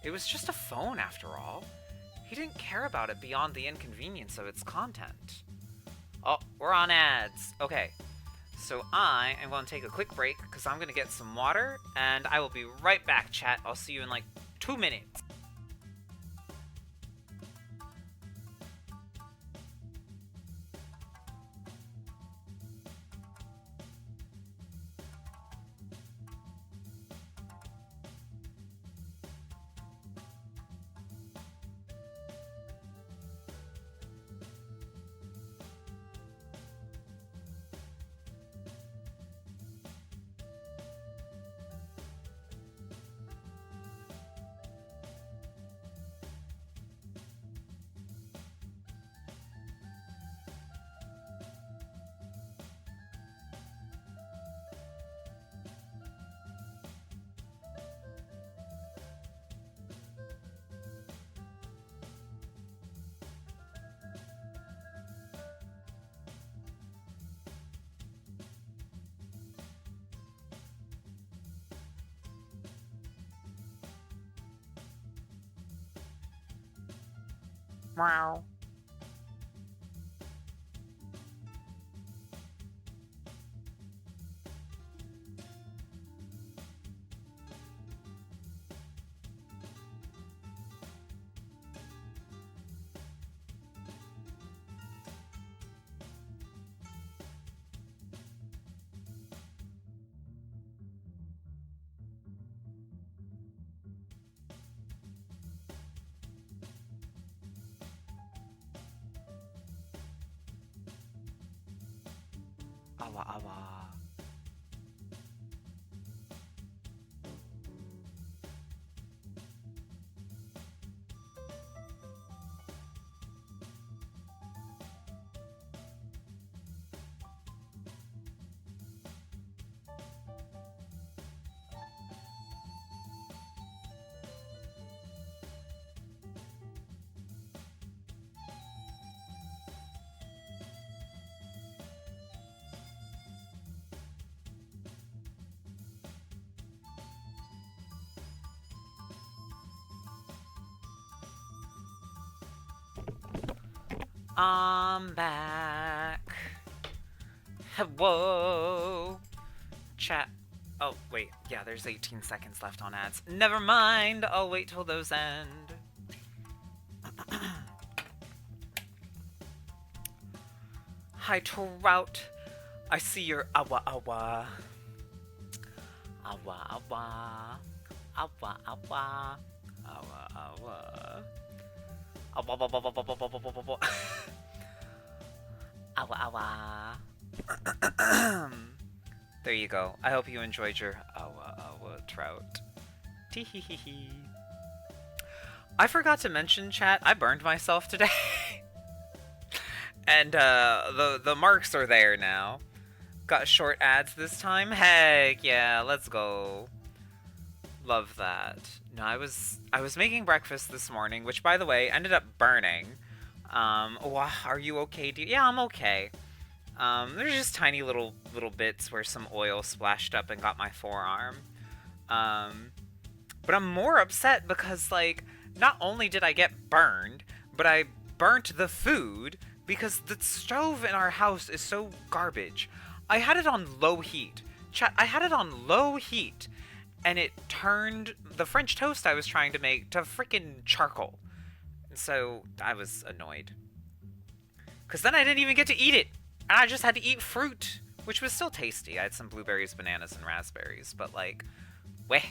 It was just a phone, after all. He didn't care about it beyond the inconvenience of its content. Oh, we're on ads. Okay, so I am going to take a quick break because I'm going to get some water, and I will be right back, chat. I'll see you in like 2 minutes. Wow. Awa awa. I'm back. Whoa. Chat. Oh, wait. Yeah, there's 18 seconds left on ads. Never mind. I'll wait till those end. Hi, Trout. I see your awa awa. Awa awa. Awa awa. Awa awa. Awa awa awa awa awa awa. Awa awa. There you go. I hope you enjoyed your awa awa trout. Tee-hee-hee-hee. I forgot to mention, chat, I burned myself today. And the marks are there now. Got short ads this time. Heck yeah, let's go. Love that. No, I was making breakfast this morning, which by the way ended up burning. Oh, are you okay, dude? Yeah, I'm okay. There's just tiny little bits where some oil splashed up and got my forearm. But I'm more upset because, like, not only did I get burned, but I burnt the food because the stove in our house is so garbage. I had it on low heat. Chat, I had it on low heat, and it turned the French toast I was trying to make to freaking charcoal. So I was annoyed. Because then I didn't even get to eat it. And I just had to eat fruit, which was still tasty. I had some blueberries, bananas, and raspberries, but like, weh.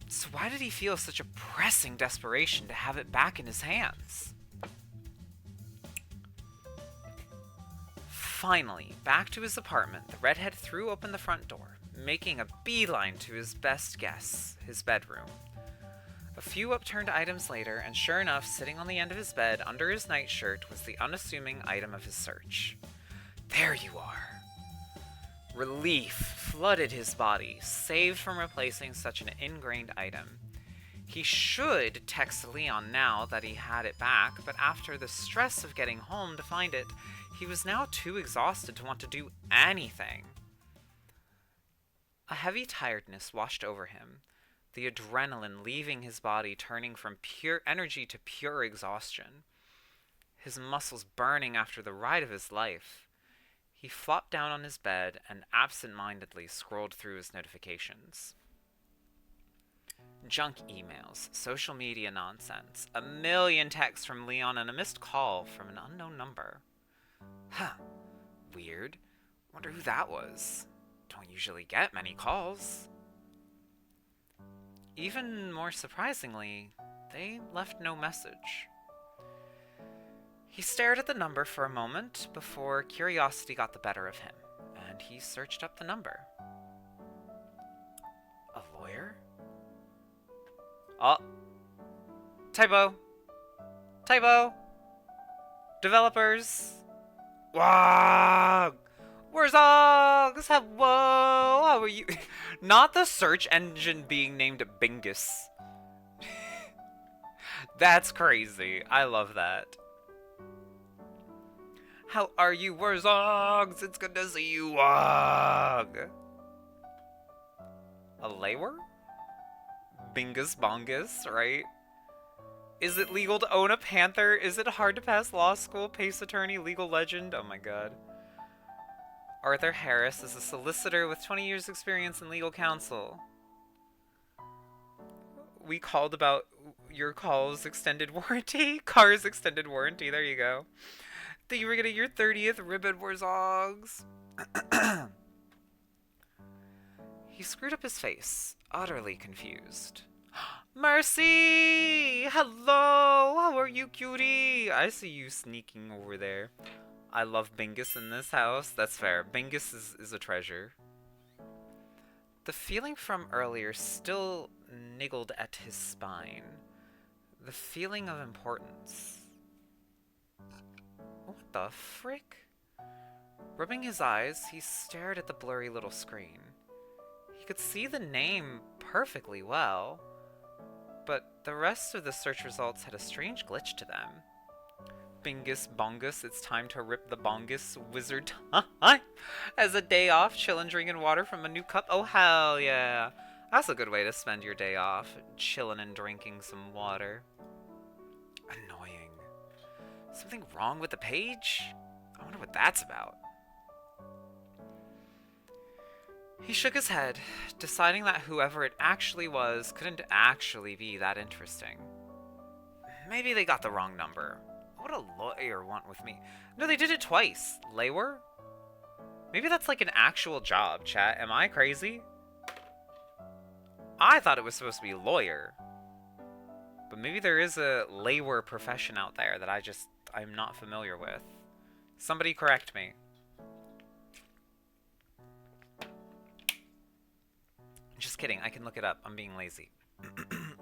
So why did he feel such a pressing desperation to have it back in his hands? Finally, back to his apartment, the redhead threw open the front door, making a beeline to his best guess, his bedroom. A few upturned items later, and sure enough, sitting on the end of his bed under his nightshirt was the unassuming item of his search. There you are! Relief flooded his body, saved from replacing such an ingrained item. He should text Leon now that he had it back, but after the stress of getting home to find it, he was now too exhausted to want to do anything. A heavy tiredness washed over him, the adrenaline leaving his body, turning from pure energy to pure exhaustion. His muscles burning after the ride of his life. He flopped down on his bed and absent-mindedly scrolled through his notifications. Junk emails, social media nonsense, a million texts from Leon, and a missed call from an unknown number. Huh. Weird. Wonder who that was. Don't usually get many calls. Even more surprisingly, they left no message. He stared at the number for a moment before curiosity got the better of him, and he searched up the number. A lawyer? Oh. Typo. Typo. Developers. Wow. Where's Ogs? Whoa. How are you? Not the search engine being named Bingus. That's crazy. I love that. How are you, Warzogs? It's good to see you, Wog. A layer? Bingus bongus, right? Is it legal to own a panther? Is it hard to pass law school? Pace attorney, legal legend? Oh my god. Arthur Harris is a solicitor with 20 years experience in legal counsel. We called about your call's extended warranty. Car's extended warranty, there you go. That you were getting your 30th ribbon, Warzogs. He screwed up his face, utterly confused. Mercy! Hello! How are you, cutie? I see you sneaking over there. I love Bingus in this house. That's fair. Bingus is a treasure. The feeling from earlier still niggled at his spine. The feeling of importance. What the frick? Rubbing his eyes, he stared at the blurry little screen. He could see the name perfectly well, but the rest of the search results had a strange glitch to them. Bingus bongus, it's time to rip the bongus, wizard time. As a day off, chillin' drinking water from a new cup. Oh hell yeah. That's a good way to spend your day off, chillin' and drinking some water. Annoying. Something wrong with the page? I wonder what that's about. He shook his head, deciding that whoever it actually was couldn't actually be that interesting. Maybe they got the wrong number. What would a lawyer want with me? No, they did it twice. Lawer? Maybe that's like an actual job, chat. Am I crazy? I thought it was supposed to be lawyer. But maybe there is a lawer profession out there that I'm not familiar with. Somebody correct me. Just kidding, I can look it up. I'm being lazy.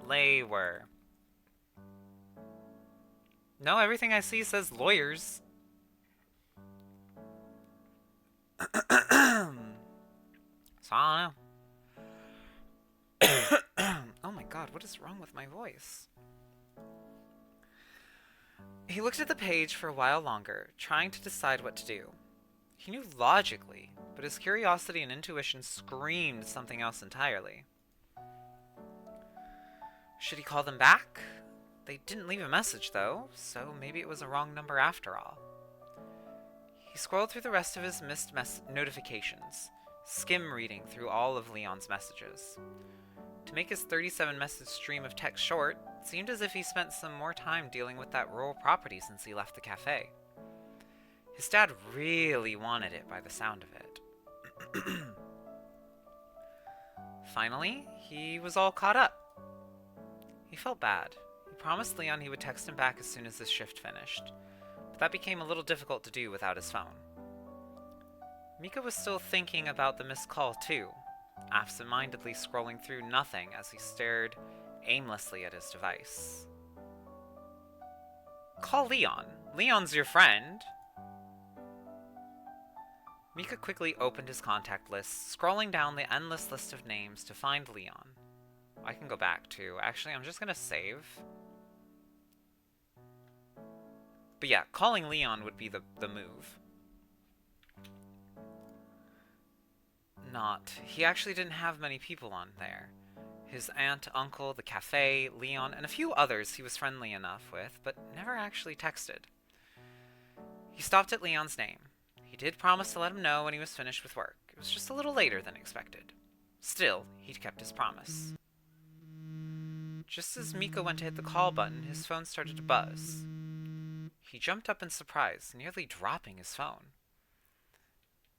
Lawer. No, everything I see says lawyers. So I don't know. Oh my god, what is wrong with my voice? He looked at the page for a while longer, trying to decide what to do. He knew logically, but his curiosity and intuition screamed something else entirely. Should he call them back? They didn't leave a message, though, so maybe it was a wrong number after all. He scrolled through the rest of his missed notifications, skim reading through all of Leon's messages. To make his 37-message stream of text short, it seemed as if he spent some more time dealing with that rural property since he left the cafe. His dad really wanted it by the sound of it. Finally, he was all caught up. He felt bad. He promised Leon he would text him back as soon as his shift finished, but that became a little difficult to do without his phone. Mika was still thinking about the missed call too, absent-mindedly scrolling through nothing as he stared aimlessly at his device. Call Leon. Leon's your friend. Mika quickly opened his contact list, scrolling down the endless list of names to find Leon. I can go back too. Actually, I'm just gonna save. But yeah, calling Leon would be the move. Not. He actually didn't have many people on there. His aunt, uncle, the cafe, Leon, and a few others he was friendly enough with, but never actually texted. He stopped at Leon's name. He did promise to let him know when he was finished with work. It was just a little later than expected. Still, he'd kept his promise. Just as Mika went to hit the call button, his phone started to buzz. He jumped up in surprise, nearly dropping his phone.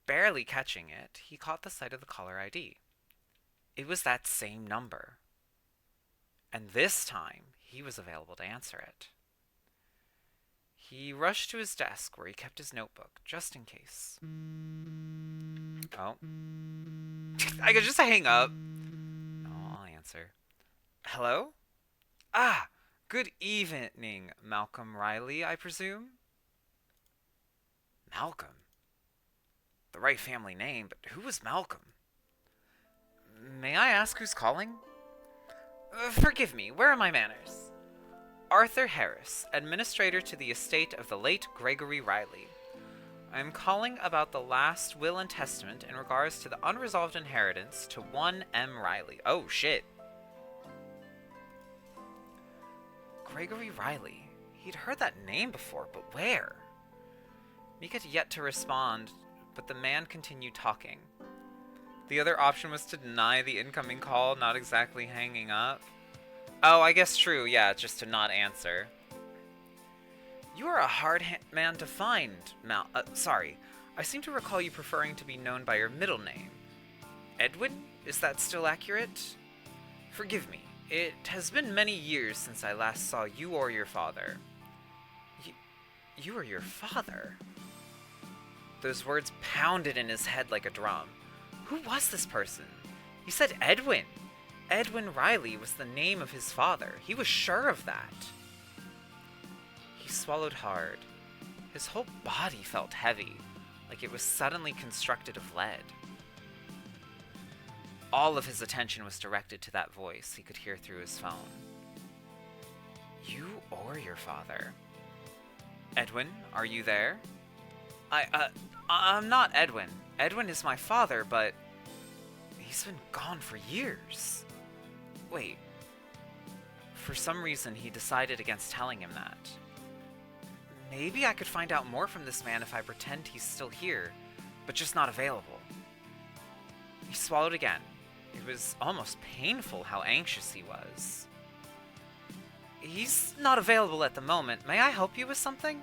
Barely catching it, he caught the sight of the caller ID. It was that same number. And this time, he was available to answer it. He rushed to his desk where he kept his notebook, just in case. Oh. I could just hang up. Oh, I'll answer. Hello? Ah, good evening, Malcolm Riley, I presume? Malcolm? The right family name, but who was Malcolm? May I ask who's calling? Forgive me, where are my manners? Arthur Harris, administrator to the estate of the late Gregory Riley. I am calling about the last will and testament in regards to the unresolved inheritance to one M. Riley. Oh, shit. Gregory Riley. He'd heard that name before, but where? Mika had yet to respond, but the man continued talking. The other option was to deny the incoming call, not exactly hanging up. Oh, I guess true, yeah, just to not answer. You are a hard man to find, sorry. I seem to recall you preferring to be known by your middle name. Edwin? Is that still accurate? Forgive me. It has been many years since I last saw you or your father. You or your father? Those words pounded in his head like a drum. Who was this person? He said Edwin. Edwin Riley was the name of his father. He was sure of that. He swallowed hard. His whole body felt heavy, like it was suddenly constructed of lead. All of his attention was directed to that voice he could hear through his phone. You or your father? Edwin, are you there? I'm not Edwin. Edwin is my father, but he's been gone for years. Wait. For some reason, he decided against telling him that. Maybe I could find out more from this man if I pretend he's still here, but just not available. He swallowed again. It was almost painful how anxious he was. He's not available at the moment. May I help you with something?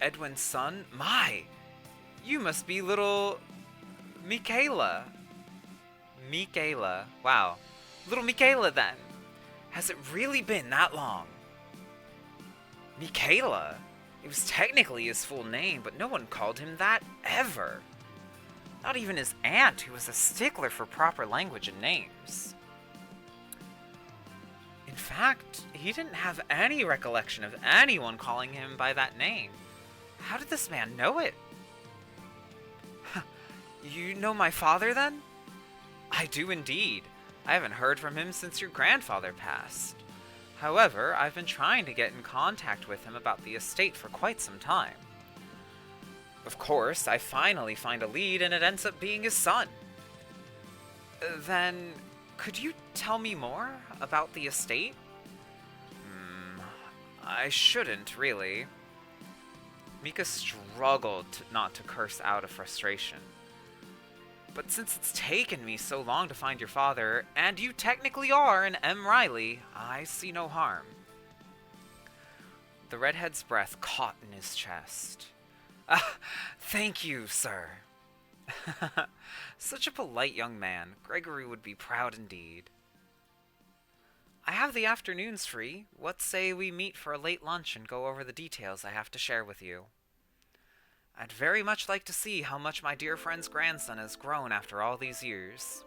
Edwin's son? My! You must be little Michaela. Michaela. Wow. Little Michaela, then. Has it really been that long? Michaela? It was technically his full name, but no one called him that ever. Not even his aunt, who was a stickler for proper language and names. In fact, he didn't have any recollection of anyone calling him by that name. How did this man know it? You know my father, then? I do indeed. I haven't heard from him since your grandfather passed. However, I've been trying to get in contact with him about the estate for quite some time. Of course, I finally find a lead and it ends up being his son. Then, could you tell me more about the estate? I shouldn't, really. Mika struggled not to curse out of frustration. But since it's taken me so long to find your father, and you technically are an M. Riley, I see no harm. The redhead's breath caught in his chest. Thank you, sir. Such a polite young man. Gregory would be proud indeed. I have the afternoons free. What say we meet for a late lunch and go over the details I have to share with you? I'd very much like to see how much my dear friend's grandson has grown after all these years.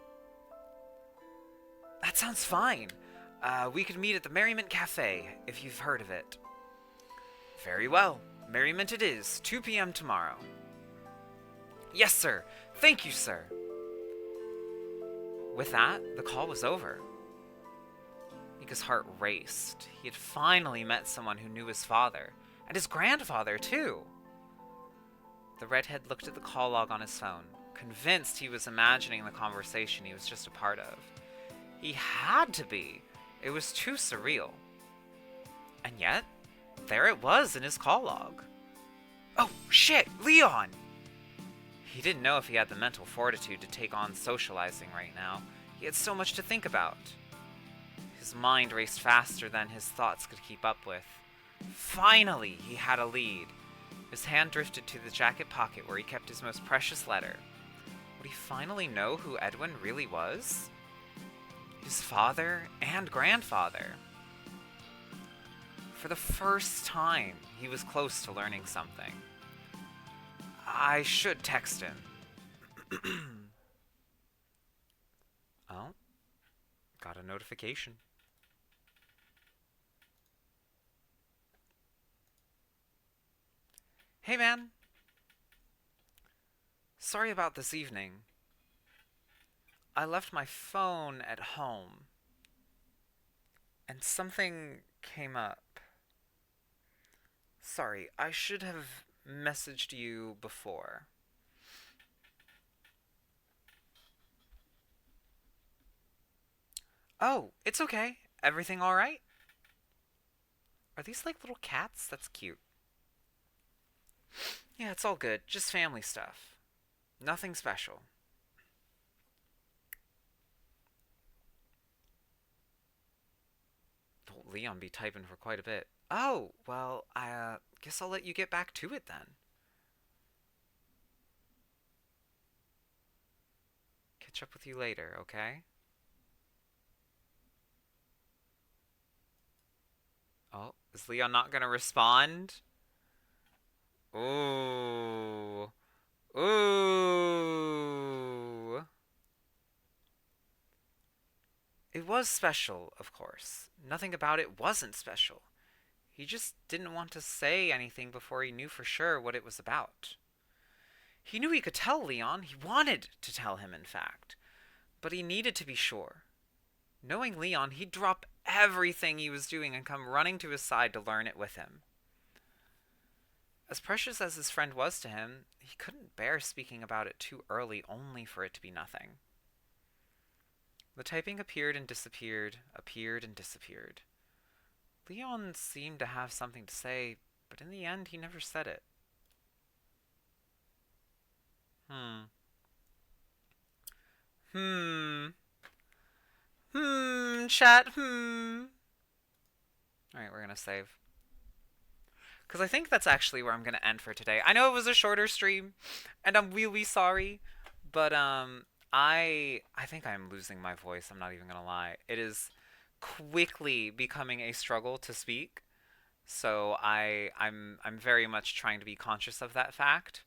That sounds fine. We could meet at the Merriment Cafe, if you've heard of it. Very well. Merriment it is, 2 p.m. tomorrow. Yes, sir. Thank you, sir. With that, the call was over. Mika's heart raced. He had finally met someone who knew his father, and his grandfather, too. The redhead looked at the call log on his phone, convinced he was imagining the conversation he was just a part of. He had to be. It was too surreal. And yet, there it was in his call log. Oh, shit! Leon! He didn't know if he had the mental fortitude to take on socializing right now. He had so much to think about. His mind raced faster than his thoughts could keep up with. Finally, he had a lead. His hand drifted to the jacket pocket where he kept his most precious letter. Would he finally know who Edwin really was? His father and grandfather. For the first time, he was close to learning something. I should text him. Oh, got a notification. Hey, man. Sorry about this evening. I left my phone at home, and something came up. Sorry, I should have messaged you before. Oh, it's okay. Everything alright? Are these like little cats? That's cute. Yeah, it's all good. Just family stuff. Nothing special. Oh, Leon be typing for quite a bit. Oh, well, I guess I'll let you get back to it then. Catch up with you later, okay? Oh, is Leon not gonna respond? Ooh. Ooh. It was special, of course. Nothing about it wasn't special. He just didn't want to say anything before he knew for sure what it was about. He knew he could tell Leon. He wanted to tell him, in fact. But he needed to be sure. Knowing Leon, he'd drop everything he was doing and come running to his side to learn it with him. As precious as his friend was to him, he couldn't bear speaking about it too early only for it to be nothing. The typing appeared and disappeared, appeared and disappeared. Leon seemed to have something to say, But in the end, he never said it. Hmm. Hmm. Chat, Alright, we're gonna save. Because I think that's actually where I'm gonna end for today. I know it was a shorter stream, and I'm really sorry, but, I think I'm losing my voice, I'm not even gonna lie. It is quickly becoming a struggle to speak, so I'm very much trying to be conscious of that fact,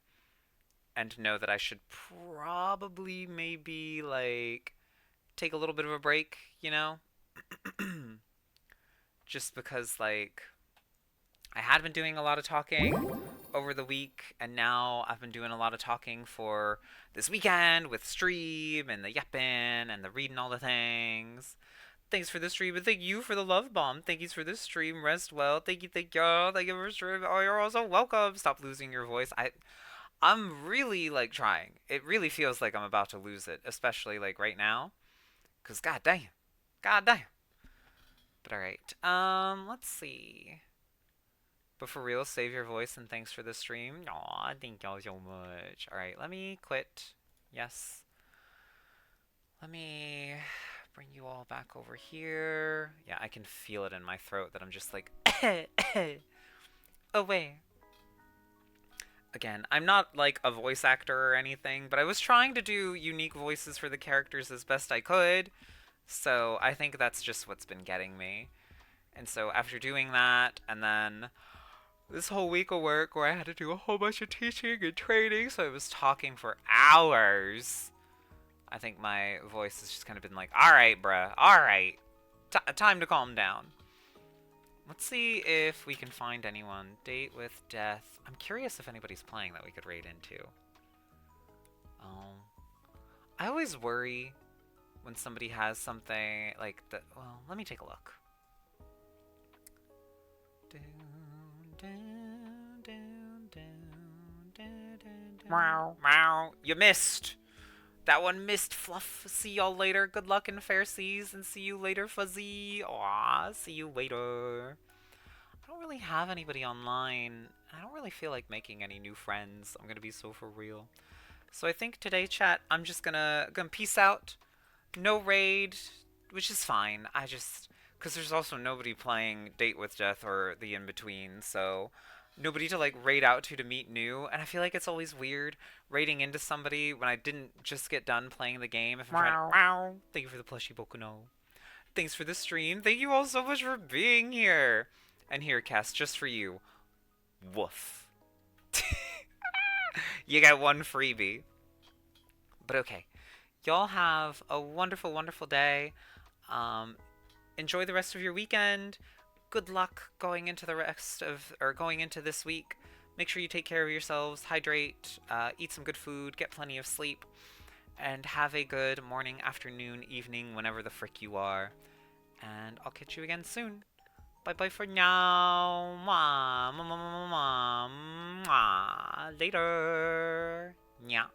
and know that I should probably maybe, like, take a little bit of a break, you know? Just because, like, I had been doing a lot of talking over the week, and now I've been doing a lot of talking for this weekend with stream and the yapping and the reading all the things. Thanks for the stream, and thank you for the love bomb. Thank you for this stream. Rest well. Thank you, thank you, thank you for stream. Oh, you're also welcome. Stop losing your voice. I'm really like trying. It really feels like I'm about to lose it, especially like right now. Cause god damn, god damn. But all right. Let's see. But for real, save your voice and thanks for the stream. Aw, thank y'all so much. Alright, let me quit. Yes. Let me bring you all back over here. Yeah, I can feel it in my throat that I'm just like, away. Again, I'm not like a voice actor or anything, but I was trying to do unique voices for the characters as best I could. So I think that's just what's been getting me. And so after doing that, and then this whole week of work where I had to do a whole bunch of teaching and training, so I was talking for hours. I think my voice has just kind of been like, alright, bruh, alright. Time to calm down. Let's see if we can find anyone. Date with Death. I'm curious if anybody's playing that we could raid into. I always worry when somebody has something like that. Well, let me take a look. Meow, meow. You missed. That one missed, Fluff. See y'all later. Good luck in Fair Seas, and see you later, Fuzzy. Aw, see you later. I don't really have anybody online. I don't really feel like making any new friends. I'm gonna be so for real. So I think today, chat, I'm just gonna peace out. No raid, which is fine. I just... Because there's also nobody playing Date with Death or the in-between, so... Nobody to, like, raid out to meet new, and I feel like it's always weird raiding into somebody when I didn't just get done playing the game. If I'm trying to... Wow. Thank you for the plushie, Bokuno. Thanks for the stream. Thank you all so much for being here. And here, Cass, just for you. Woof. You got one freebie. But okay. Y'all have a wonderful, wonderful day. Enjoy the rest of your weekend. Good luck going into the rest of, or going into this week. Make sure you take care of yourselves, hydrate, eat some good food, get plenty of sleep, and have a good morning, afternoon, evening, whenever the frick you are. And I'll catch you again soon. Bye bye for now. Mwah, mwah, mwah, mwah, mwah, mwah. Later. Nya.